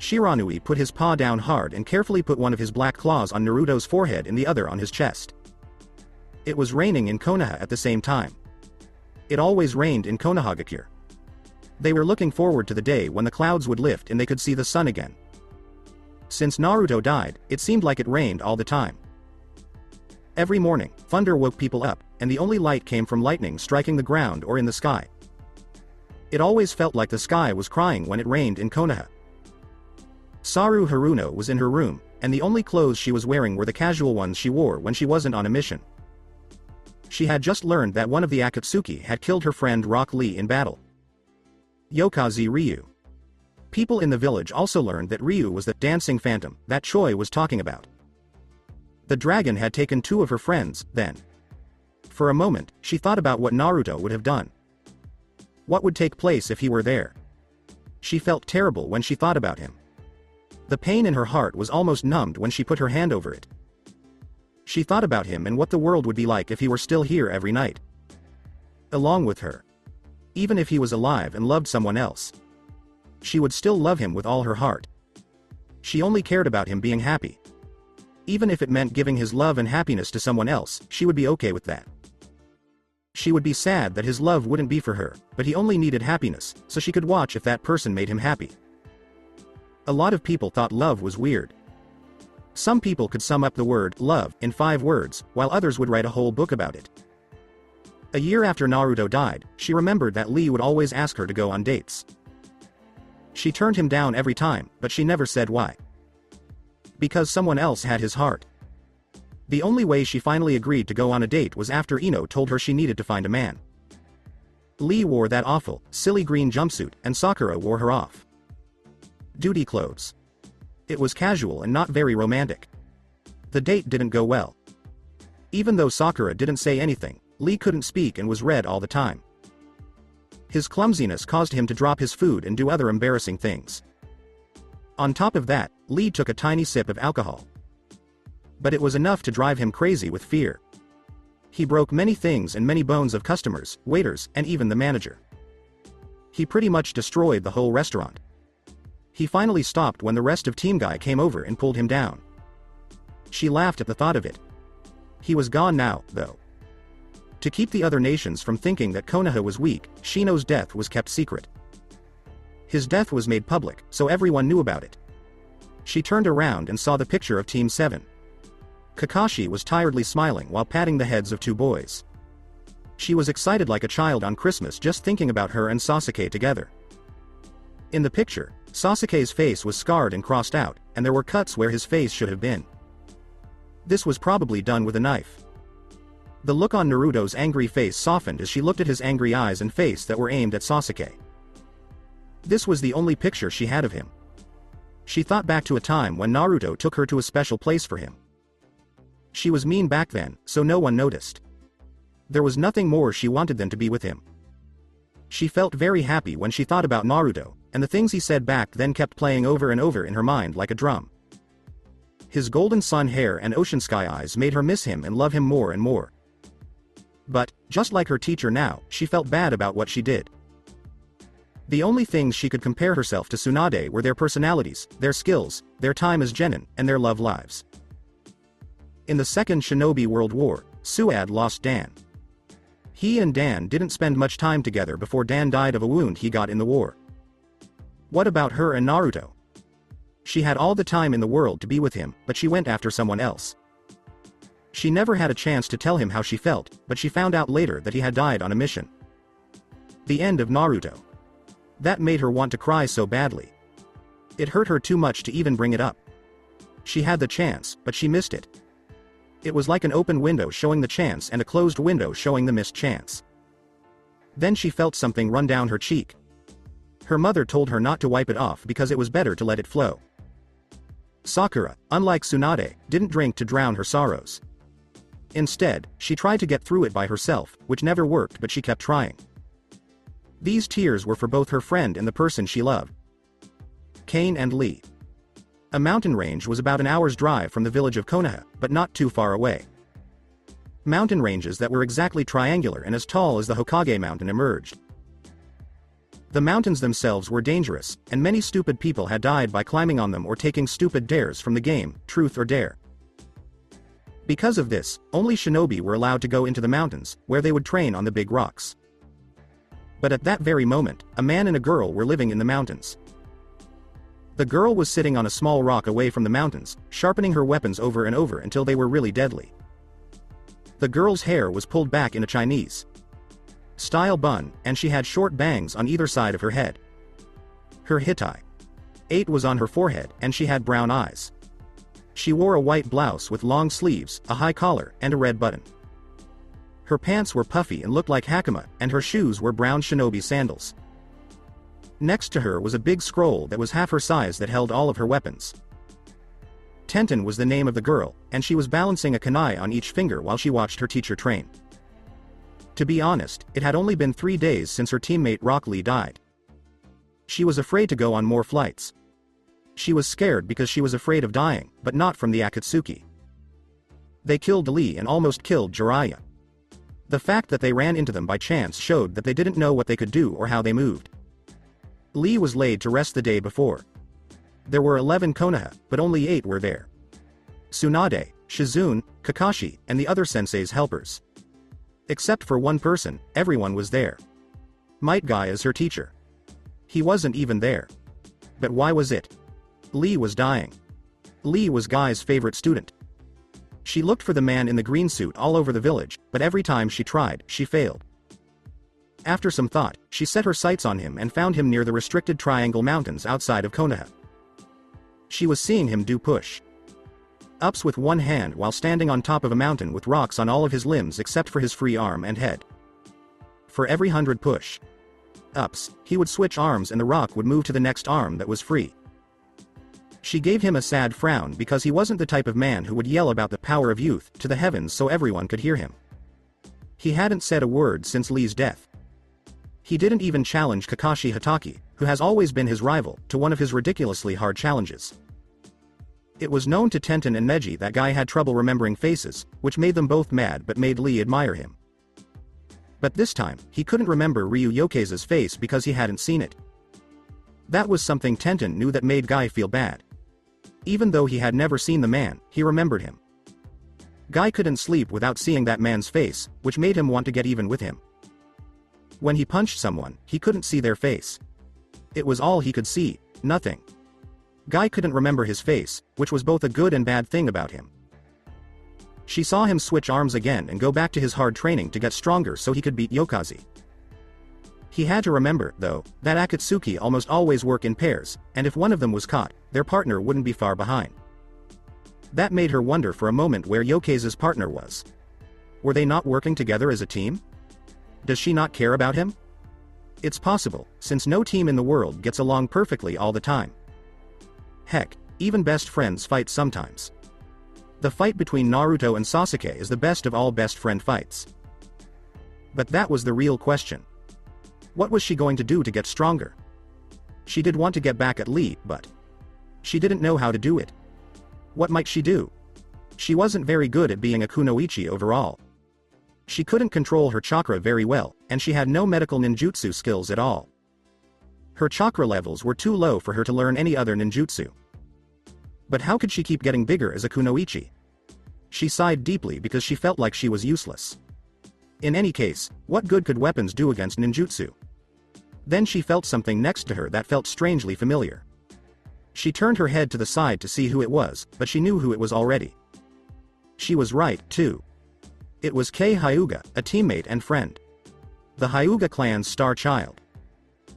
Shiranui put his paw down hard and carefully put one of his black claws on Naruto's forehead and the other on his chest. It was raining in Konoha at the same time. It always rained in Konohagakure. They were looking forward to the day when the clouds would lift and they could see the sun again. Since Naruto died, it seemed like it rained all the time. Every morning, thunder woke people up, and the only light came from lightning striking the ground or in the sky. It always felt like the sky was crying when it rained in Konoha. Saru Haruno was in her room, and the only clothes she was wearing were the casual ones she wore when she wasn't on a mission. She had just learned that one of the Akatsuki had killed her friend Rock Lee in battle. Yokaze Ryu. People in the village also learned that Ryu was the dancing phantom that Choi was talking about. The dragon had taken two of her friends, then. For a moment, she thought about what Naruto would have done. What would take place if he were there? She felt terrible when she thought about him. The pain in her heart was almost numbed when she put her hand over it. She thought about him and what the world would be like if he were still here every night. Along with her. Even if he was alive and loved someone else. She would still love him with all her heart. She only cared about him being happy. Even if it meant giving his love and happiness to someone else, she would be okay with that. She would be sad that his love wouldn't be for her, but he only needed happiness, so she could watch if that person made him happy. A lot of people thought love was weird. Some people could sum up the word love in 5 words, while others would write a whole book about it. A year after Naruto died, she remembered that Lee would always ask her to go on dates. She turned him down every time, but she never said why. Because someone else had his heart. The only way she finally agreed to go on a date was after Ino told her she needed to find a man. Lee wore that awful, silly green jumpsuit, and Sakura wore her off duty clothes. It was casual and not very romantic. The date didn't go well. Even though Sakura didn't say anything, Lee couldn't speak and was red all the time. His clumsiness caused him to drop his food and do other embarrassing things. On top of that, Lee took a tiny sip of alcohol. But it was enough to drive him crazy with fear. He broke many things and many bones of customers, waiters, and even the manager. He pretty much destroyed the whole restaurant. He finally stopped when the rest of Team Guy came over and pulled him down. She laughed at the thought of it. He was gone now, though. To keep the other nations from thinking that Konoha was weak, Shino's death was kept secret. His death was made public, so everyone knew about it. She turned around and saw the picture of Team 7. Kakashi was tiredly smiling while patting the heads of 2 boys. She was excited like a child on Christmas just thinking about her and Sasuke together. In the picture, Sasuke's face was scarred and crossed out, and there were cuts where his face should have been. This was probably done with a knife. The look on Naruto's angry face softened as she looked at his angry eyes and face that were aimed at Sasuke. This was the only picture she had of him. She thought back to a time when Naruto took her to a special place for him. She was mean back then, so no one noticed. There was nothing more she wanted than to be with him. She felt very happy when she thought about Naruto, and the things he said back then kept playing over and over in her mind like a drum. His golden sun hair and ocean sky eyes made her miss him and love him more and more. But, just like her teacher now, she felt bad about what she did. The only things she could compare herself to Tsunade were their personalities, their skills, their time as genin, and their love lives. In the Second Shinobi World War, Suad lost Dan. He and Dan didn't spend much time together before Dan died of a wound he got in the war. What about her and Naruto? She had all the time in the world to be with him, but she went after someone else. She never had a chance to tell him how she felt, but she found out later that he had died on a mission. The end of Naruto. That made her want to cry so badly. It hurt her too much to even bring it up. She had the chance, but she missed it. It was like an open window showing the chance and a closed window showing the missed chance. Then she felt something run down her cheek. Her mother told her not to wipe it off because it was better to let it flow. Sakura, unlike Tsunade, didn't drink to drown her sorrows. Instead, she tried to get through it by herself, which never worked, but she kept trying. These tears were for both her friend and the person she loved. Kane and Lee. A mountain range was about an hour's drive from the village of Konoha, but not too far away. Mountain ranges that were exactly triangular and as tall as the Hokage mountain emerged. The mountains themselves were dangerous, and many stupid people had died by climbing on them or taking stupid dares from the game, Truth or Dare. Because of this, only shinobi were allowed to go into the mountains, where they would train on the big rocks. But at that very moment, a man and a girl were living in the mountains. The girl was sitting on a small rock away from the mountains, sharpening her weapons over and over until they were really deadly. The girl's hair was pulled back in a Chinese style bun, and she had short bangs on either side of her head. Her Hittite 8 was on her forehead, and she had brown eyes. She wore a white blouse with long sleeves, a high collar, and a red button. Her pants were puffy and looked like hakama, and her shoes were brown shinobi sandals. Next to her was a big scroll that was half her size that held all of her weapons. Tenten was the name of the girl, and she was balancing a kunai on each finger while she watched her teacher train. To be honest, it had only been 3 days since her teammate Rock Lee died. She was afraid to go on more flights. She was scared because she was afraid of dying, but not from the Akatsuki. They killed Lee and almost killed Jiraiya. The fact that they ran into them by chance showed that they didn't know what they could do or how they moved. Lee was laid to rest the day before. There were 11 Konoha, but only 8 were there. Tsunade, Shizune, Kakashi, and the other sensei's helpers. Except for one person, everyone was there. Might Guy is her teacher. He wasn't even there. But why was it? Lee was dying. Lee was Guy's favorite student. She looked for the man in the green suit all over the village, but every time she tried, she failed. After some thought, she set her sights on him and found him near the restricted Triangle Mountains outside of Konoha. She was seeing him do push-ups with one hand while standing on top of a mountain with rocks on all of his limbs except for his free arm and head. For every 100 push-ups, he would switch arms and the rock would move to the next arm that was free. She gave him a sad frown because he wasn't the type of man who would yell about the power of youth to the heavens so everyone could hear him. He hadn't said a word since Lee's death. He didn't even challenge Kakashi Hatake, who has always been his rival, to one of his ridiculously hard challenges. It was known to Tenten and Neji that Guy had trouble remembering faces, which made them both mad but made Lee admire him. But this time, he couldn't remember Ryu Yokeza's face because he hadn't seen it. That was something Tenten knew that made Guy feel bad. Even though he had never seen the man, he remembered him. Guy couldn't sleep without seeing that man's face, which made him want to get even with him. When he punched someone, he couldn't see their face. It was all he could see, nothing. Guy couldn't remember his face, which was both a good and bad thing about him. She saw him switch arms again and go back to his hard training to get stronger so he could beat Yokazi. He had to remember, though, that Akatsuki almost always work in pairs, and if one of them was caught, their partner wouldn't be far behind. That made her wonder for a moment where Yokeza's partner was. Were they not working together as a team? Does she not care about him? It's possible, since no team in the world gets along perfectly all the time. Heck, even best friends fight sometimes. The fight between Naruto and Sasuke is the best of all best friend fights. But that was the real question. What was she going to do to get stronger? She did want to get back at Lee, but she didn't know how to do it. What might she do? She wasn't very good at being a kunoichi overall. She couldn't control her chakra very well, and she had no medical ninjutsu skills at all. Her chakra levels were too low for her to learn any other ninjutsu. But how could she keep getting bigger as a kunoichi? She sighed deeply because she felt like she was useless. In any case, what good could weapons do against ninjutsu? Then she felt something next to her that felt strangely familiar. She turned her head to the side to see who it was, but she knew who it was already. She was right, too. It was Kei Hyuga, a teammate and friend. The Hyuga clan's star child.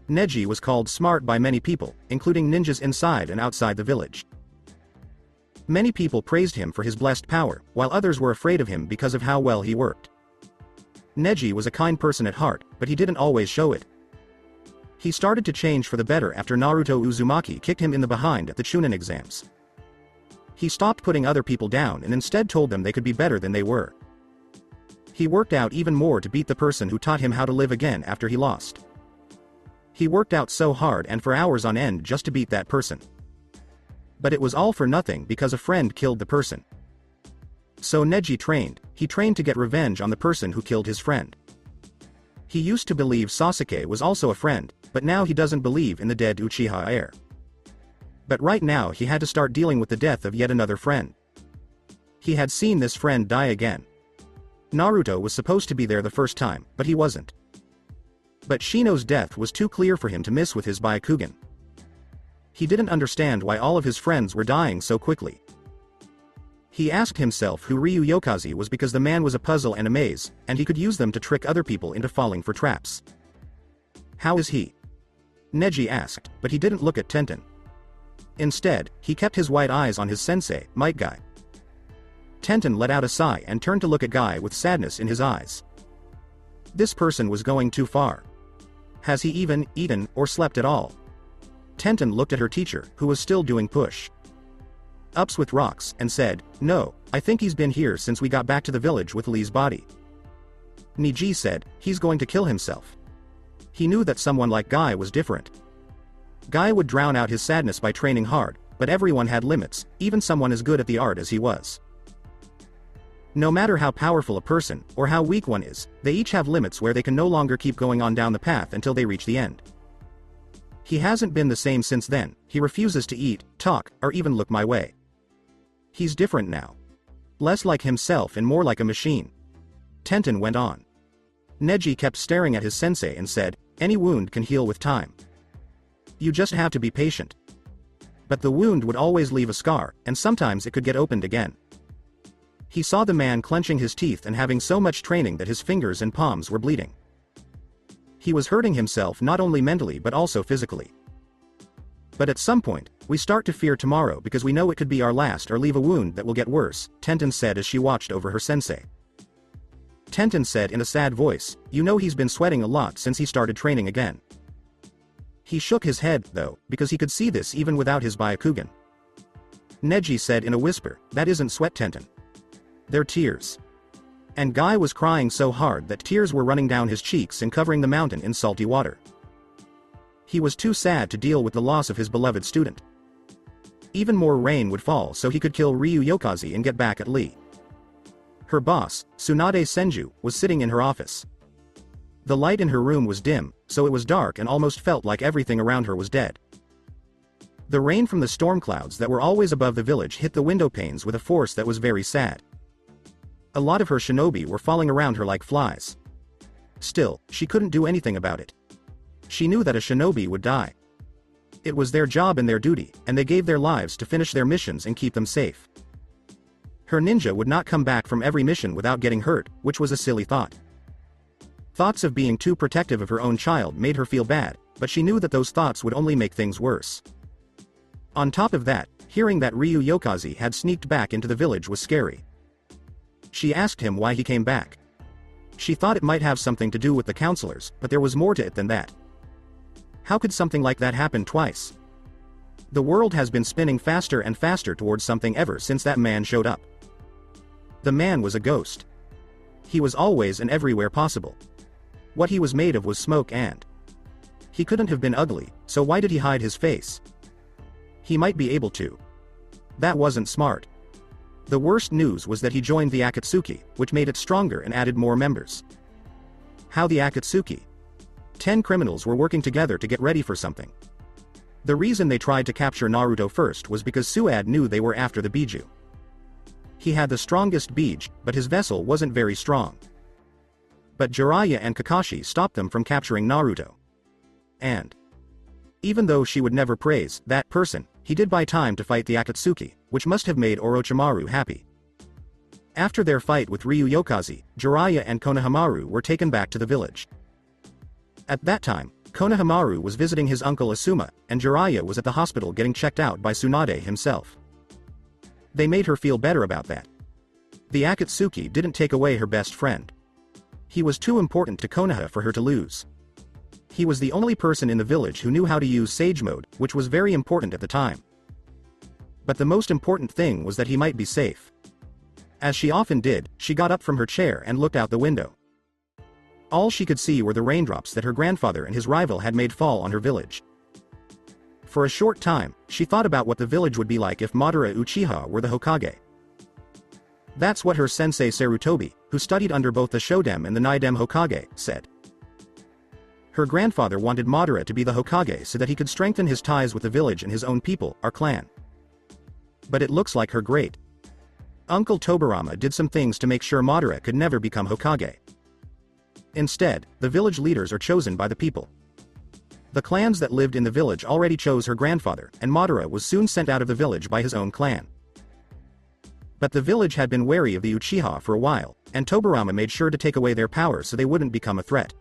Neji was called smart by many people, including ninjas inside and outside the village. Many people praised him for his blessed power, while others were afraid of him because of how well he worked. Neji was a kind person at heart, but he didn't always show it. He started to change for the better after Naruto Uzumaki kicked him in the behind at the Chunin exams. He stopped putting other people down and instead told them they could be better than they were. He worked out even more to beat the person who taught him how to live again after he lost. He worked out so hard and for hours on end just to beat that person. But it was all for nothing because a friend killed the person. So Neji trained. He trained to get revenge on the person who killed his friend. He used to believe Sasuke was also a friend, but now he doesn't believe in the dead Uchiha heir. But right now he had to start dealing with the death of yet another friend. He had seen this friend die again. Naruto was supposed to be there the first time, but he wasn't. But Shino's death was too clear for him to miss with his Byakugan. He didn't understand why all of his friends were dying so quickly. He asked himself who Ryu Yokaze was because the man was a puzzle and a maze, and he could use them to trick other people into falling for traps. How is he? Neji asked, but he didn't look at Tenten. Instead, he kept his white eyes on his sensei, Might Guy. Tenten let out a sigh and turned to look at Guy with sadness in his eyes. This person was going too far. Has he even eaten or slept at all? Tenten looked at her teacher, who was still doing push-ups with rocks, and said, "No, I think he's been here since we got back to the village with Lee's body." Neji said, "He's going to kill himself." He knew that someone like Guy was different. Guy would drown out his sadness by training hard, but everyone had limits, even someone as good at the art as he was. No matter how powerful a person, or how weak one is, they each have limits where they can no longer keep going on down the path until they reach the end. He hasn't been the same since then. He refuses to eat, talk, or even look my way. He's different now. Less like himself and more like a machine. Tenten went on. Neji kept staring at his sensei and said, "Any wound can heal with time. You just have to be patient." But the wound would always leave a scar, and sometimes it could get opened again. He saw the man clenching his teeth and having so much training that his fingers and palms were bleeding. He was hurting himself not only mentally but also physically. "But at some point, we start to fear tomorrow because we know it could be our last or leave a wound that will get worse," Tenten said as she watched over her sensei. Tenten said in a sad voice, "You know he's been sweating a lot since he started training again." He shook his head, though, because he could see this even without his Byakugan. Neji said in a whisper, "That isn't sweat, Tenten. They're tears." And Guy was crying so hard that tears were running down his cheeks and covering the mountain in salty water. He was too sad to deal with the loss of his beloved student. Even more rain would fall so he could kill Ryu Yokaze and get back at Lee. Her boss, Tsunade Senju, was sitting in her office. The light in her room was dim, so it was dark and almost felt like everything around her was dead. The rain from the storm clouds that were always above the village hit the window panes with a force that was very sad. A lot of her shinobi were falling around her like flies. Still, she couldn't do anything about it. She knew that a shinobi would die. It was their job and their duty, and they gave their lives to finish their missions and keep them safe. Her ninja would not come back from every mission without getting hurt, which was a silly thought. Thoughts of being too protective of her own child made her feel bad, but she knew that those thoughts would only make things worse. On top of that, hearing that Ryu Yokaze had sneaked back into the village was scary. She asked him why he came back. She thought it might have something to do with the counselors, but there was more to it than that. How could something like that happen twice? The world has been spinning faster and faster towards something ever since that man showed up. The man was a ghost. He was always and everywhere possible. What he was made of was smoke and... He couldn't have been ugly, so why did he hide his face? He might be able to. That wasn't smart. The worst news was that he joined the Akatsuki, which made it stronger and added more members. How the Akatsuki? 10 criminals were working together to get ready for something. The reason they tried to capture Naruto first was because Suad knew they were after the Biju. He had the strongest Bij, but his vessel wasn't very strong. But Jiraiya and Kakashi stopped them from capturing Naruto. And even though she would never praise that person, he did buy time to fight the Akatsuki, which must have made Orochimaru happy. After their fight with Ryu Yokaze, Jiraiya and Konohamaru were taken back to the village. At that time, Konohamaru was visiting his uncle Asuma, and Jiraiya was at the hospital getting checked out by Tsunade himself. They made her feel better about that. The Akatsuki didn't take away her best friend. He was too important to Konoha for her to lose. He was the only person in the village who knew how to use Sage Mode, which was very important at the time. But the most important thing was that he might be safe. As she often did, she got up from her chair and looked out the window. All she could see were the raindrops that her grandfather and his rival had made fall on her village. For a short time, she thought about what the village would be like if Madara Uchiha were the Hokage. That's what her sensei Sarutobi, who studied under both the Shodem and the Naidem Hokage, said. Her grandfather wanted Madara to be the Hokage so that he could strengthen his ties with the village and his own people, our clan. But it looks like her great uncle Tobirama did some things to make sure Madara could never become Hokage. Instead, the village leaders are chosen by the people. The clans that lived in the village already chose her grandfather, and Madara was soon sent out of the village by his own clan. But the village had been wary of the Uchiha for a while, and Tobirama made sure to take away their power so they wouldn't become a threat.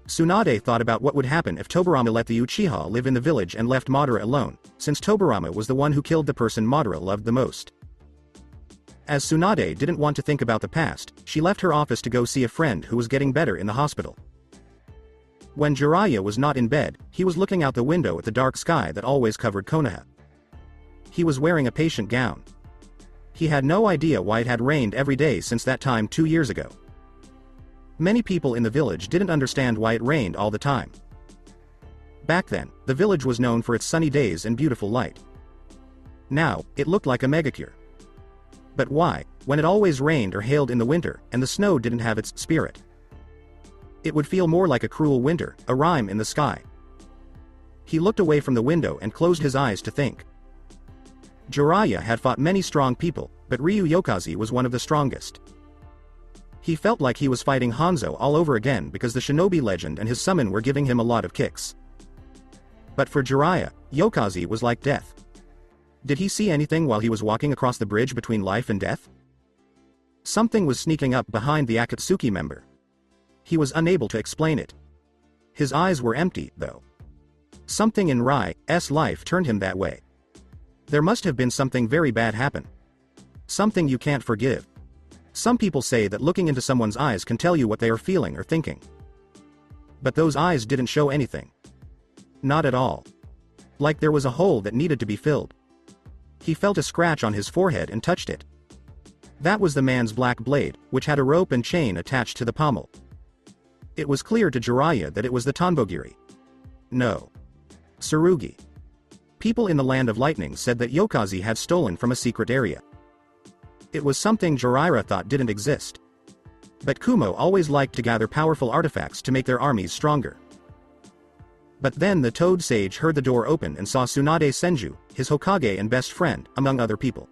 Tsunade thought about what would happen if Tobirama let the Uchiha live in the village and left Madara alone, since Tobirama was the one who killed the person Madara loved the most. As Tsunade didn't want to think about the past, she left her office to go see a friend who was getting better in the hospital. When Jiraiya was not in bed, he was looking out the window at the dark sky that always covered Konoha. He was wearing a patient gown. He had no idea why it had rained every day since that time 2 years ago. Many people in the village didn't understand why it rained all the time. Back then, the village was known for its sunny days and beautiful light. Now, it looked like a megacure. But why, when it always rained or hailed in the winter, and the snow didn't have its spirit? It would feel more like a cruel winter, a rime in the sky. He looked away from the window and closed his eyes to think. Jiraiya had fought many strong people, but Ryu Yokaze was one of the strongest. He felt like he was fighting Hanzo all over again because the shinobi legend and his summon were giving him a lot of kicks. But for Jiraiya, Yokaze was like death. Did he see anything while he was walking across the bridge between life and death? Something was sneaking up behind the Akatsuki member. He was unable to explain it. His eyes were empty, though. Something in Rai's life turned him that way. There must have been something very bad happen. Something you can't forgive. Some people say that looking into someone's eyes can tell you what they are feeling or thinking. But those eyes didn't show anything. Not at all. Like there was a hole that needed to be filled. He felt a scratch on his forehead and touched it. That was the man's black blade, which had a rope and chain attached to the pommel. It was clear to Jiraiya that it was the Tanbogiri. No. Tsurugi. People in the Land of Lightning said that Yokaze had stolen from a secret area. It was something Jiraiya thought didn't exist. But Kumo always liked to gather powerful artifacts to make their armies stronger. But then the Toad Sage heard the door open and saw Tsunade Senju, his Hokage and best friend, among other people.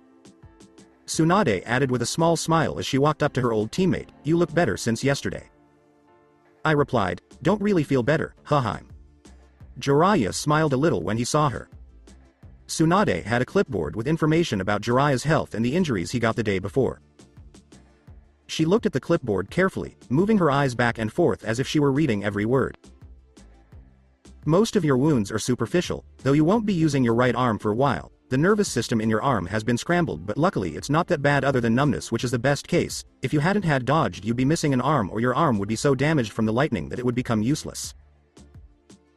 Tsunade added with a small smile as she walked up to her old teammate, "You look better since yesterday." I replied, "Don't really feel better, Haheim." Jiraiya smiled a little when he saw her. Tsunade had a clipboard with information about Jiraiya's health and the injuries he got the day before. She looked at the clipboard carefully, moving her eyes back and forth as if she were reading every word. "Most of your wounds are superficial, though you won't be using your right arm for a while. The nervous system in your arm has been scrambled, but luckily it's not that bad other than numbness, which is the best case. If you hadn't had dodged, you'd be missing an arm, or your arm would be so damaged from the lightning that it would become useless.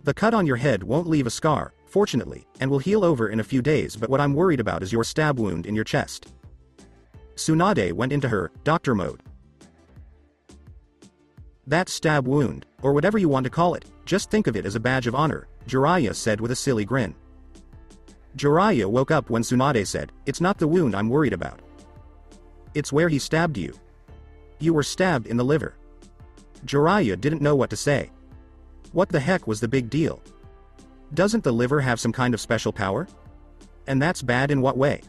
The cut on your head won't leave a scar, fortunately, and will heal over in a few days, but what I'm worried about is your stab wound in your chest." Tsunade went into her doctor mode. "That stab wound, or whatever you want to call it, just think of it as a badge of honor," Jiraiya said with a silly grin. Jiraiya woke up when Tsunade said, "It's not the wound I'm worried about. It's where he stabbed you. You were stabbed in the liver." Jiraiya didn't know what to say. What the heck was the big deal? Doesn't the liver have some kind of special power? And that's bad in what way?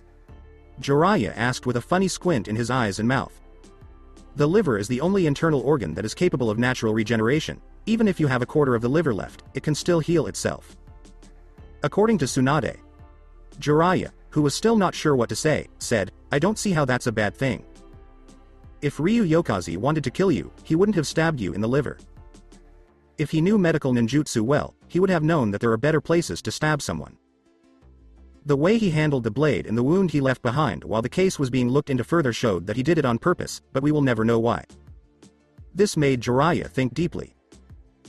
Jiraiya asked with a funny squint in his eyes and mouth. The liver is the only internal organ that is capable of natural regeneration. Even if you have a quarter of the liver left, it can still heal itself. According to Tsunade. Jiraiya, who was still not sure what to say, said, "I don't see how that's a bad thing. If Ryu Yokaze wanted to kill you, he wouldn't have stabbed you in the liver. If he knew medical ninjutsu well, he would have known that there are better places to stab someone. The way he handled the blade and the wound he left behind while the case was being looked into further showed that he did it on purpose, but we will never know why." This made Jiraiya think deeply.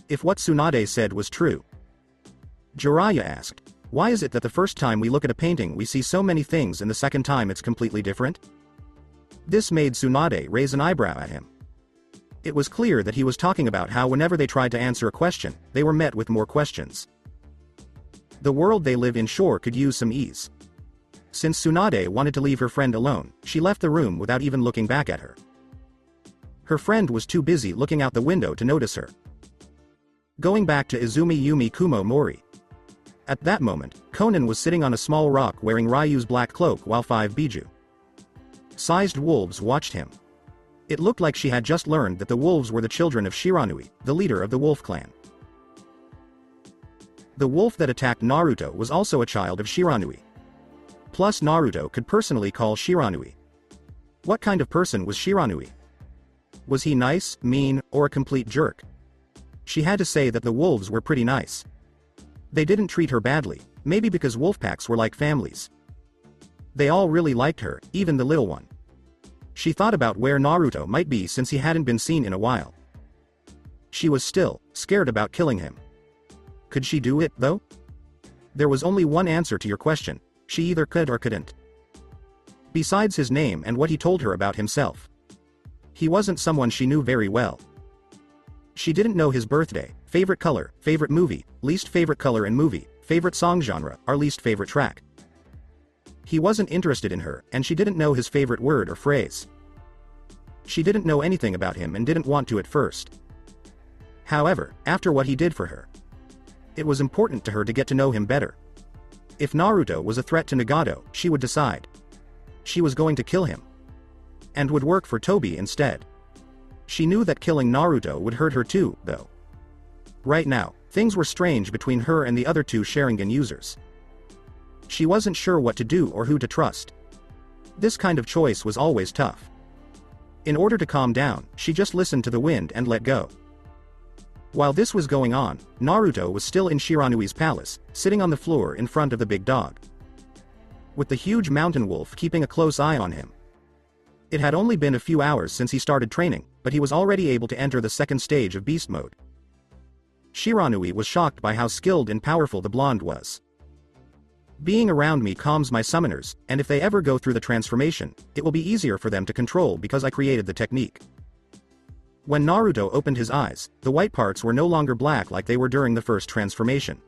If what Tsunade said was true. Jiraiya asked, "Why is it that the first time we look at a painting we see so many things and the second time it's completely different?" This made Tsunade raise an eyebrow at him. It was clear that he was talking about how whenever they tried to answer a question, they were met with more questions. The world they live in sure could use some ease. Since Tsunade wanted to leave her friend alone, she left the room without even looking back at her. Her friend was too busy looking out the window to notice her. Going back to Izumi Yumi Kumo Mori. At that moment, Conan was sitting on a small rock wearing Ryu's black cloak while 5 Biju sized wolves watched him. It looked like she had just learned that the wolves were the children of Shiranui, the leader of the wolf clan. The wolf that attacked Naruto was also a child of Shiranui. Plus Naruto could personally call Shiranui. What kind of person was Shiranui? Was he nice, mean, or a complete jerk? She had to say that the wolves were pretty nice. They didn't treat her badly, maybe because wolf packs were like families. They all really liked her, even the little one. She thought about where Naruto might be since he hadn't been seen in a while. She was still scared about killing him. Could she do it, though? There was only one answer to your question: she either could or couldn't. Besides his name and what he told her about himself, he wasn't someone she knew very well. She didn't know his birthday, favorite color, favorite movie, least favorite color and movie, favorite song genre, or least favorite track. He wasn't interested in her, and she didn't know his favorite word or phrase. She didn't know anything about him and didn't want to at first. However, after what he did for her, it was important to her to get to know him better. If Naruto was a threat to Nagato, she would decide she was going to kill him, and would work for Tobi instead. She knew that killing Naruto would hurt her too, though. Right now, things were strange between her and the other 2 Sharingan users. She wasn't sure what to do or who to trust. This kind of choice was always tough. In order to calm down, she just listened to the wind and let go. While this was going on, Naruto was still in Shiranui's palace, sitting on the floor in front of the big dog, with the huge mountain wolf keeping a close eye on him. It had only been a few hours since he started training, but he was already able to enter the second stage of beast mode. Shiranui was shocked by how skilled and powerful the blonde was. Being around me calms my summoners, and if they ever go through the transformation, it will be easier for them to control because I created the technique. When Naruto opened his eyes, the white parts were no longer black like they were during the first transformation.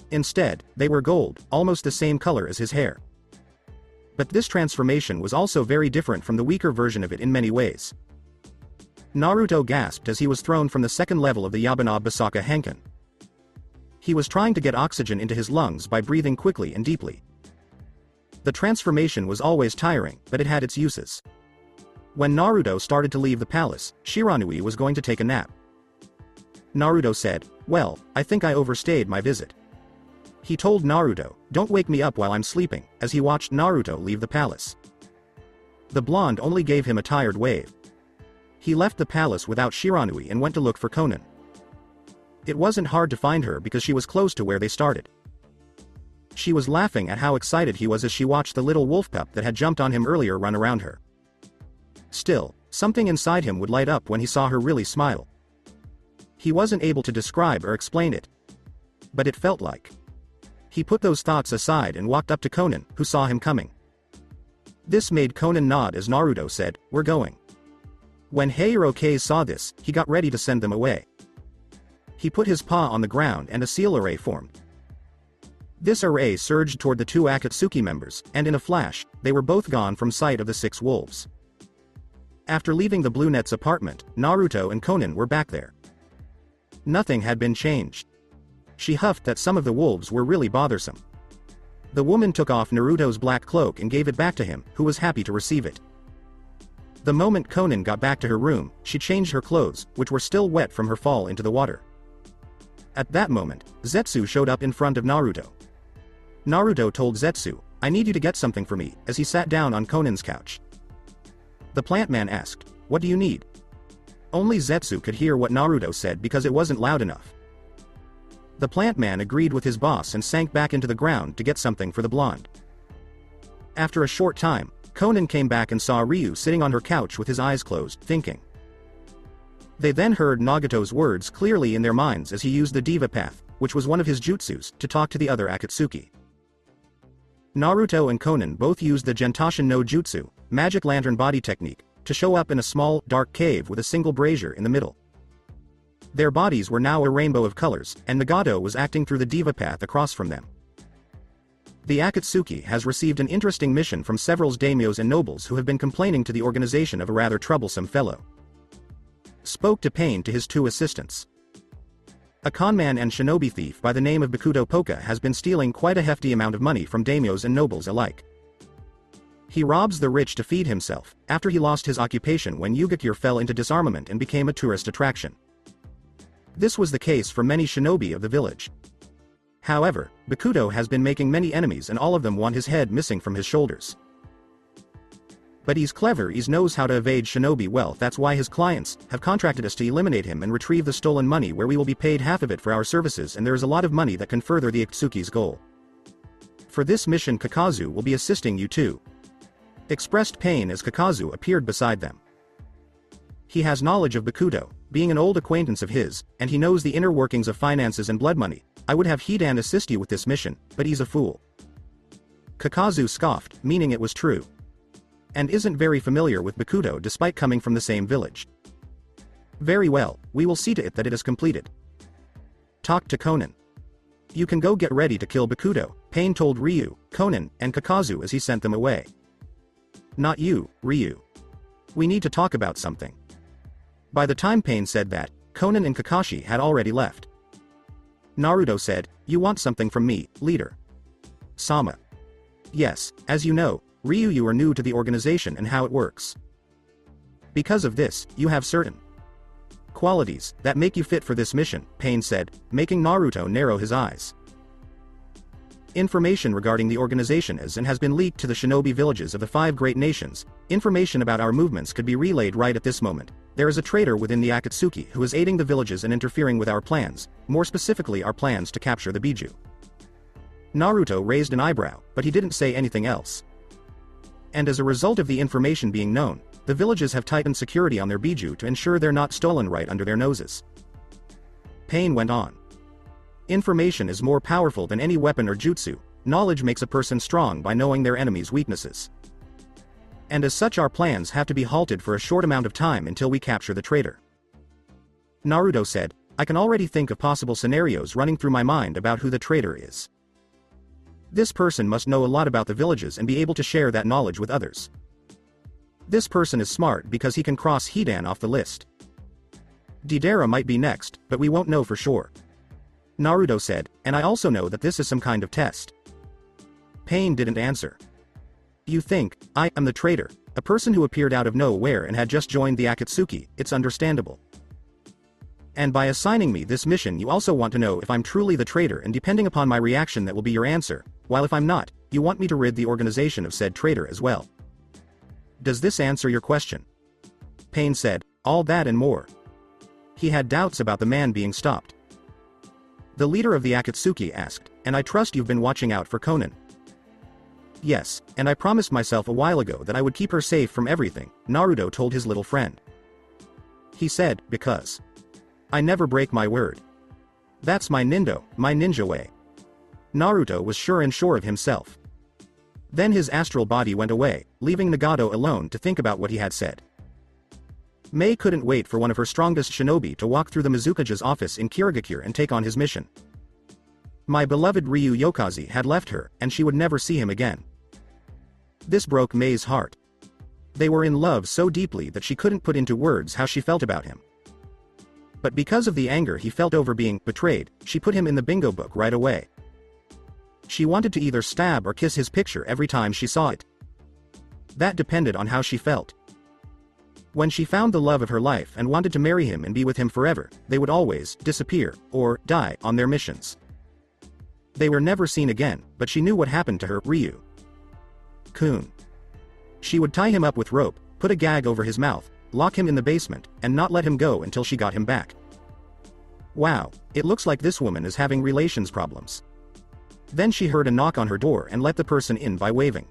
Instead, they were gold, almost the same color as his hair. But this transformation was also very different from the weaker version of it in many ways. Naruto gasped as he was thrown from the second level of the Yabana Basaka Henken. He was trying to get oxygen into his lungs by breathing quickly and deeply. The transformation was always tiring, but it had its uses. When Naruto started to leave the palace, Shiranui was going to take a nap. Naruto said, "Well, I think I overstayed my visit." He told Naruto, "Don't wake me up while I'm sleeping," as he watched Naruto leave the palace. The blonde only gave him a tired wave. He left the palace without Shiranui and went to look for Conan. It wasn't hard to find her because she was close to where they started. She was laughing at how excited he was as she watched the little wolf pup that had jumped on him earlier run around her. Still, something inside him would light up when he saw her really smile. He wasn't able to describe or explain it, but it felt like. He put those thoughts aside and walked up to Conan, who saw him coming. This made Conan nod as Naruto said, "We're going." When Heiroke saw this, he got ready to send them away. He put his paw on the ground and a seal array formed. This array surged toward the 2 Akatsuki members, and in a flash, they were both gone from sight of the 6 wolves. After leaving the Blue Net's apartment, Naruto and Conan were back there. Nothing had been changed. She huffed that some of the wolves were really bothersome. The woman took off Naruto's black cloak and gave it back to him, who was happy to receive it. The moment Conan got back to her room, she changed her clothes, which were still wet from her fall into the water. At that moment, Zetsu showed up in front of Naruto. Naruto told Zetsu, "I need you to get something for me," as he sat down on Conan's couch. The plant man asked, "What do you need?" Only Zetsu could hear what Naruto said because it wasn't loud enough. The plant man agreed with his boss and sank back into the ground to get something for the blonde. After a short time, Conan came back and saw Ryu sitting on her couch with his eyes closed, thinking. They then heard Nagato's words clearly in their minds as he used the Diva Path, which was one of his jutsus, to talk to the other Akatsuki. Naruto and Conan both used the Gentashin no Jutsu, magic lantern body technique, to show up in a small, dark cave with a single brazier in the middle. Their bodies were now a rainbow of colors, and Nagato was acting through the Diva Path across from them. The Akatsuki has received an interesting mission from several daimyos and nobles who have been complaining to the organization of a rather troublesome fellow. Spoke to Pain to his 2 assistants. A conman and shinobi thief by the name of Bakuto Poka has been stealing quite a hefty amount of money from daimyos and nobles alike. He robs the rich to feed himself, after he lost his occupation when Yugakure fell into disarmament and became a tourist attraction. This was the case for many shinobi of the village. However, Bakuto has been making many enemies and all of them want his head missing from his shoulders. But he's clever, he knows how to evade shinobi wealth, that's why his clients have contracted us to eliminate him and retrieve the stolen money where we will be paid half of it for our services, and there is a lot of money that can further the Akatsuki's goal. For this mission Kakazu will be assisting you too. Expressed Pain as Kakazu appeared beside them. He has knowledge of Bakuto, being an old acquaintance of his, and he knows the inner workings of finances and blood money. I would have Hidan assist you with this mission, but he's a fool. Kakazu scoffed, meaning it was true. And isn't very familiar with Bakuto despite coming from the same village. Very well, we will see to it that it is completed. Talk to Konan. You can go get ready to kill Bakuto, Pain told Ryu, Konan, and Kakazu as he sent them away. Not you, Ryu. We need to talk about something. By the time Pain said that, Konan and Kakashi had already left. Naruto said, you want something from me, leader. Sama. Yes, as you know, Ryu, you are new to the organization and how it works. Because of this, you have certain qualities that make you fit for this mission, Pain said, making Naruto narrow his eyes. Information regarding the organization is and has been leaked to the shinobi villages of the 5 great nations. Information about our movements could be relayed right at this moment. There is a traitor within the Akatsuki who is aiding the villages and interfering with our plans, more specifically our plans to capture the Biju. Naruto raised an eyebrow, but he didn't say anything else. And as a result of the information being known, the villages have tightened security on their Biju to ensure they're not stolen right under their noses. Pain went on. Information is more powerful than any weapon or jutsu. Knowledge makes a person strong by knowing their enemy's weaknesses. And as such our plans have to be halted for a short amount of time until we capture the traitor. Naruto said, I can already think of possible scenarios running through my mind about who the traitor is. This person must know a lot about the villages and be able to share that knowledge with others. This person is smart because he can cross Hidan off the list. Deidara might be next, but we won't know for sure. Naruto said, and I also know that this is some kind of test. Pain didn't answer. You think, I am the traitor, a person who appeared out of nowhere and had just joined the Akatsuki, it's understandable. And by assigning me this mission you also want to know if I'm truly the traitor, and depending upon my reaction that will be your answer, while if I'm not, you want me to rid the organization of said traitor as well. Does this answer your question? Pain said, all that and more. He had doubts about the man being stopped. The leader of the Akatsuki asked, and I trust you've been watching out for Konan. Yes, and I promised myself a while ago that I would keep her safe from everything, Naruto told his little friend. He said, because I never break my word. That's my ninja way. Naruto was sure of himself. Then his astral body went away, leaving Nagato alone to think about what he had said. Mei couldn't wait for one of her strongest shinobi to walk through the Mizukage's office in Kirigakure and take on his mission. My beloved Ryu Yokaze had left her, and she would never see him again. This broke Mei's heart. They were in love so deeply that she couldn't put into words how she felt about him. But because of the anger he felt over being betrayed, she put him in the bingo book right away. She wanted to either stab or kiss his picture every time she saw it. That depended on how she felt. When she found the love of her life and wanted to marry him and be with him forever, they would always disappear, or die, on their missions. They were never seen again, but she knew what happened to her, Ryu-kun. She would tie him up with rope, put a gag over his mouth, lock him in the basement, and not let him go until she got him back. Wow, it looks like this woman is having relations problems. Then she heard a knock on her door and let the person in by waving.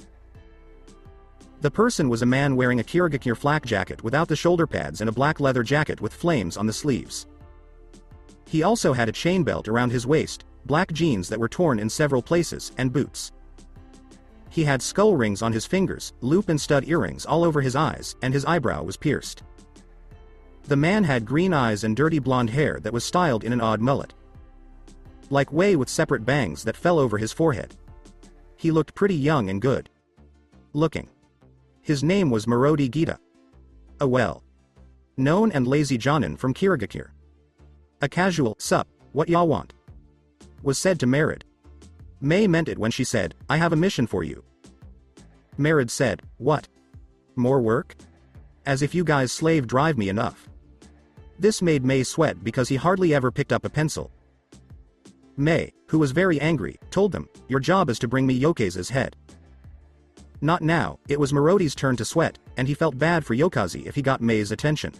The person was a man wearing a Kirigakure flak jacket without the shoulder pads and a black leather jacket with flames on the sleeves. He also had a chain belt around his waist, black jeans that were torn in several places, and boots. He had skull rings on his fingers, loop and stud earrings all over his eyes, and his eyebrow was pierced. The man had green eyes and dirty blonde hair that was styled in an odd mullet. Like Wei with separate bangs that fell over his forehead. He looked pretty young and good looking. His name was Marodi Gita. A well-known and lazy Jonin from Kirigakir. A casual, "Sup, what y'all want?" was said to Merid. May meant it when she said, "I have a mission for you." Merid said, "What? More work? As if you guys slave drive me enough." This made May sweat because he hardly ever picked up a pencil. May, who was very angry, told them, "Your job is to bring me Yokaze's head." Not now, it was Marodi's turn to sweat, and he felt bad for Yokaze if he got May's attention.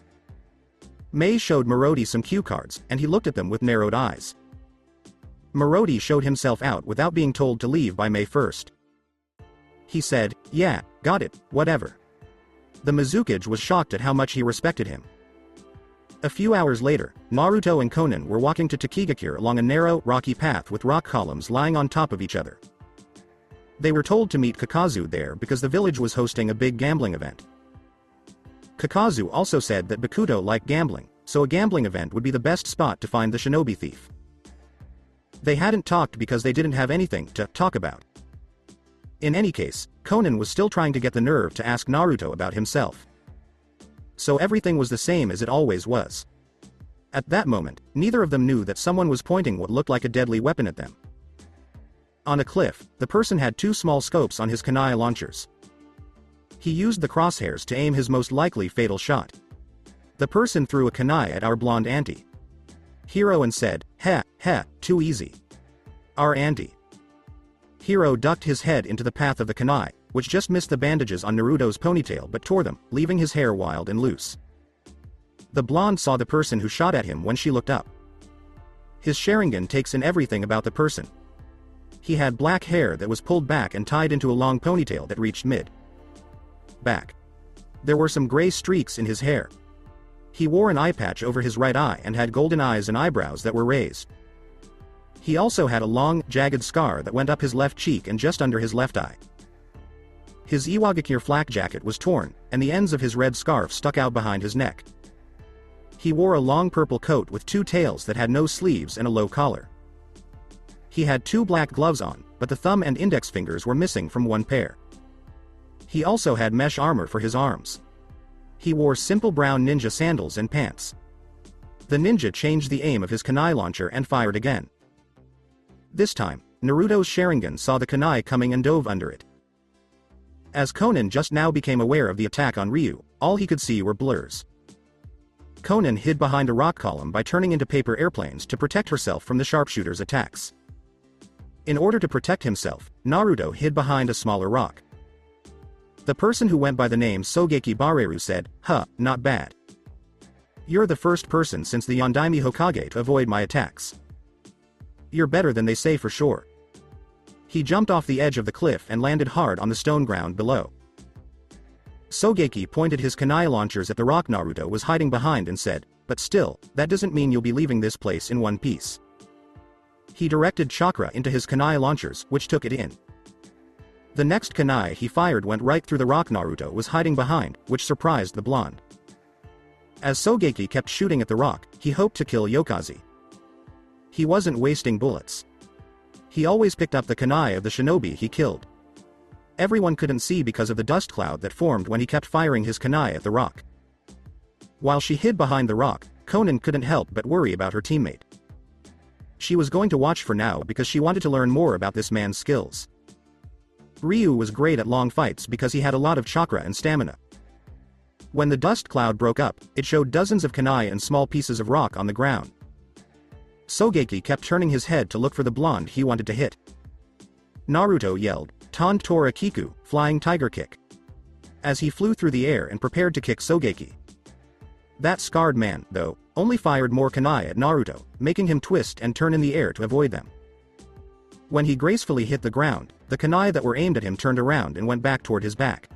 May showed Marodi some cue cards, and he looked at them with narrowed eyes. Marodi showed himself out without being told to leave by May first. He said, "Yeah, got it, whatever." The Mizukage was shocked at how much he respected him. A few hours later, Naruto and Konan were walking to Takigakure along a narrow, rocky path with rock columns lying on top of each other. They were told to meet Kakazu there because the village was hosting a big gambling event. Kakazu also said that Bakuto liked gambling, so a gambling event would be the best spot to find the shinobi thief. They hadn't talked because they didn't have anything to talk about. In any case, Konan was still trying to get the nerve to ask Naruto about himself. So everything was the same as it always was. At that moment, neither of them knew that someone was pointing what looked like a deadly weapon at them. On a cliff, the person had two small scopes on his kunai launchers. He used the crosshairs to aim his most likely fatal shot. The person threw a kunai at our blonde auntie. Hiro and said, "Heh, too easy. Our auntie." Hiro ducked his head into the path of the kunai, which just missed the bandages on Naruto's ponytail but tore them, leaving his hair wild and loose. The blonde saw the person who shot at him when she looked up. His Sharingan takes in everything about the person. He had black hair that was pulled back and tied into a long ponytail that reached mid-back. There were some gray streaks in his hair. He wore an eye patch over his right eye and had golden eyes and eyebrows that were raised. He also had a long, jagged scar that went up his left cheek and just under his left eye. His Iwagakure flak jacket was torn, and the ends of his red scarf stuck out behind his neck. He wore a long purple coat with two tails that had no sleeves and a low collar. He had two black gloves on, but the thumb and index fingers were missing from one pair. He also had mesh armor for his arms. He wore simple brown ninja sandals and pants. The ninja changed the aim of his kunai launcher and fired again. This time, Naruto's Sharingan saw the kunai coming and dove under it. As Konan just now became aware of the attack on Ryu, all he could see were blurs. Konan hid behind a rock column by turning into paper airplanes to protect herself from the sharpshooter's attacks. In order to protect himself, Naruto hid behind a smaller rock. The person who went by the name Sogeki Bareru said, "Not bad. You're the first person since the Yondaime Hokage to avoid my attacks. You're better than they say for sure." He jumped off the edge of the cliff and landed hard on the stone ground below. Sogeki pointed his kunai launchers at the rock Naruto was hiding behind and said, "But still, that doesn't mean you'll be leaving this place in one piece." He directed chakra into his kunai launchers, which took it in. The next kunai he fired went right through the rock Naruto was hiding behind, which surprised the blonde. As Sogeki kept shooting at the rock, he hoped to kill Yokaze. He wasn't wasting bullets. He always picked up the kunai of the shinobi he killed. Everyone couldn't see because of the dust cloud that formed when he kept firing his kunai at the rock. While she hid behind the rock, Konan couldn't help but worry about her teammate. She was going to watch for now because she wanted to learn more about this man's skills. Ryu was great at long fights because he had a lot of chakra and stamina. When the dust cloud broke up, it showed dozens of kunai and small pieces of rock on the ground. Sogeki kept turning his head to look for the blonde he wanted to hit. Naruto yelled, "Tan Tora Kiku, flying tiger kick," as he flew through the air and prepared to kick Sogeki. That scarred man, though, only fired more kunai at Naruto, making him twist and turn in the air to avoid them. When he gracefully hit the ground, the kunai that were aimed at him turned around and went back toward his back.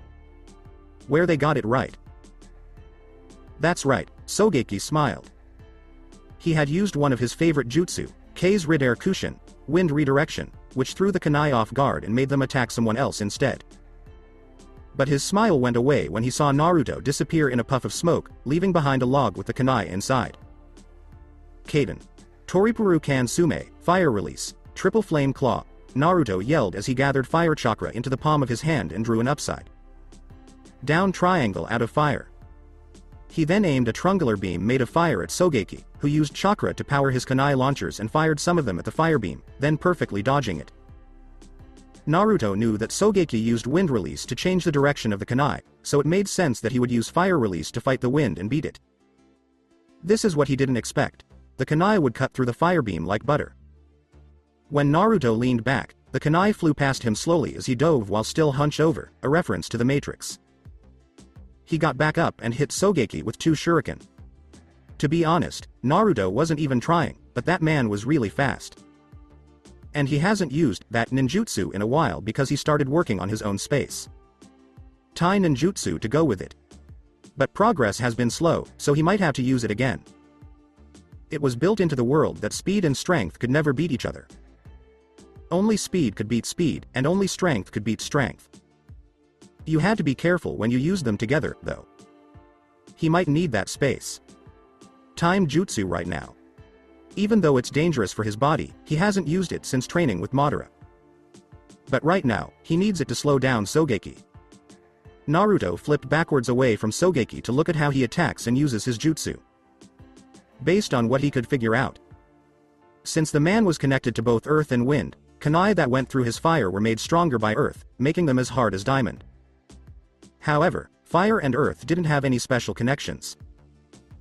Where they got it right. That's right, Sogeki smiled. He had used one of his favorite jutsu, Kei's Ridair Kushin, wind redirection, which threw the kunai off guard and made them attack someone else instead. But his smile went away when he saw Naruto disappear in a puff of smoke, leaving behind a log with the kunai inside. Kaden. Toripuru Kan Sume, Fire Release, Triple Flame Claw, Naruto yelled as he gathered fire chakra into the palm of his hand and drew an upside down triangle out of fire. He then aimed a triangular beam made of fire at Sogeki, who used chakra to power his kunai launchers and fired some of them at the fire beam, then perfectly dodging it. Naruto knew that Sogeki used wind release to change the direction of the kunai, so it made sense that he would use fire release to fight the wind and beat it. This is what he didn't expect. The kunai would cut through the fire beam like butter. When Naruto leaned back, the kunai flew past him slowly as he dove while still hunched over, a reference to the Matrix. He got back up and hit Sogeki with 2 shuriken. To be honest, Naruto wasn't even trying, but that man was really fast. And he hasn't used that ninjutsu in a while because he started working on his own space Tai ninjutsu to go with it. But progress has been slow, so he might have to use it again. It was built into the world that speed and strength could never beat each other. Only speed could beat speed, and only strength could beat strength. You had to be careful when you used them together, though. He might need that space time jutsu right now. Even though it's dangerous for his body, he hasn't used it since training with Madara. But right now, he needs it to slow down Sogeki. Naruto flipped backwards away from Sogeki to look at how he attacks and uses his jutsu. Based on what he could figure out, since the man was connected to both earth and wind, kunai that went through his fire were made stronger by earth, making them as hard as diamond. However, fire and earth didn't have any special connections.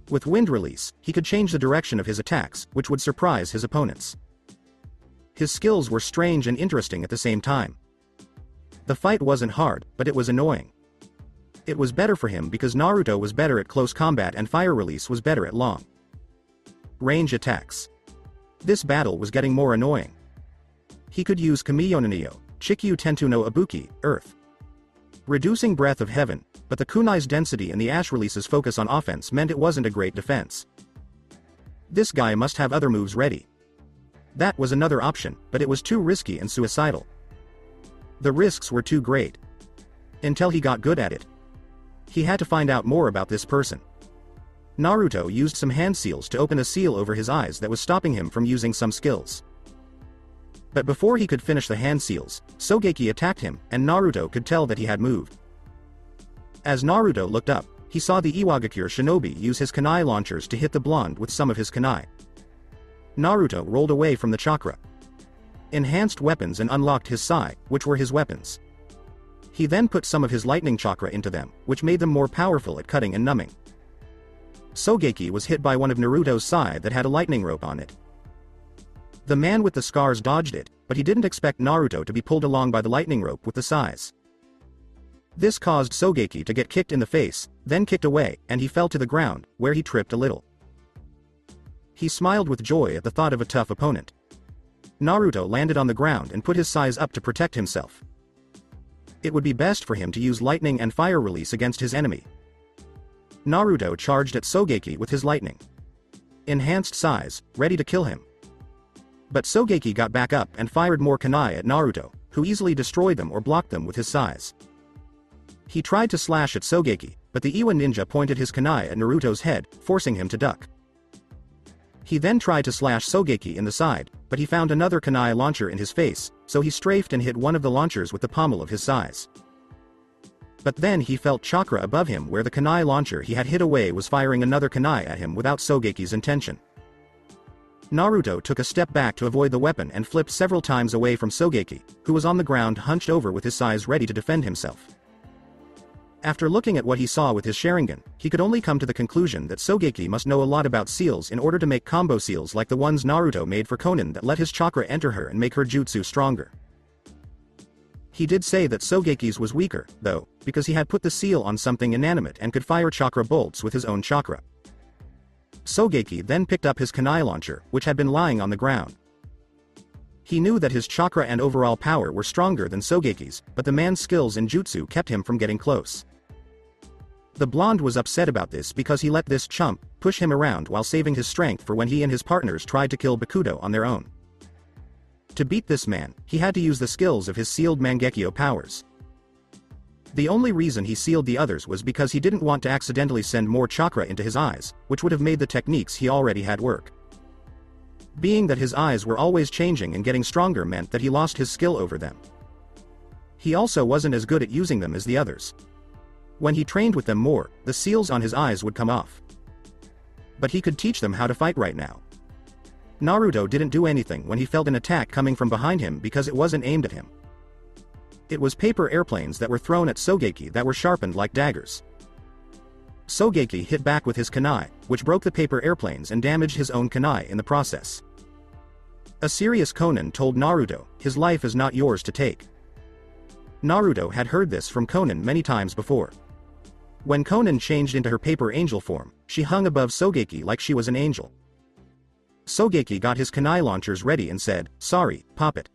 With wind release, he could change the direction of his attacks, which would surprise his opponents. His skills were strange and interesting at the same time. The fight wasn't hard, but it was annoying. It was better for him because Naruto was better at close combat and fire release was better at long range attacks. This battle was getting more annoying. He could use Kamiyonanio, Chikyu Tentu no Ibuki, Earth, reducing Breath of Heaven, but the kunai's density and the Ash release's focus on offense meant it wasn't a great defense. This guy must have other moves ready. That was another option, but it was too risky and suicidal. The risks were too great. Until he got good at it. He had to find out more about this person. Naruto used some hand seals to open a seal over his eyes that was stopping him from using some skills. But before he could finish the hand seals, Sogeki attacked him, and Naruto could tell that he had moved. As Naruto looked up, he saw the Iwagakure shinobi use his kunai launchers to hit the blonde with some of his kunai. Naruto rolled away from the chakra, enhanced weapons and unlocked his sai, which were his weapons. He then put some of his lightning chakra into them, which made them more powerful at cutting and numbing. Sogeki was hit by one of Naruto's sai that had a lightning rope on it. The man with the scars dodged it, but he didn't expect Naruto to be pulled along by the lightning rope with the sais. This caused Sogeki to get kicked in the face, then kicked away, and he fell to the ground, where he tripped a little. He smiled with joy at the thought of a tough opponent. Naruto landed on the ground and put his sais up to protect himself. It would be best for him to use lightning and fire release against his enemy. Naruto charged at Sogeki with his lightning enhanced sais, ready to kill him. But Sogeki got back up and fired more kunai at Naruto, who easily destroyed them or blocked them with his sais. He tried to slash at Sogeki, but the Iwa ninja pointed his kunai at Naruto's head, forcing him to duck. He then tried to slash Sogeki in the side, but he found another kunai launcher in his face, so he strafed and hit one of the launchers with the pommel of his sais. But then he felt chakra above him where the kunai launcher he had hit away was firing another kunai at him without Sogeki's intention. Naruto took a step back to avoid the weapon and flipped several times away from Sogeki, who was on the ground hunched over with his sais ready to defend himself. After looking at what he saw with his Sharingan, he could only come to the conclusion that Sogeki must know a lot about seals in order to make combo seals like the ones Naruto made for Konan that let his chakra enter her and make her jutsu stronger. He did say that Sogeki's was weaker, though, because he had put the seal on something inanimate and could fire chakra bolts with his own chakra. Sogeki then picked up his kunai launcher, which had been lying on the ground. He knew that his chakra and overall power were stronger than Sogeki's, but the man's skills in jutsu kept him from getting close. The blonde was upset about this because he let this chump push him around while saving his strength for when he and his partners tried to kill Bakuto on their own. To beat this man, he had to use the skills of his sealed Mangekyo powers. The only reason he sealed the others was because he didn't want to accidentally send more chakra into his eyes, which would have made the techniques he already had work. Being that his eyes were always changing and getting stronger meant that he lost his skill over them. He also wasn't as good at using them as the others. When he trained with them more, the seals on his eyes would come off. But he could teach them how to fight right now. Naruto didn't do anything when he felt an attack coming from behind him because it wasn't aimed at him. It was paper airplanes that were thrown at Sogeki that were sharpened like daggers. Sogeki hit back with his kunai, which broke the paper airplanes and damaged his own kunai in the process. A serious Konan told Naruto, his life is not yours to take. Naruto had heard this from Konan many times before. When Konan changed into her paper angel form, she hung above Sogeki like she was an angel. Sogeki got his kunai launchers ready and said, "Sorry, Poppet.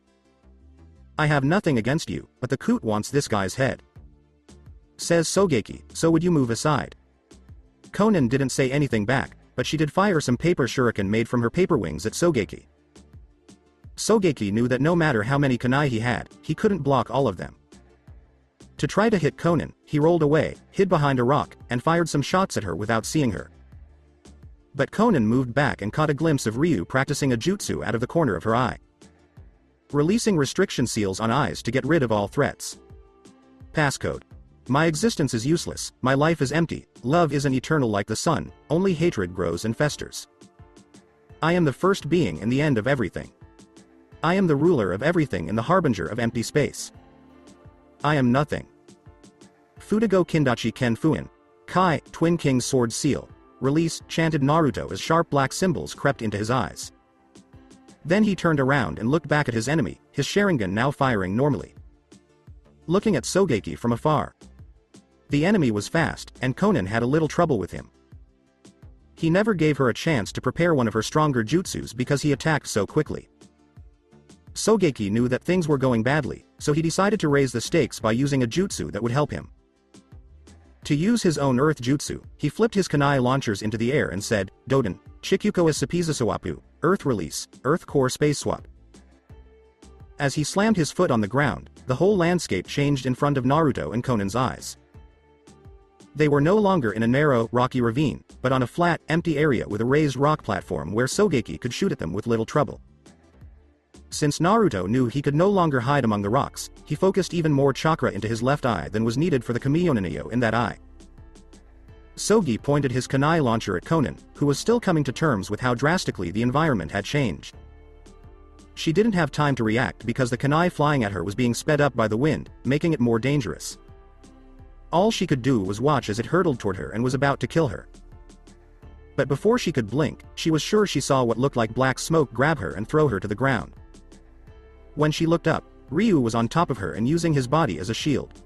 I have nothing against you, but the coot wants this guy's head." Says Sogeki, "So would you move aside?" Konan didn't say anything back, but she did fire some paper shuriken made from her paper wings at Sogeki. Sogeki knew that no matter how many kunai he had, he couldn't block all of them. To try to hit Konan, he rolled away, hid behind a rock, and fired some shots at her without seeing her. But Konan moved back and caught a glimpse of Ryu practicing a jutsu out of the corner of her eye. Releasing restriction seals on eyes to get rid of all threats. Passcode. My existence is useless, my life is empty, love isn't eternal like the sun, only hatred grows and festers. I am the first being and the end of everything. I am the ruler of everything and the harbinger of empty space. I am nothing. Fudago Kindachi Ken Fuin. Kai, Twin King's Sword Seal. Release, chanted Naruto as sharp black symbols crept into his eyes. Then he turned around and looked back at his enemy, his Sharingan now firing normally. Looking at Sogeki from afar. The enemy was fast, and Konan had a little trouble with him. He never gave her a chance to prepare one of her stronger jutsus because he attacked so quickly. Sogeki knew that things were going badly, so he decided to raise the stakes by using a jutsu that would help him. To use his own earth jutsu, he flipped his kunai launchers into the air and said, "Doden, Chikyuko Sapizasawapu, Earth Release, Earth Core Space Swap." As he slammed his foot on the ground, the whole landscape changed in front of Naruto and Konan's eyes. They were no longer in a narrow, rocky ravine, but on a flat, empty area with a raised rock platform where Sogeki could shoot at them with little trouble. Since Naruto knew he could no longer hide among the rocks, he focused even more chakra into his left eye than was needed for the Kamiyoninayo in that eye. Sogi pointed his kunai launcher at Konan, who was still coming to terms with how drastically the environment had changed. She didn't have time to react because the kunai flying at her was being sped up by the wind, making it more dangerous. All she could do was watch as it hurtled toward her and was about to kill her. But before she could blink, she was sure she saw what looked like black smoke grab her and throw her to the ground. When she looked up, Ryu was on top of her and using his body as a shield.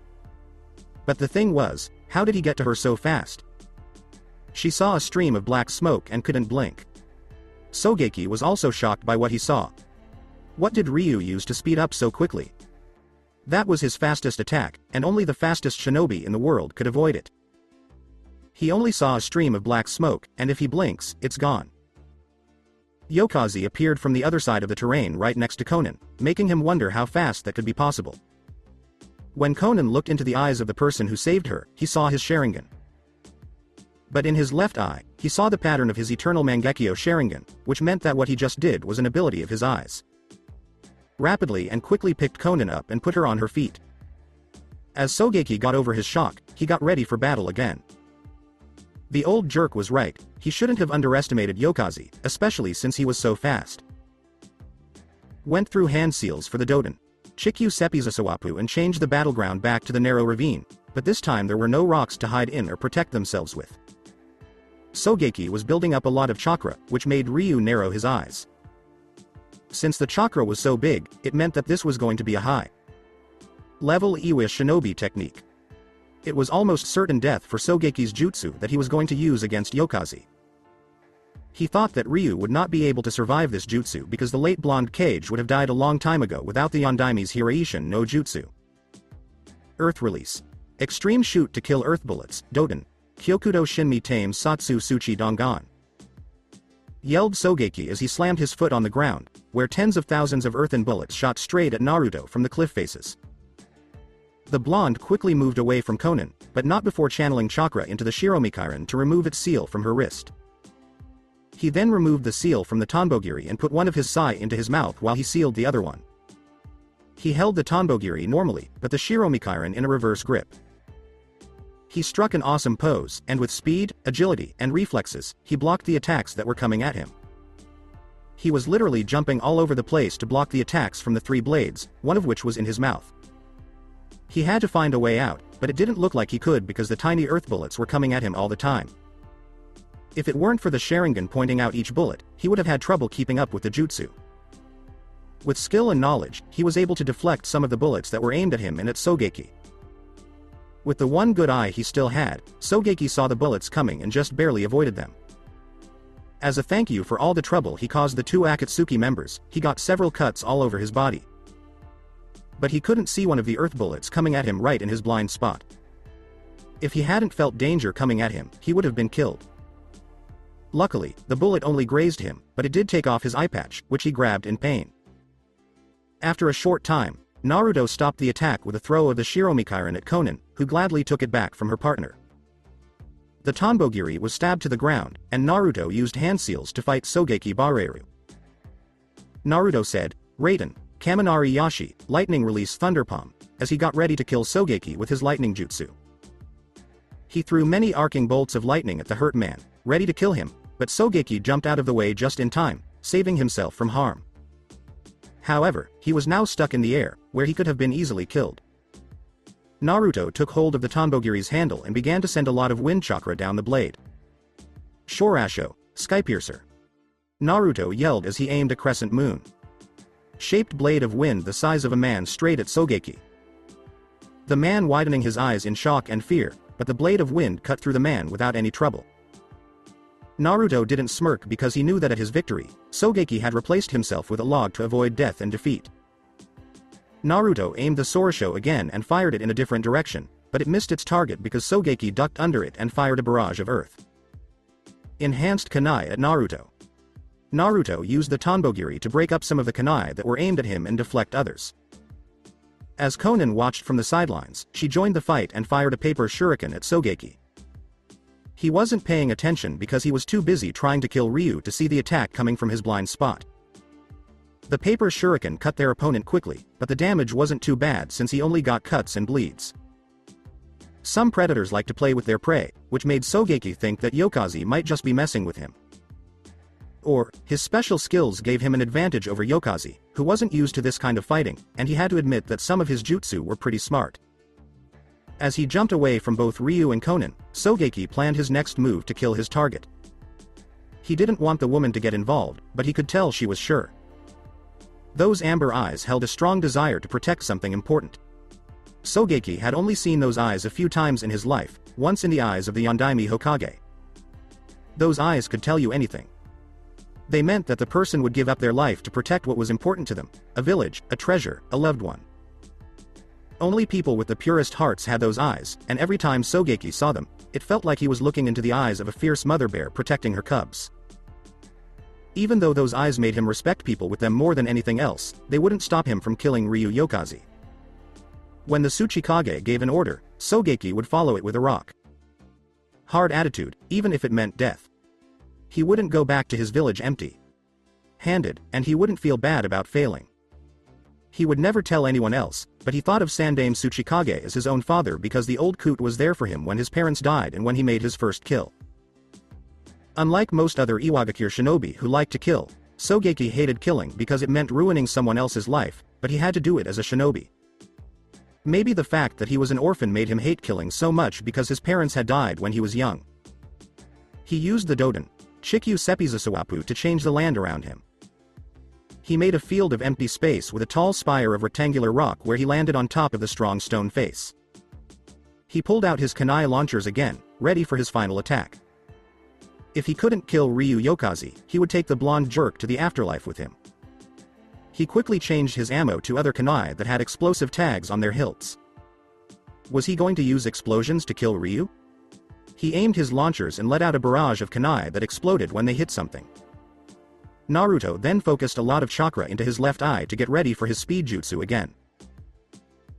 But the thing was, how did he get to her so fast? She saw a stream of black smoke and couldn't blink. Sogeki was also shocked by what he saw. What did Ryu use to speed up so quickly? That was his fastest attack, and only the fastest shinobi in the world could avoid it. He only saw a stream of black smoke, and if he blinks, it's gone. Yokazi appeared from the other side of the terrain right next to Konan, making him wonder how fast that could be possible. When Konan looked into the eyes of the person who saved her, he saw his Sharingan. But in his left eye, he saw the pattern of his eternal Mangekyo Sharingan, which meant that what he just did was an ability of his eyes. Rapidly and quickly picked Konan up and put her on her feet. As Sogeki got over his shock, he got ready for battle again. The old jerk was right, he shouldn't have underestimated Yokazi, especially since he was so fast. Went through hand seals for the Doden. Chikyu Seppizasawapu and changed the battleground back to the narrow ravine, but this time there were no rocks to hide in or protect themselves with. Sogeki was building up a lot of chakra, which made Ryu narrow his eyes. Since the chakra was so big, it meant that this was going to be a high-level Iwa shinobi technique. It was almost certain death for Sogeki's jutsu that he was going to use against Yokazi. He thought that Ryu would not be able to survive this jutsu because the late blonde Kage would have died a long time ago without the Yondaimi's Hiraishin no jutsu. Earth Release. Extreme Shoot to Kill Earth Bullets, Doden. Kyokudo Shinmi Tame Satsu Suchi Dongan. Yelled Sogeki as he slammed his foot on the ground, where tens of thousands of earthen bullets shot straight at Naruto from the cliff faces. The blonde quickly moved away from Konan, but not before channeling chakra into the Shiromikairan to remove its seal from her wrist. He then removed the seal from the Tonbogiri and put one of his sai into his mouth while he sealed the other one. He held the Tonbogiri normally, but the Shiromikiren in a reverse grip. He struck an awesome pose, and with speed, agility, and reflexes, he blocked the attacks that were coming at him. He was literally jumping all over the place to block the attacks from the 3 blades, one of which was in his mouth. He had to find a way out, but it didn't look like he could because the tiny earth bullets were coming at him all the time. If it weren't for the Sharingan pointing out each bullet, he would have had trouble keeping up with the jutsu. With skill and knowledge, he was able to deflect some of the bullets that were aimed at him and at Sogeki. With the one good eye he still had, Sogeki saw the bullets coming and just barely avoided them. As a thank you for all the trouble he caused the 2 Akatsuki members, he got several cuts all over his body. But he couldn't see one of the earth bullets coming at him right in his blind spot. If he hadn't felt danger coming at him, he would have been killed. Luckily, the bullet only grazed him, but it did take off his eye patch, which he grabbed in pain. After a short time, Naruto stopped the attack with a throw of the Shiromikiren at Konan, who gladly took it back from her partner. The Tonbogiri was stabbed to the ground, and Naruto used hand seals to fight Sogeki Bareru. Naruto said, "Raiden, Kaminari Yashi, lightning release Thunder Palm," as he got ready to kill Sogeki with his lightning jutsu. He threw many arcing bolts of lightning at the hurt man, ready to kill him, but Sogeki jumped out of the way just in time, saving himself from harm. However, he was now stuck in the air, where he could have been easily killed. Naruto took hold of the Tonbogiri's handle and began to send a lot of wind chakra down the blade. Shorasho, Skypiercer. Naruto yelled as he aimed a crescent moon shaped blade of wind the size of a man straight at Sogeki. The man widening his eyes in shock and fear, but the blade of wind cut through the man without any trouble. Naruto didn't smirk because he knew that at his victory, Sogeki had replaced himself with a log to avoid death and defeat. Naruto aimed the Sorasho again and fired it in a different direction, but it missed its target because Sogeki ducked under it and fired a barrage of earth. Enhanced Kunai at Naruto. Naruto used the Tonbogiri to break up some of the kunai that were aimed at him and deflect others. As Konan watched from the sidelines, she joined the fight and fired a paper shuriken at Sogeki. He wasn't paying attention because he was too busy trying to kill Ryu to see the attack coming from his blind spot. The paper shuriken cut their opponent quickly, but the damage wasn't too bad since he only got cuts and bleeds. Some predators like to play with their prey, which made Sogeki think that Yokazi might just be messing with him. Or, his special skills gave him an advantage over Yokazi, who wasn't used to this kind of fighting, and he had to admit that some of his jutsu were pretty smart. As he jumped away from both Ryu and Konan, Sogeki planned his next move to kill his target. He didn't want the woman to get involved, but he could tell she was sure. Those amber eyes held a strong desire to protect something important. Sogeki had only seen those eyes a few times in his life, once in the eyes of the Yondaime Hokage. Those eyes could tell you anything. They meant that the person would give up their life to protect what was important to them, a village, a treasure, a loved one. Only people with the purest hearts had those eyes, and every time Sogeki saw them, it felt like he was looking into the eyes of a fierce mother bear protecting her cubs. Even though those eyes made him respect people with them more than anything else, they wouldn't stop him from killing Ryu Yokazi. When the Tsuchikage gave an order, Sogeki would follow it with a rock hard attitude, even if it meant death. He wouldn't go back to his village empty-handed, and he wouldn't feel bad about failing. He would never tell anyone else, but he thought of Sandaime Tsuchikage as his own father because the old coot was there for him when his parents died and when he made his first kill. Unlike most other Iwagakure shinobi who liked to kill, Sogeki hated killing because it meant ruining someone else's life, but he had to do it as a shinobi. Maybe the fact that he was an orphan made him hate killing so much because his parents had died when he was young. He used the Doden, Chikyu Seppizasawapu, to change the land around him. He made a field of empty space with a tall spire of rectangular rock where he landed on top of the strong stone face. He pulled out his kunai launchers again, ready for his final attack. If he couldn't kill Ryu Yokazi, he would take the blonde jerk to the afterlife with him. He quickly changed his ammo to other kunai that had explosive tags on their hilts. Was he going to use explosions to kill Ryu? He aimed his launchers and let out a barrage of kunai that exploded when they hit something. Naruto then focused a lot of chakra into his left eye to get ready for his speed jutsu again.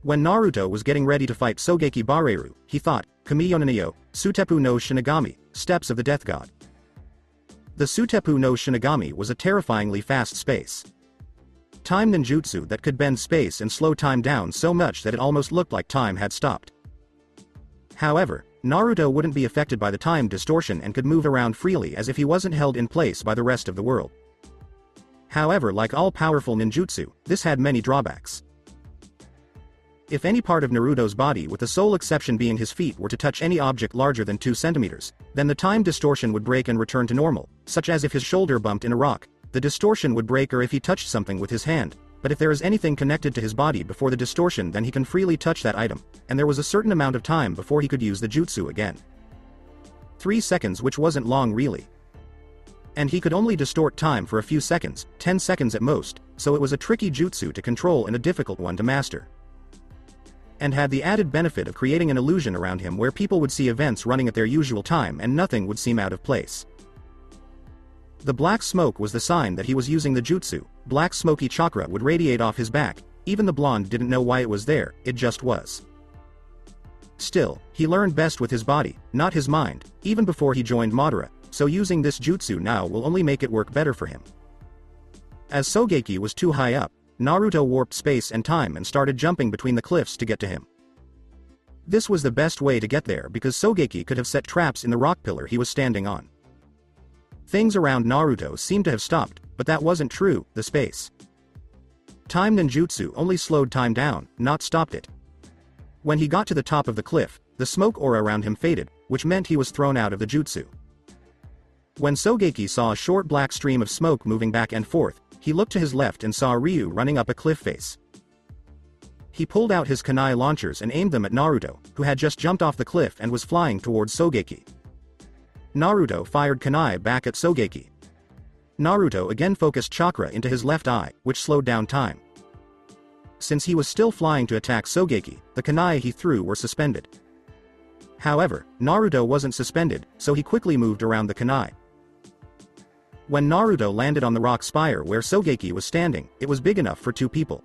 When Naruto was getting ready to fight Sogeki Bareru, he thought, Kamiyonaneyo, Sutepu no Shinigami, Steps of the Death God. The Sutepu no Shinigami was a terrifyingly fast space time ninjutsu that could bend space and slow time down so much that it almost looked like time had stopped. However, Naruto wouldn't be affected by the time distortion and could move around freely as if he wasn't held in place by the rest of the world. However, like all powerful ninjutsu, this had many drawbacks. If any part of Naruto's body, with the sole exception being his feet, were to touch any object larger than 2 centimeters, then the time distortion would break and return to normal, such as if his shoulder bumped in a rock, the distortion would break, or if he touched something with his hand. But if there is anything connected to his body before the distortion, then he can freely touch that item, and there was a certain amount of time before he could use the jutsu again. 3 seconds, which wasn't long really. And he could only distort time for a few seconds, 10 seconds at most, so it was a tricky jutsu to control and a difficult one to master. And had the added benefit of creating an illusion around him where people would see events running at their usual time and nothing would seem out of place. The black smoke was the sign that he was using the jutsu. Black smoky chakra would radiate off his back. Even the blonde didn't know why it was there, it just was. Still, he learned best with his body, not his mind, even before he joined Madara, so using this jutsu now will only make it work better for him. As Sogeki was too high up, Naruto warped space and time and started jumping between the cliffs to get to him. This was the best way to get there because Sogeki could have set traps in the rock pillar he was standing on. Things around Naruto seemed to have stopped, but that wasn't true. The space time ninjutsu only slowed time down, not stopped it. When he got to the top of the cliff, the smoke aura around him faded, which meant he was thrown out of the jutsu. When Sogeki saw a short black stream of smoke moving back and forth, he looked to his left and saw Ryu running up a cliff face. He pulled out his kunai launchers and aimed them at Naruto, who had just jumped off the cliff and was flying towards Sogeki. Naruto fired kunai back at Sogeki. Naruto again focused chakra into his left eye, which slowed down time. Since he was still flying to attack Sogeki, the kunai he threw were suspended. However, Naruto wasn't suspended, so he quickly moved around the kunai. When Naruto landed on the rock spire where Sogeki was standing, it was big enough for 2 people.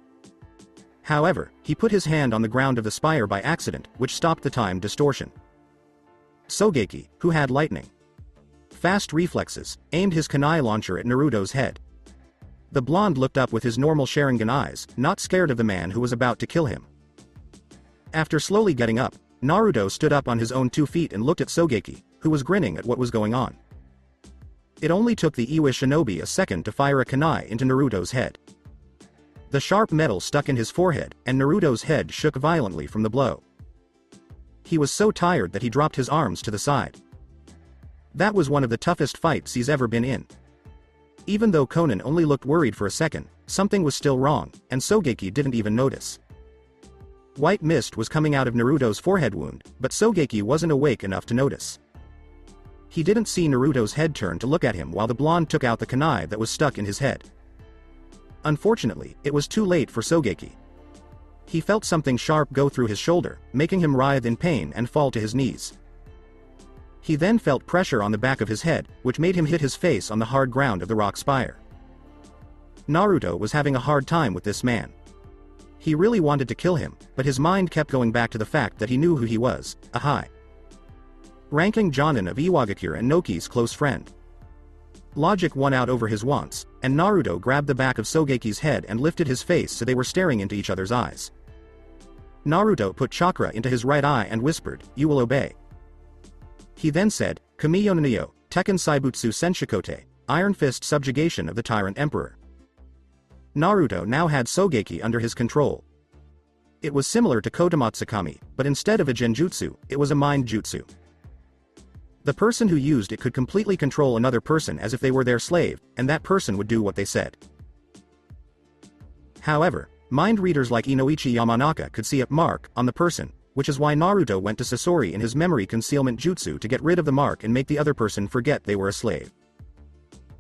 However, he put his hand on the ground of the spire by accident, which stopped the time distortion. Sogeki, who had lightning fast reflexes, aimed his kunai launcher at Naruto's head. The blonde looked up with his normal Sharingan eyes, not scared of the man who was about to kill him. After slowly getting up, Naruto stood up on his own 2 feet and looked at Sogeki, who was grinning at what was going on. It only took the Iwa shinobi a second to fire a kunai into Naruto's head. The sharp metal stuck in his forehead, and Naruto's head shook violently from the blow. He was so tired that he dropped his arms to the side. That was one of the toughest fights he's ever been in. Even though Konan only looked worried for a second, something was still wrong, and Sogeki didn't even notice. White mist was coming out of Naruto's forehead wound, but Sogeki wasn't awake enough to notice. He didn't see Naruto's head turn to look at him while the blonde took out the kunai that was stuck in his head. Unfortunately, it was too late for Sogeki. He felt something sharp go through his shoulder, making him writhe in pain and fall to his knees. He then felt pressure on the back of his head, which made him hit his face on the hard ground of the rock spire. Naruto was having a hard time with this man. He really wanted to kill him, but his mind kept going back to the fact that he knew who he was, a high-ranking Jonin of Iwagakure and Noki's close friend. Logic won out over his wants, and Naruto grabbed the back of Sogeki's head and lifted his face so they were staring into each other's eyes. Naruto put chakra into his right eye and whispered, "You will obey." He then said, "Kami Yonaniyo, Tekken Saibutsu Senshikote, Iron Fist Subjugation of the Tyrant Emperor." Naruto now had Sogeki under his control. It was similar to Kotomatsukami, but instead of a genjutsu, it was a mind jutsu. The person who used it could completely control another person as if they were their slave, and that person would do what they said. However, mind readers like Inoichi Yamanaka could see a mark on the person, which is why Naruto went to Sasori in his memory concealment jutsu to get rid of the mark and make the other person forget they were a slave.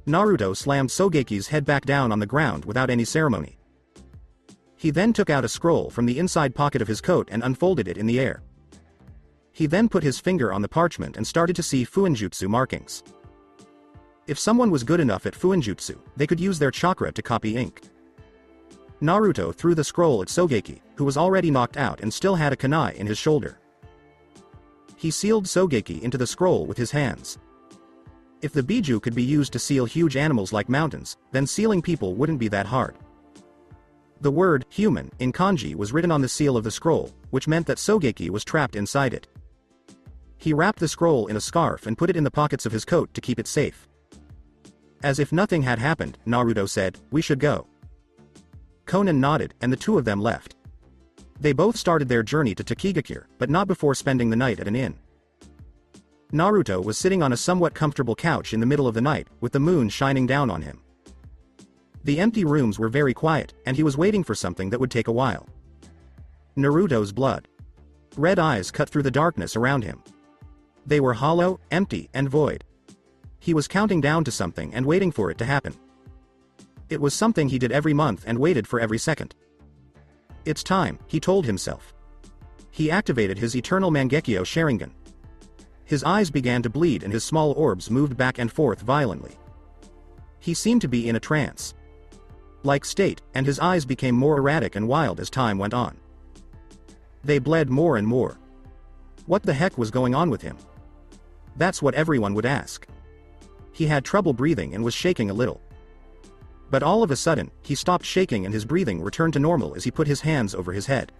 Naruto slammed Sogeki's head back down on the ground without any ceremony. He then took out a scroll from the inside pocket of his coat and unfolded it in the air. He then put his finger on the parchment and started to see Fuinjutsu markings. If someone was good enough at Fuinjutsu, they could use their chakra to copy ink. Naruto threw the scroll at Sogeki, who was already knocked out and still had a kunai in his shoulder. He sealed Sogeki into the scroll with his hands. If the Biju could be used to seal huge animals like mountains, then sealing people wouldn't be that hard. The word, human, in kanji was written on the seal of the scroll, which meant that Sogeki was trapped inside it. He wrapped the scroll in a scarf and put it in the pockets of his coat to keep it safe. As if nothing had happened, Naruto said, "We should go." Conan nodded, and the two of them left. They both started their journey to Takigakure, but not before spending the night at an inn. Naruto was sitting on a somewhat comfortable couch in the middle of the night, with the moon shining down on him. The empty rooms were very quiet, and he was waiting for something that would take a while. Naruto's blood. Red eyes cut through the darkness around him. They were hollow, empty, and void. He was counting down to something and waiting for it to happen. It was something he did every month and waited for every second. It's time, he told himself. He activated his eternal Mangekyo Sharingan. His eyes began to bleed and his small orbs moved back and forth violently. He seemed to be in a trance. Like state, and his eyes became more erratic and wild as time went on. They bled more and more. What the heck was going on with him? That's what everyone would ask. He had trouble breathing and was shaking a little. But all of a sudden, he stopped shaking and his breathing returned to normal as he put his hands over his head.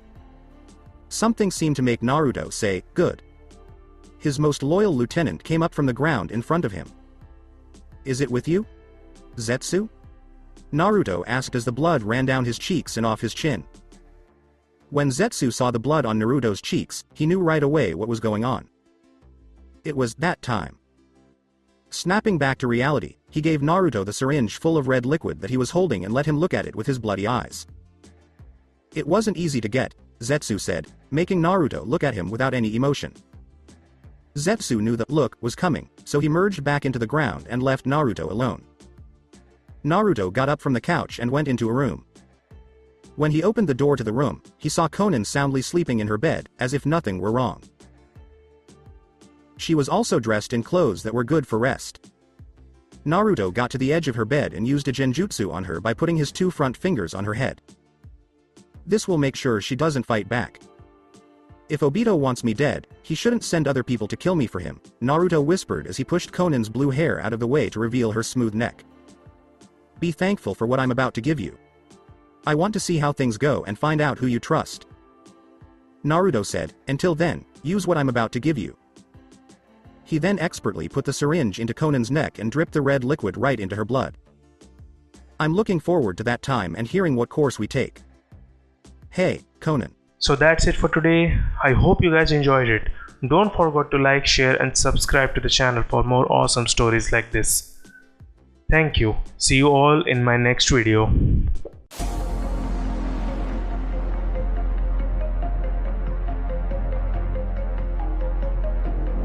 Something seemed to make Naruto say, "Good." His most loyal lieutenant came up from the ground in front of him. "Is it with you, Zetsu?" Naruto asked as the blood ran down his cheeks and off his chin. When Zetsu saw the blood on Naruto's cheeks, he knew right away what was going on. It was that time. Snapping back to reality, he gave Naruto the syringe full of red liquid that he was holding and let him look at it with his bloody eyes. "It wasn't easy to get," Zetsu said, making Naruto look at him without any emotion. Zetsu knew that look was coming, so he merged back into the ground and left Naruto alone. Naruto got up from the couch and went into a room. When he opened the door to the room, he saw Konan soundly sleeping in her bed, as if nothing were wrong. She was also dressed in clothes that were good for rest. Naruto got to the edge of her bed and used a genjutsu on her by putting his two front fingers on her head. This will make sure she doesn't fight back. "If Obito wants me dead, he shouldn't send other people to kill me for him," Naruto whispered as he pushed Konan's blue hair out of the way to reveal her smooth neck. "Be thankful for what I'm about to give you. I want to see how things go and find out who you trust." Naruto said, "Until then, use what I'm about to give you." He then expertly put the syringe into Konan's neck and dripped the red liquid right into her blood. "I'm looking forward to that time and hearing what course we take. Hey, Konan." So that's it for today. I hope you guys enjoyed it. Don't forget to like, share and subscribe to the channel for more awesome stories like this. Thank you. See you all in my next video.